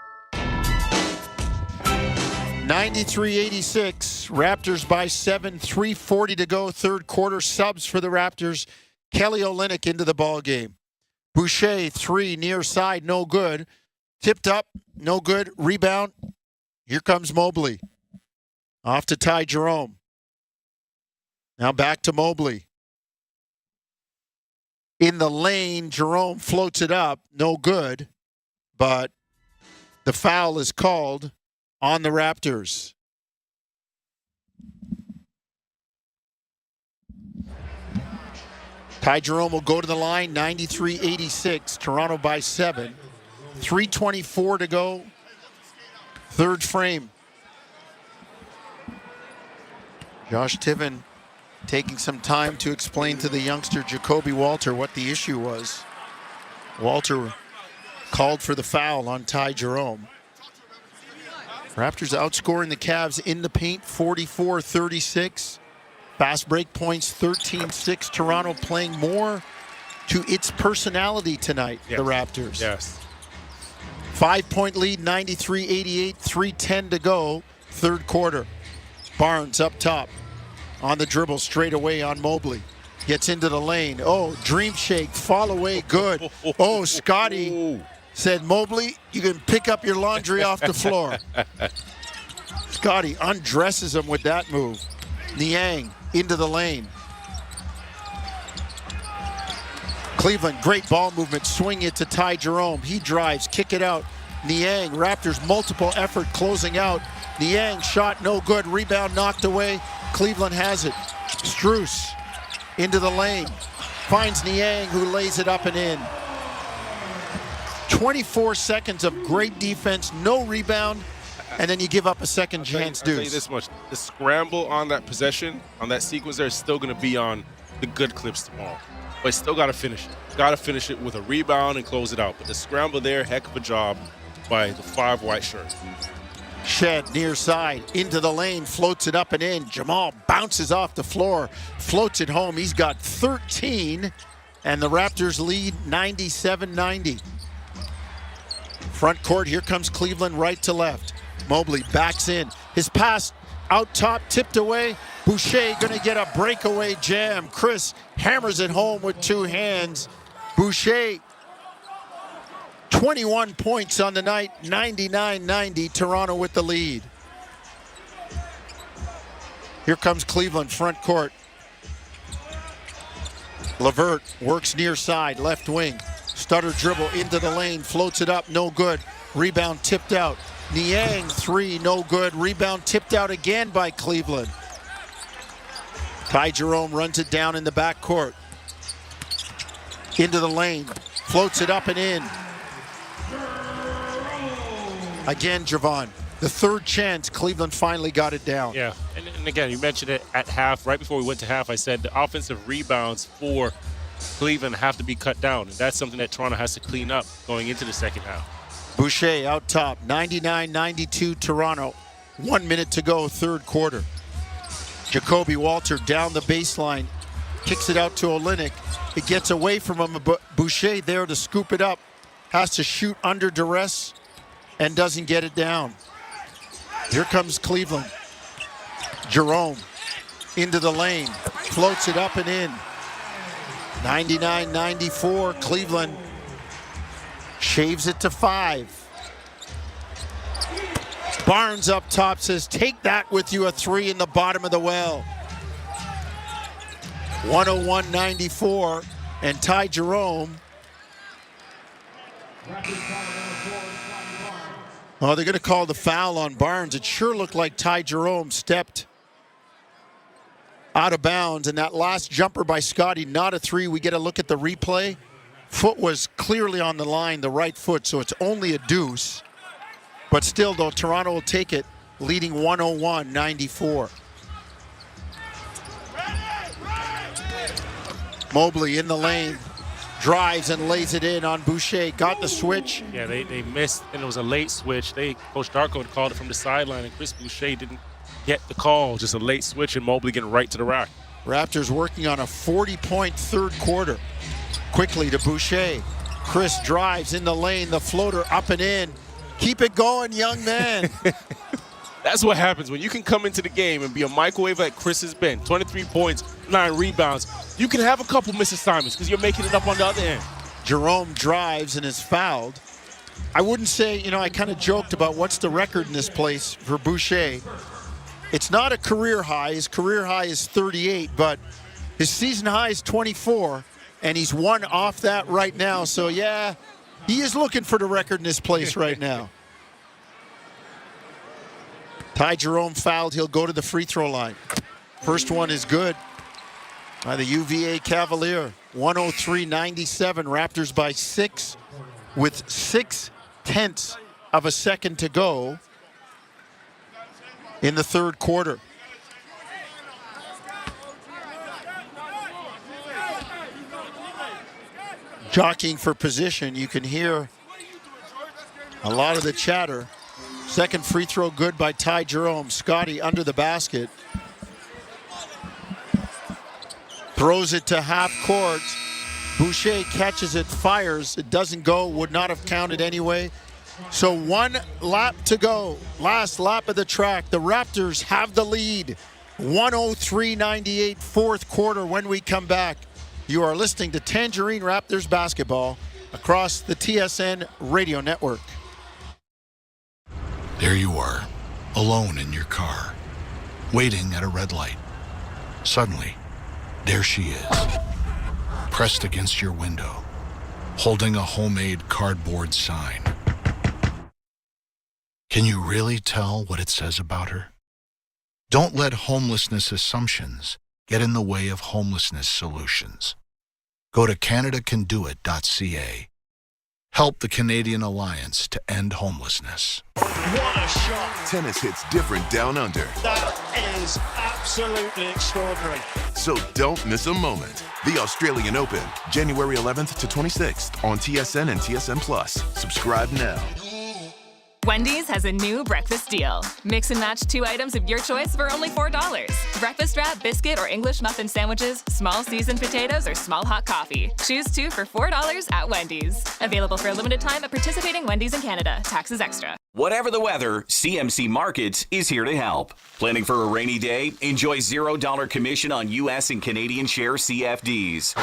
93-86. Raptors by 7. 3:40 to go. Third quarter. Subs for the Raptors. Kelly Olynyk into the ball game. Boucher, 3, near side, no good. Tipped up, no good. Rebound. Here comes Mobley. Off to Ty Jerome. Now back to Mobley. In the lane, Jerome floats it up. No good. But the foul is called on the Raptors. Ty Jerome will go to the line, 93-86. Toronto by 7. 3:24 to go. Third frame. Josh Tiven taking some time to explain to the youngster Jacoby Walter what the issue was. Walter called for the foul on Ty Jerome. Raptors outscoring the Cavs in the paint, 44-36. Fast break points, 13-6. Toronto playing more to its personality tonight, yes. The Raptors. Yes. 5-point lead, 93-88, 3:10 to go, third quarter. Barnes up top, on the dribble, straight away on Mobley. Gets into the lane. Oh, dream shake, fall away, good. Oh, Scotty said, Mobley, you can pick up your laundry off the floor. Scotty undresses him with that move. Niang into the lane. Cleveland, great ball movement. Swing it to Ty Jerome. He drives, kick it out. Niang, Raptors multiple effort closing out. Niang shot no good. Rebound knocked away. Cleveland has it. Strus into the lane. Finds Niang, who lays it up and in. 24 seconds of great defense, no rebound, and then you give up a second chance. I'll tell you this much. The scramble on that possession, on that sequence there, is still going to be on the good clips tomorrow. But still got to finish it. Got to finish it with a rebound and close it out. But the scramble there, heck of a job by the 5 white shirts. Shed near side, into the lane, floats it up and in. Jamal bounces off the floor, floats it home. He's got 13, and the Raptors lead 97-90. Front court, here comes Cleveland right to left. Mobley backs in. His pass out top, tipped away. Boucher gonna get a breakaway jam. Chris hammers it home with 2 hands. Boucher, 21 points on the night, 99-90, Toronto with the lead. Here comes Cleveland, front court. LeVert works near side, left wing. Stutter dribble into the lane, floats it up, no good. Rebound tipped out. Niang, 3, no good. Rebound tipped out again by Cleveland. Ty Jerome runs it down in the backcourt. Into the lane, floats it up and in. Again, Javon, the third chance, Cleveland finally got it down. Yeah, and again, you mentioned it at half. Right before we went to half, I said the offensive rebounds for Cleveland have to be cut down, and that's something that Toronto has to clean up going into the second half. Boucher out top, 99-92 Toronto. 1 minute to go, third quarter. Jacoby Walter down the baseline, kicks it out to Olynyk. It gets away from him, but Boucher there to scoop it up. Has to shoot under duress and doesn't get it down. Here comes Cleveland. Jerome into the lane, floats it up and in. 99-94, Cleveland shaves it to 5. Barnes up top says, take that with you, a 3 in the bottom of the well. 101-94, and Ty Jerome. Oh, they're going to call the foul on Barnes. It sure looked like Ty Jerome stepped out of bounds, and that last jumper by Scotty, not a 3. We get a look at the replay. Foot was clearly on the line, the right foot, so it's only a deuce. But still, though, Toronto will take it, leading 101-94. Mobley in the lane, drives and lays it in on Boucher. Got the switch. Yeah, they missed, and it was a late switch. Coach Darko had called it from the sideline, and Chris Boucher didn't get the call. Just a late switch, and Mobley getting right to the rack. Raptors working on a 40-point third quarter. Quickly to Boucher. Chris drives in the lane, the floater up and in. Keep it going, young man. That's what happens when you can come into the game and be a microwave like Chris has been. 23 points, 9 rebounds. You can have a couple misassignments because you're making it up on the other end. Jerome drives and is fouled. I wouldn't say, I kind of joked about what's the record in this place for Boucher. It's not a career high. His career high is 38, but his season high is 24, and he's 1 off that right now. So, yeah, he is looking for the record in this place right now. Ty Jerome fouled. He'll go to the free throw line. First one is good by the UVA Cavalier. 103-97. Raptors by 6 with 0.6 of a second to go in the third quarter. Jockeying for position. You can hear a lot of the chatter. Second free throw good by Ty Jerome. Scotty under the basket. Throws it to half court. Boucher catches it, fires. It doesn't go, would not have counted anyway. So 1 lap to go. Last lap of the track. The Raptors have the lead. 103-98, fourth quarter. When we come back, you are listening to Tangerine Raptors basketball across the TSN radio network. There you are, alone in your car, waiting at a red light. Suddenly, there she is, pressed against your window, holding a homemade cardboard sign. Can you really tell what it says about her? Don't let homelessness assumptions get in the way of homelessness solutions. Go to CanadaCanDoIt.ca. Help the Canadian Alliance to end homelessness. What a shot. Tennis hits different down under. That is absolutely extraordinary. So don't miss a moment. The Australian Open, January 11th to 26th on TSN and TSN Plus. Subscribe now. Wendy's has a new breakfast deal. Mix and match 2 items of your choice for only $4. Breakfast wrap, biscuit, or English muffin sandwiches, small seasoned potatoes, or small hot coffee. Choose 2 for $4 at Wendy's. Available for a limited time at participating Wendy's in Canada. Taxes extra. Whatever the weather, CMC Markets is here to help. Planning for a rainy day? Enjoy $0 commission on U.S. and Canadian share CFDs.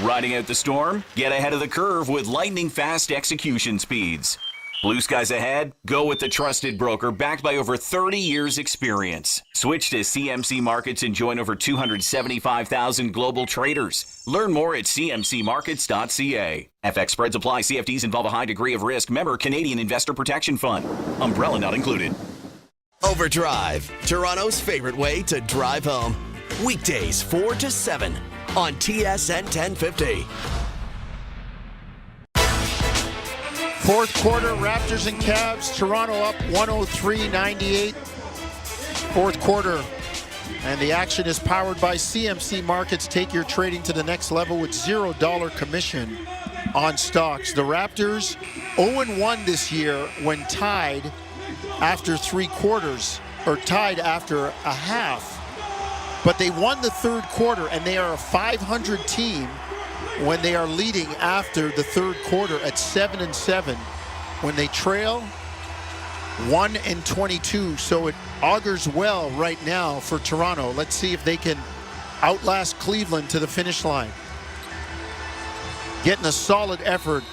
Riding out the storm? Get ahead of the curve with lightning-fast execution speeds. Blue skies ahead? Go with the trusted broker backed by over 30 years experience. Switch to CMC Markets and join over 275,000 global traders. Learn more at cmcmarkets.ca. FX spreads apply. CFDs involve a high degree of risk. Member Canadian Investor Protection Fund. Umbrella not included. Overdrive, Toronto's favorite way to drive home. Weekdays 4 to 7 on TSN 1050. Fourth quarter, Raptors and Cavs. Toronto up 103-98. Fourth quarter. And the action is powered by CMC Markets. Take your trading to the next level with $0 commission on stocks. The Raptors 0-1 this year when tied after 3 quarters, or tied after a half. But they won the third quarter, and they are a 500 team when they are leading after the third quarter at 7-7. When they trail, 1-22. So it augurs well right now for Toronto. Let's see if they can outlast Cleveland to the finish line. Getting a solid effort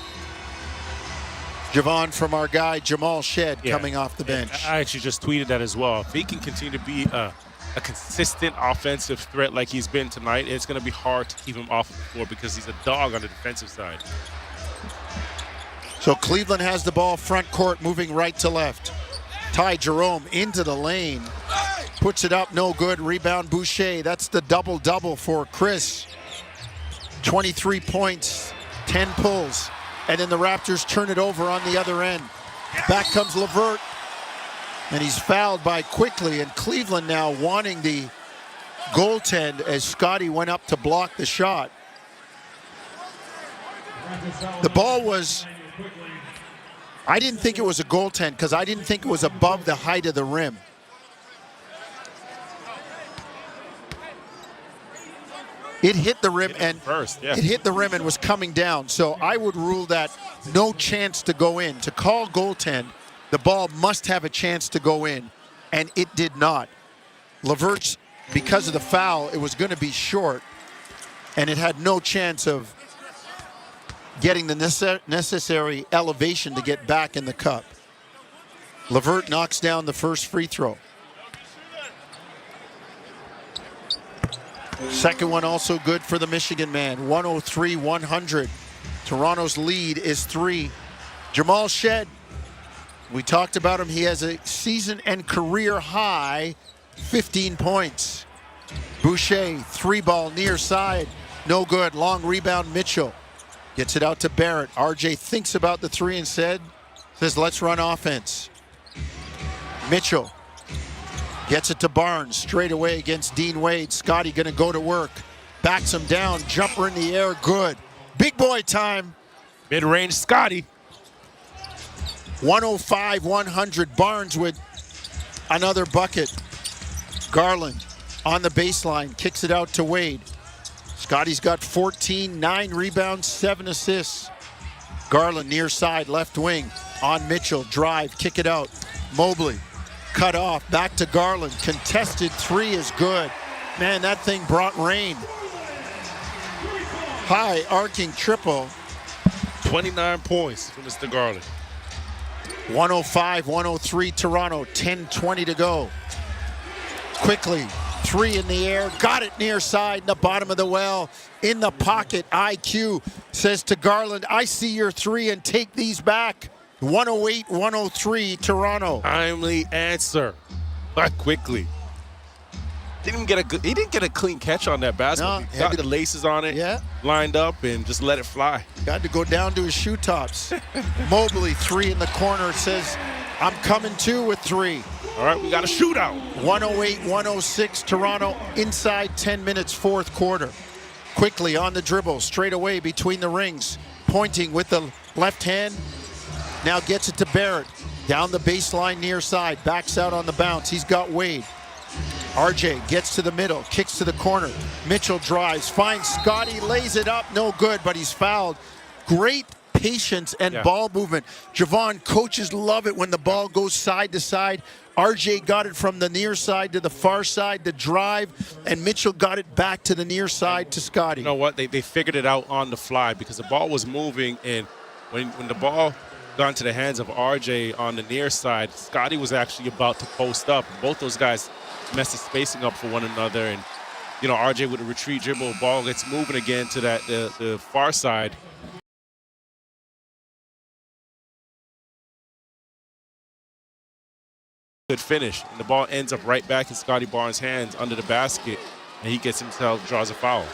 Javon from our guy Jamal Shed coming off the bench. I actually just tweeted that as well. If he can continue to be a consistent offensive threat like he's been tonight, it's going to be hard to keep him off of the floor because he's a dog on the defensive side. So Cleveland has the ball front court, moving right to left. Ty Jerome into the lane. Puts it up, no good. Rebound Boucher. That's the double-double for Chris. 23 points, 10 pulls. And then the Raptors turn it over on the other end. Back comes LeVert. And he's fouled by Quickly. And Cleveland now wanting the goaltend as Scotty went up to block the shot. The ball was... I didn't think it was a goaltend because I didn't think it was above the height of the rim. It hit the rim and it hit the rim and was coming down. So I would rule that no chance to go in. To call goaltend, the ball must have a chance to go in, and it did not. LeVert's, because of the foul, it was going to be short, and it had no chance of getting the necessary elevation to get back in the cup. LeVert knocks down the first free throw. Second one also good for the Michigan man. 103-100. Toronto's lead is 3. Jamal Shed, we talked about him. He has a season and career high 15 points. Boucher, 3-ball near side. No good. Long rebound, Mitchell. Gets it out to Barrett. RJ thinks about the 3 and says, let's run offense. Mitchell gets it to Barnes, straight away against Dean Wade. Scotty gonna go to work. Backs him down, jumper in the air, good. Big boy time. Mid-range Scotty. 105-100, Barnes with another bucket. Garland on the baseline, kicks it out to Wade. Scotty's got 14, 9 rebounds, 7 assists. Garland near side, left wing, on Mitchell, drive, kick it out. Mobley. Cut off, back to Garland. Contested 3 is good. Man, that thing brought rain. High arcing triple. 29 points for Mr. Garland. 105-103 Toronto, 10:20 to go. Quickly, 3 in the air, got it near side in the bottom of the well. In the pocket, IQ says to Garland, I see your 3 and take these back. 108-103 Toronto. Timely answer. But quickly. He didn't get a clean catch on that basketball. No, he got the laces on it, lined up, and just let it fly. Got to go down to his shoe tops. Mobley, 3 in the corner, says, I'm coming too with 3. All right, we got a shootout. 108-106 Toronto, inside 10 minutes, fourth quarter. Quickly on the dribble, straight away between the rings, pointing with the left hand. Now gets it to Barrett. Down the baseline near side. Backs out on the bounce. He's got Wade. RJ gets to the middle. Kicks to the corner. Mitchell drives. Finds Scotty. Lays it up. No good, but he's fouled. Great patience and ball movement. Javon, coaches love it when the ball goes side to side. RJ got it from the near side to the far side, the drive, and Mitchell got it back to the near side to Scotty. You know what? They figured it out on the fly because the ball was moving, and when the ball got into the hands of RJ on the near side, Scotty was actually about to post up. Both those guys messed the spacing up for one another, and RJ with a retreat dribble, ball gets moving again to the far side. Good finish, and the ball ends up right back in Scotty Barnes' hands under the basket, and he draws a foul.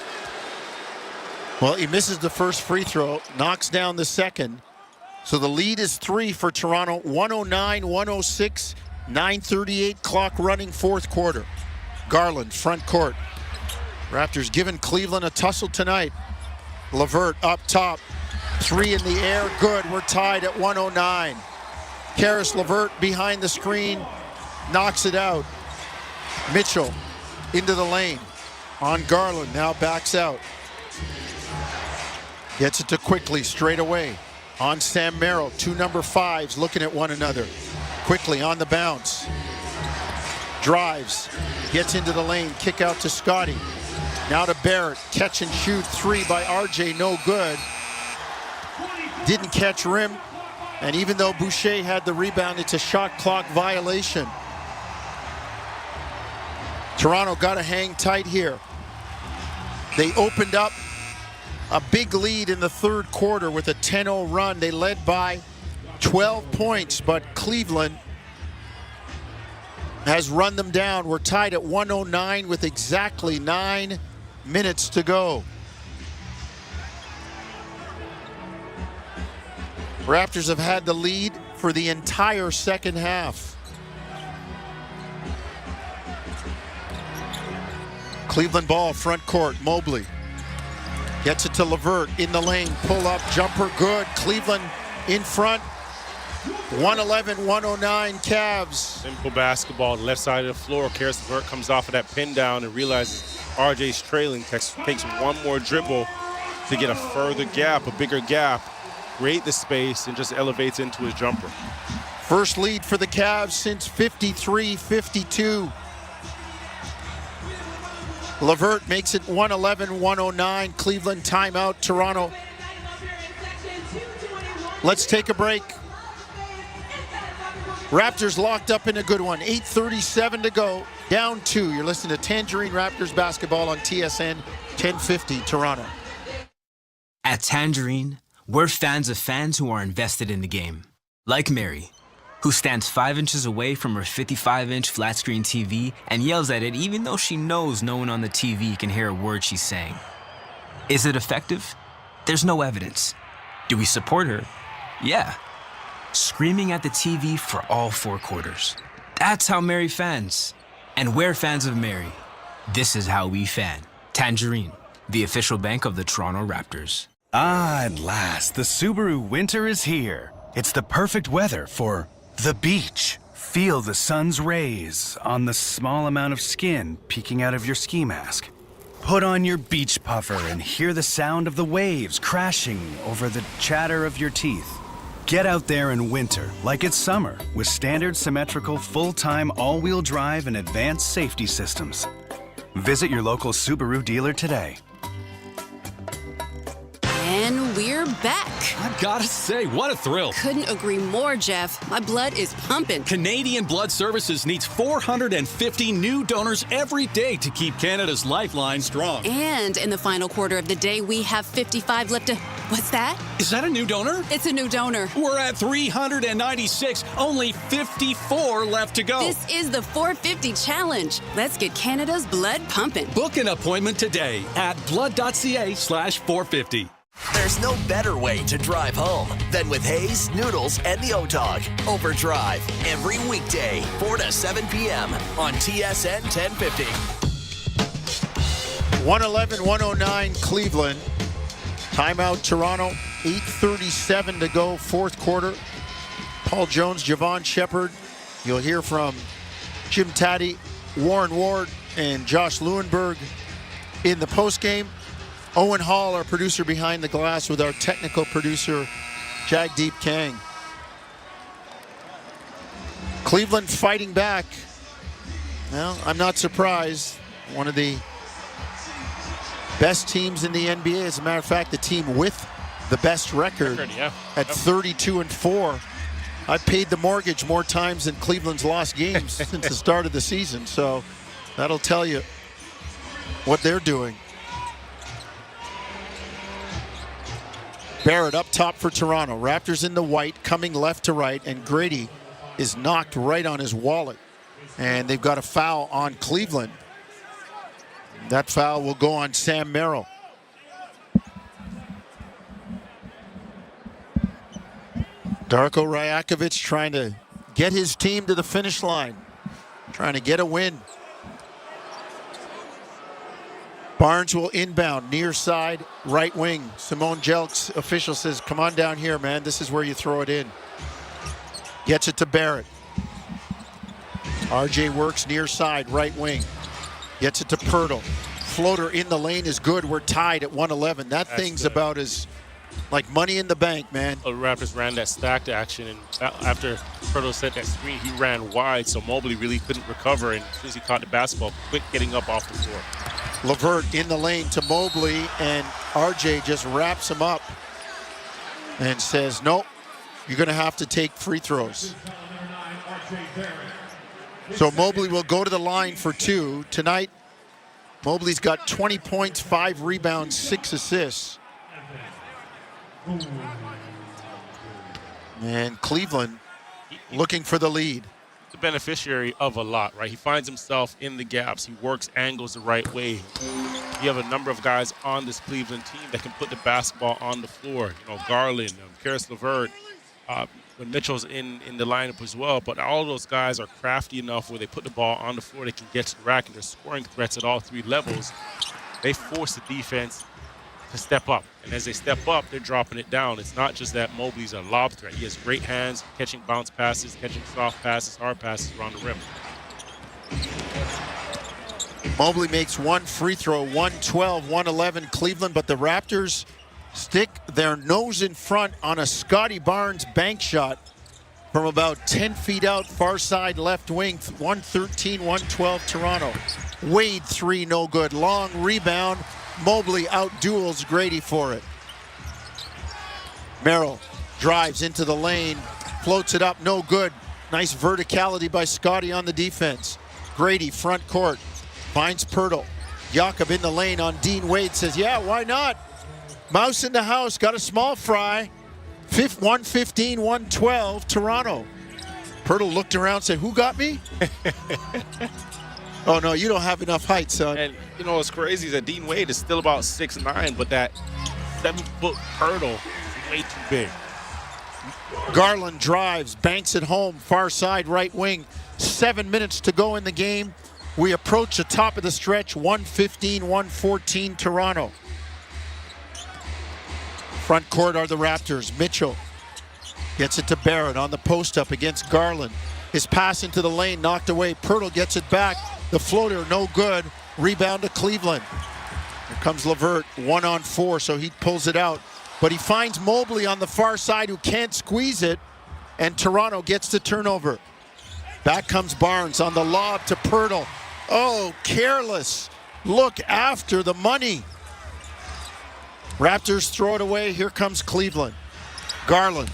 Well, he misses the first free throw, knocks down the second. So the lead is 3 for Toronto, 109-106, 9:38 clock running, fourth quarter. Garland, front court. Raptors giving Cleveland a tussle tonight. LeVert up top, 3 in the air, good. We're tied at 109. Karis LeVert behind the screen, knocks it out. Mitchell into the lane on Garland, now backs out. Gets it to Quickly straight away. On Sam Merrill, 2 number 5s looking at one another. Quickly on the bounce. Drives, gets into the lane, kick out to Scotty. Now to Barrett, catch and shoot 3 by RJ, no good. Didn't catch rim. And even though Boucher had the rebound, it's a shot clock violation. Toronto got to hang tight here. They opened up a big lead in the third quarter with a 10-0 run. They led by 12 points, but Cleveland has run them down. We're tied at 109 with exactly 9 minutes to go. Raptors have had the lead for the entire second half. Cleveland ball, front court, Mobley. Gets it to LeVert in the lane, pull up, jumper, good. Cleveland in front, 111-109 Cavs. Simple basketball, left side of the floor. Karis LeVert comes off of that pin down and realizes RJ's trailing, takes one more dribble to get a further gap, a bigger gap, create the space, and just elevates into his jumper. First lead for the Cavs since 53-52. LeVert makes it 111-109. Cleveland timeout, Toronto. Let's take a break. Raptors locked up in a good one. 8:37 to go. Down 2. You're listening to Tangerine Raptors basketball on TSN 1050 Toronto. At Tangerine, we're fans of fans who are invested in the game. Like Mary, who stands 5 inches away from her 55-inch flat-screen TV and yells at it even though she knows no one on the TV can hear a word she's saying. Is it effective? There's no evidence. Do we support her? Yeah. Screaming at the TV for all 4 quarters. That's how Mary fans. And we're fans of Mary. This is how we fan. Tangerine, the official bank of the Toronto Raptors. Ah, at last, the Subaru winter is here. It's the perfect weather for the beach. Feel the sun's rays on the small amount of skin peeking out of your ski mask. Put on your beach puffer and hear the sound of the waves crashing over the chatter of your teeth. Get out there in winter like it's summer with standard symmetrical full-time all-wheel drive and advanced safety systems. Visit your local Subaru dealer today. And we're back. I've got to say, what a thrill. Couldn't agree more, Jeff. My blood is pumping. Canadian Blood Services needs 450 new donors every day to keep Canada's lifeline strong. And in the final quarter of the day, we have 55 left to... What's that? Is that a new donor? It's a new donor. We're at 396. Only 54 left to go. This is the 450 challenge. Let's get Canada's blood pumping. Book an appointment today at blood.ca/450. There's no better way to drive home than with Hayes, Noodles, and the O-Dog. Overdrive every weekday, 4 to 7 p.m. on TSN 1050. 111-109 Cleveland. Timeout Toronto. 8:37 to go, fourth quarter. Paul Jones, Javon Shepard. You'll hear from Jim Taddy, Warren Ward, and Josh Lewenberg in the postgame. Owen Hall, our producer behind the glass, with our technical producer, Jagdeep Kang. Cleveland fighting back. Well, I'm not surprised. One of the best teams in the NBA. As a matter of fact, the team with the best record at 32-4. I've paid the mortgage more times than Cleveland's lost games since the start of the season. So that'll tell you what they're doing. Barrett up top for Toronto. Raptors in the white, coming left to right, and Grady is knocked right on his wallet. And they've got a foul on Cleveland. That foul will go on Sam Merrill. Darko Rajakovic trying to get his team to the finish line, trying to get a win. Barnes will inbound, near side, right wing. Simone Jelks, official, says, come on down here, man. This is where you throw it in. Gets it to Barrett. RJ works near side, right wing. Gets it to Pirtle. Floater in the lane is good. We're tied at 111. That's thing's good. About as like money in the bank, man. The Raptors ran that stacked action, and after Pirtle set that screen, he ran wide, so Mobley really couldn't recover, and as soon as he caught the basketball, quick getting up off the floor. LeVert in the lane to Mobley, and RJ just wraps him up and says, nope, you're going to have to take free throws. So Mobley will go to the line for 2. Tonight, Mobley's got 20 points, 5 rebounds, 6 assists. And Cleveland looking for the lead. The beneficiary of a lot, right? He finds himself in the gaps. He works angles the right way. You have a number of guys on this Cleveland team that can put the basketball on the floor. Garland, Karis LeVert, when Mitchell's in the lineup as well. But all of those guys are crafty enough where they put the ball on the floor, they can get to the rack, and they're scoring threats at all 3 levels. They force the defense to step up. And as they step up, they're dropping it down. It's not just that Mobley's a lob threat. He has great hands, catching bounce passes, catching soft passes, hard passes around the rim. Mobley makes 1 free throw, 112, 111 Cleveland, but the Raptors stick their nose in front on a Scotty Barnes bank shot from about 10 feet out, far side left wing, 113, 112 Toronto. Wade 3, no good. Long rebound. Mobley out-duels Grady for it. Merrill drives into the lane, floats it up, no good. Nice verticality by Scotty on the defense. Grady, front court, finds Pirtle. Jakob in the lane on Dean Wade, says, yeah, why not? Mouse in the house, got a small fry. 115, 112, Toronto. Pirtle looked around, said, who got me? Oh, no, you don't have enough height, son. And, what's crazy is that Dean Wade is still about 6'9", but that 7-foot Pirtle is way too big. Garland drives, banks it home, far side right wing. 7 minutes to go in the game. We approach the top of the stretch, 115, 114, Toronto. Front court are the Raptors. Mitchell gets it to Barrett on the post up against Garland. His pass into the lane knocked away. Pirtle gets it back. The floater, no good. Rebound to Cleveland. Here comes LeVert, 1-on-4, so he pulls it out. But he finds Mobley on the far side who can't squeeze it, and Toronto gets the turnover. Back comes Barnes on the lob to Pirtle. Oh, careless. Look after the money. Raptors throw it away. Here comes Cleveland. Garland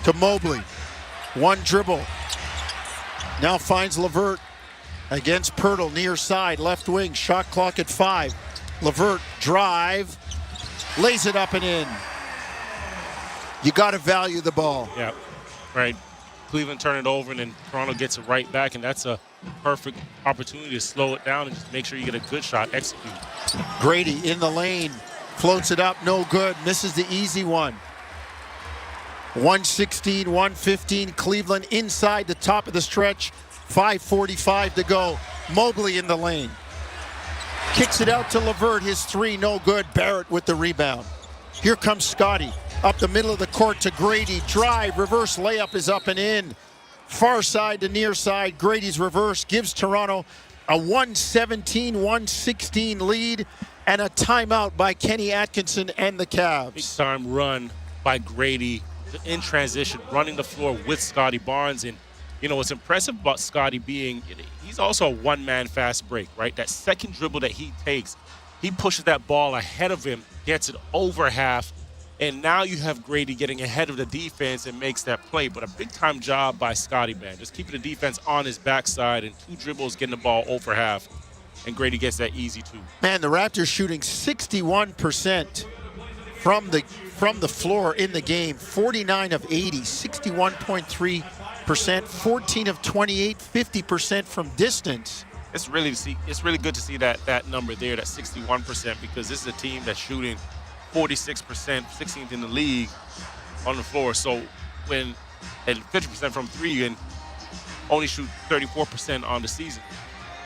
to Mobley. 1 dribble. Now finds LeVert against Pirtle, near side, left wing. Shot clock at 5. LeVert drive. Lays it up and in. You got to value the ball. Yeah, right. Cleveland turn it over, and then Toronto gets it right back, and that's a perfect opportunity to slow it down and just make sure you get a good shot, execute. Grady in the lane, floats it up, no good, misses the easy one. 116, 115, Cleveland inside the top of the stretch, 5:45 to go. Mobley in the lane. Kicks it out to LeVert, his 3, no good. Barrett with the rebound. Here comes Scotty, up the middle of the court to Grady. Drive, reverse layup is up and in. Far side to near side, Grady's reverse gives Toronto a 117-116 lead and a timeout by Kenny Atkinson and the Cavs. Big time run by Grady in transition, running the floor with Scotty Barnes. And, what's impressive about Scotty being, he's also a one-man fast break, right? That second dribble that he takes, he pushes that ball ahead of him, gets it over half, and now you have Grady getting ahead of the defense and makes that play. But a big-time job by Scotty, man, just keeping the defense on his backside and 2 dribbles, getting the ball over half, and Grady gets that easy, too. Man, the Raptors shooting 61% from the floor in the game, 49 of 80, 61.3%, 14 of 28, 50% from distance. It's really good to see that number there, that 61%, because this is a team that's shooting 46%, 16th in the league on the floor. So and 50% from 3 and only shoot 34% on the season.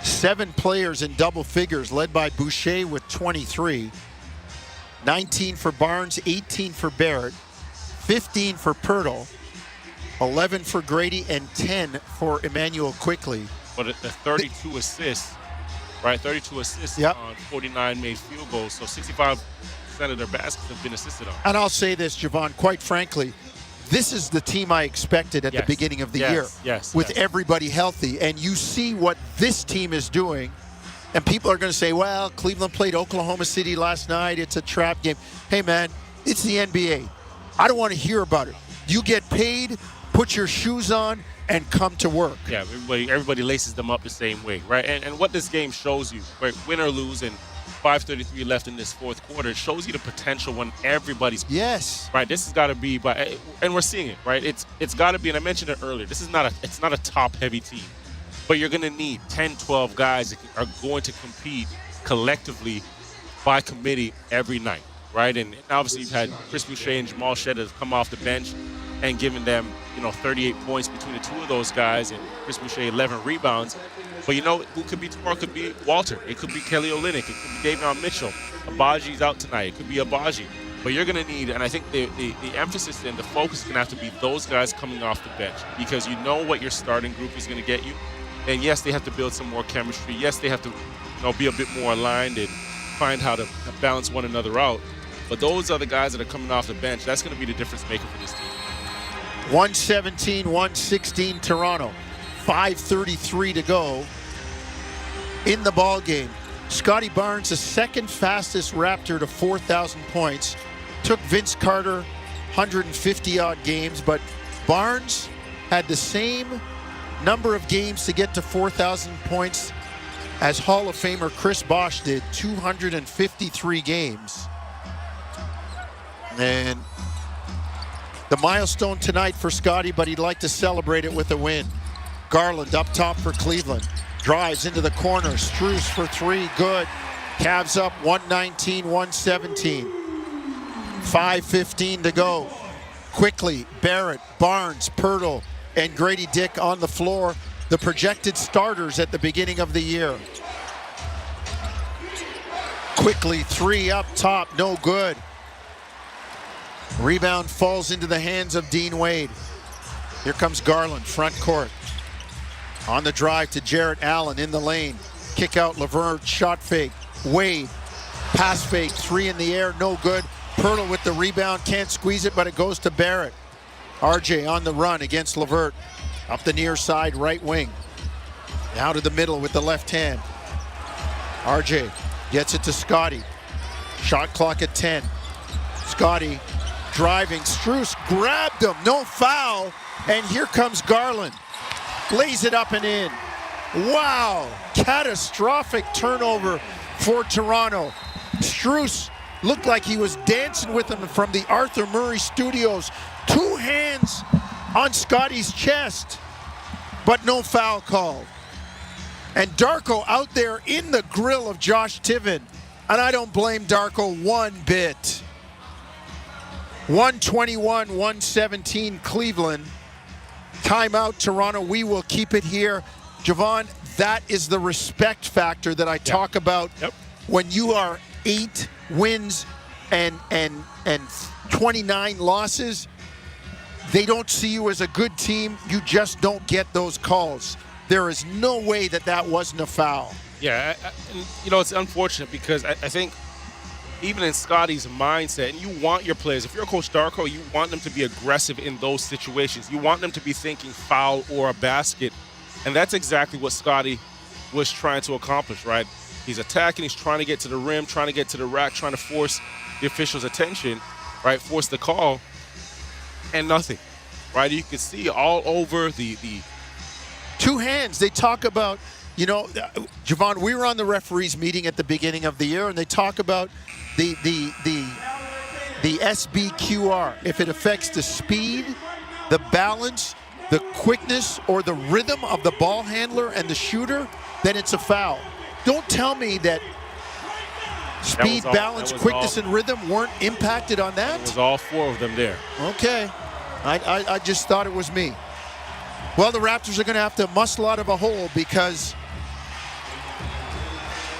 7 players in double figures, led by Boucher with 23. 19 for Barnes, 18 for Barrett, 15 for Pirtle, 11 for Grady, and 10 for Emmanuel Quickly. But the 32 assists, right? 32 assists on 49 made field goals. So 65% of their baskets have been assisted on. And I'll say this, Javon, quite frankly, this is the team I expected at the beginning of the year. With everybody healthy. And you see what this team is doing. And people are going to say, well, Cleveland played Oklahoma City last night. It's a trap game. Hey, man, it's the NBA. I don't want to hear about it. You get paid, put your shoes on, and come to work. Yeah, everybody laces them up the same way, right? And what this game shows you, right, win or lose, and 5:33 left in this fourth quarter, it shows you the potential when everybody's right. This has got to be, and we're seeing it, right? It's got to be, and I mentioned it earlier. This is it's not a top-heavy team, but you're going to need 10, 12 guys that are going to compete collectively by committee every night, right? And obviously you've had Chris Boucher and Jamal Shead have come off the bench and given them, 38 points between the two of those guys, and Chris Boucher 11 rebounds. But who could be tomorrow? Could be Walter. It could be Kelly Olynyk. It could be Davion Mitchell. Abaji's out tonight. It could be Abaji. But you're going to need, and I think the emphasis and the focus is going to have to be those guys coming off the bench, because you know what your starting group is going to get you. And yes, they have to build some more chemistry. Yes, they have to be a bit more aligned and find how to balance one another out. But those are the guys that are coming off the bench. That's going to be the difference maker for this team. 117-116 Toronto. 5:33 to go in the ball game. Scotty Barnes, the second fastest Raptor to 4,000 points. Took Vince Carter 150-odd games, but Barnes had the same number of games to get to 4,000 points as Hall of Famer Chris Bosh did, 253 games. And the milestone tonight for Scotty, but he'd like to celebrate it with a win. Garland up top for Cleveland. Drives into the corner. Strus for three. Good. Cavs up 119-117. 5:15 to go. Quickly, Barrett, Barnes, Pirtle, and Grady Dick on the floor. The projected starters at the beginning of the year. Quickly, three up top. No good. Rebound falls into the hands of Dean Wade. Here comes Garland, front court. On the drive to Jarrett Allen in the lane. Kick out Levert, shot fake. Wade, pass fake, three in the air, no good. Pirtle with the rebound, can't squeeze it, but it goes to Barrett. RJ on the run against Levert. Up the near side, right wing. Now to the middle with the left hand. RJ gets it to Scotty. Shot clock at 10. Scotty driving. Strus grabbed him, no foul. And here comes Garland. Lays it up and in. Wow, catastrophic turnover for Toronto. Strus looked like he was dancing with him from the Arthur Murray Studios. Two hands on Scotty's chest, but no foul called. And Darko out there in the grill of Josh Tiven, and I don't blame Darko one bit. 121-117 Cleveland. Timeout, Toronto. We will keep it here. Javon, that is the respect factor that I talk about. When you are 8 wins and 29 losses, they don't see you as a good team. You just don't get those calls. There is no way that wasn't a foul. Yeah, it's unfortunate because I think even in Scotty's mindset, and you want your players, if you're Coach Darko, you want them to be aggressive in those situations. You want them to be thinking foul or a basket. And that's exactly what Scotty was trying to accomplish, right? He's attacking, he's trying to get to the rim, trying to get to the rack, trying to force the official's attention, right? Force the call, and nothing, right? You can see all over the two hands. They talk about, Javon, we were on the referees meeting at the beginning of the year, and they talk about the SBQR. If it affects the speed, the balance, the quickness, or the rhythm of the ball handler and the shooter, then it's a foul. Don't tell me that speed, balance, quickness, and rhythm weren't impacted on that. It was all 4 of them there. Okay. I just thought it was me. Well, the Raptors are going to have to muscle out of a hole because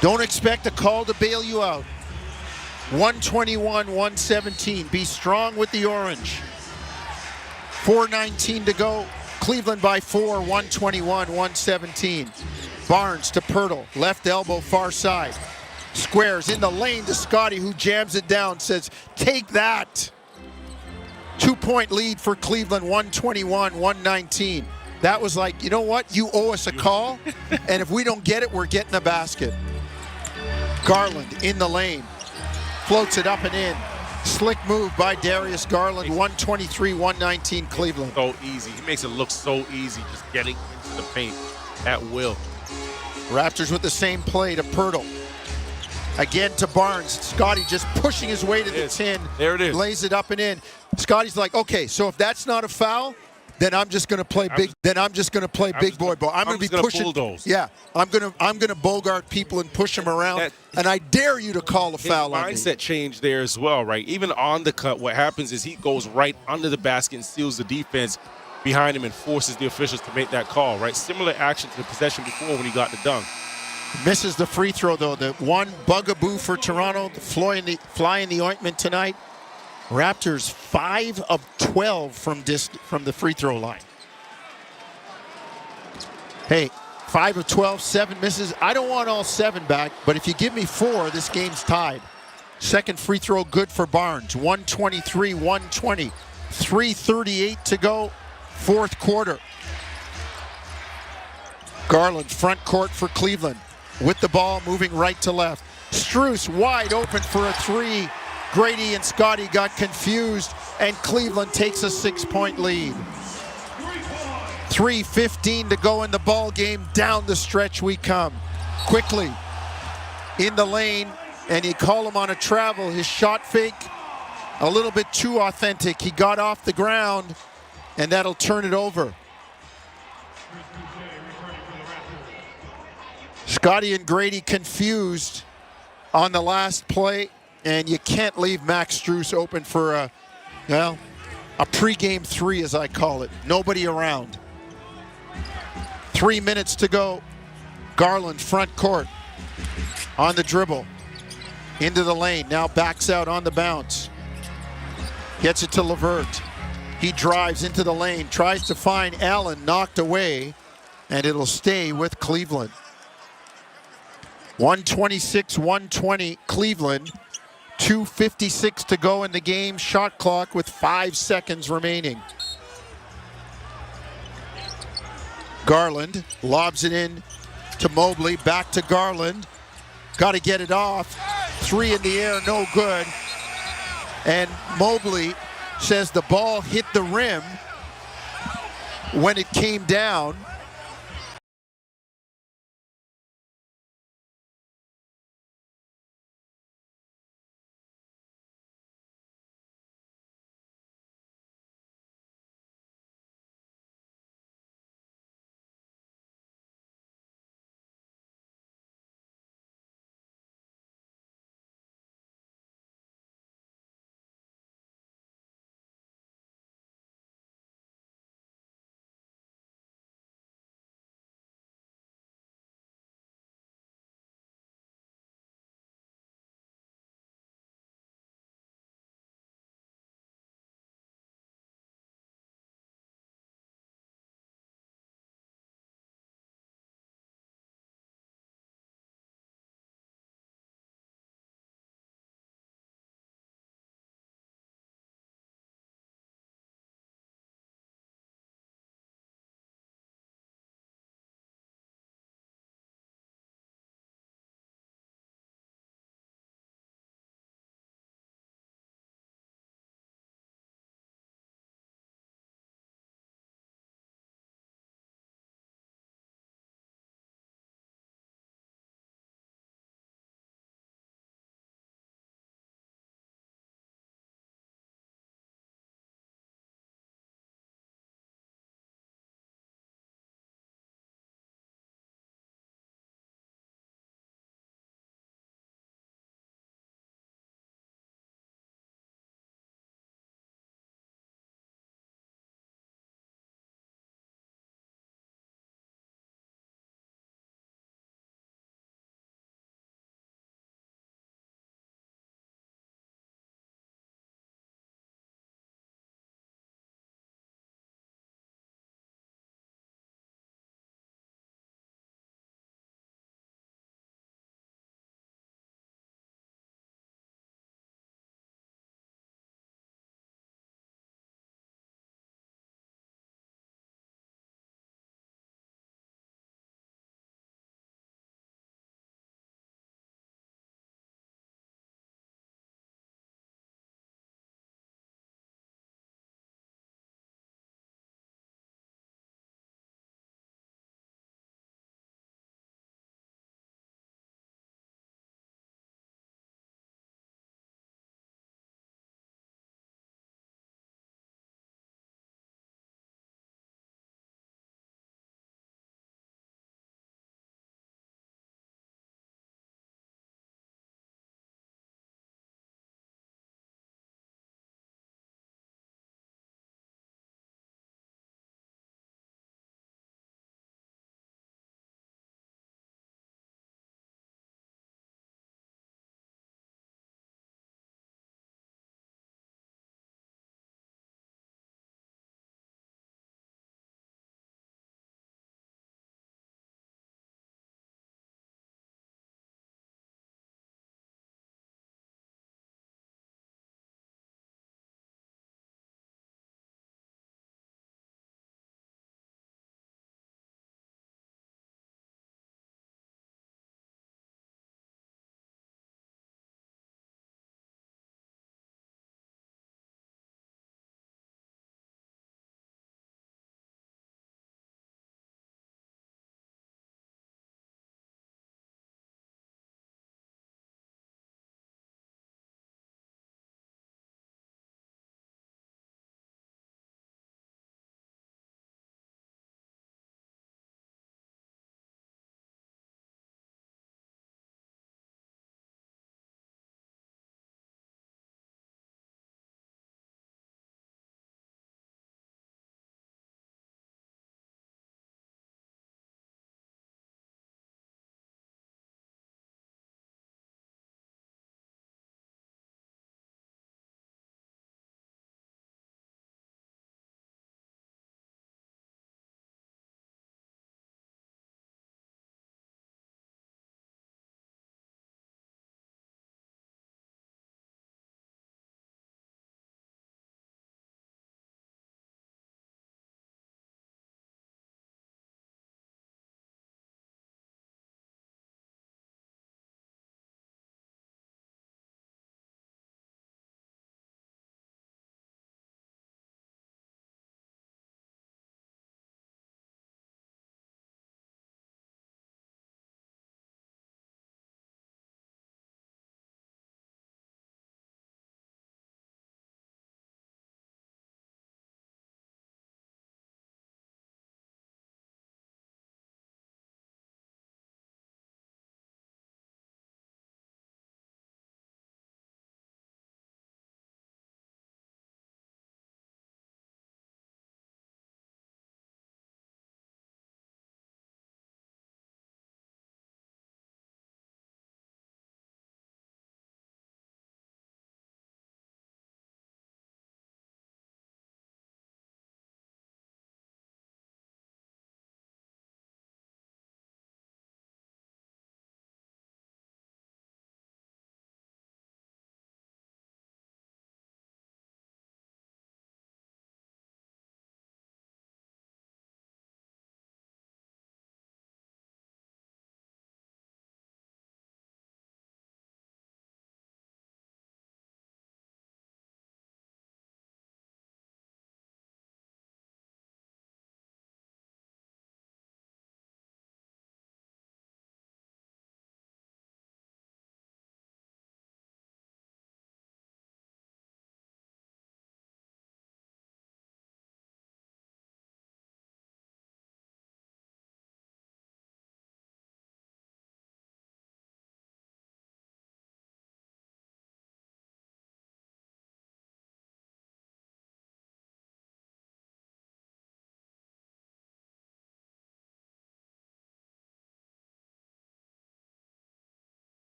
don't expect a call to bail you out. 121-117. Be strong with the orange. 4:19 to go. Cleveland by 4, 121-117. Barnes to Pirtle. Left elbow, far side. Squares in the lane to Scotty, who jams it down. Says, take that. 2-point lead for Cleveland, 121-119. That was like, you know what? You owe us a call, and if we don't get it, we're getting a basket. Garland in the lane. Floats it up and in. Slick move by Darius Garland, 123-119 Cleveland. So easy. He makes it look so easy just getting into the paint at will. Raptors with the same play to Pirtle. Again to Barnes. Scotty just pushing his way to the tin. There it is. Lays it up and in. Scotty's like, okay, so if that's not a foul, then I'm just going to play big. I'm going to be pushing. Bulldoze. Yeah, I'm going to Bogart people and push them around. And I dare you to call a foul on me. Mindset change there as well, right? Even on the cut, what happens is he goes right under the basket and seals the defense behind him and forces the officials to make that call, right? Similar action to the possession before when he got the dunk. Misses the free throw, though. The one bugaboo for Toronto, the fly in the ointment tonight. Raptors 5 of 12 from the free throw line. Hey, 5 of 12, 7 misses. I don't want all 7 back, but if you give me 4, this game's tied. Second free throw good for Barnes. 123-120. 3:38 to go. Fourth quarter. Garland front court for Cleveland. With the ball moving right to left. Strus wide open for a 3. Grady and Scotty got confused, and Cleveland takes a 6-point lead. 3:15 to go in the ball game. Down the stretch we come. Quickly in the lane, and you call him on a travel. His shot fake, a little bit too authentic. He got off the ground, and that'll turn it over. Scotty and Grady confused on the last play, and you can't leave Max Strus open for a pregame 3, as I call it. Nobody around. 3 minutes to go. Garland front court on the dribble. Into the lane, now backs out on the bounce. Gets it to LeVert. He drives into the lane, tries to find Allen, knocked away, and it'll stay with Cleveland. 126-120 Cleveland. 2:56 to go in the game. Shot clock with 5 seconds remaining. Garland lobs it in to Mobley. Back to Garland. Got to get it off. 3 in the air, no good. And Mobley says the ball hit the rim when it came down.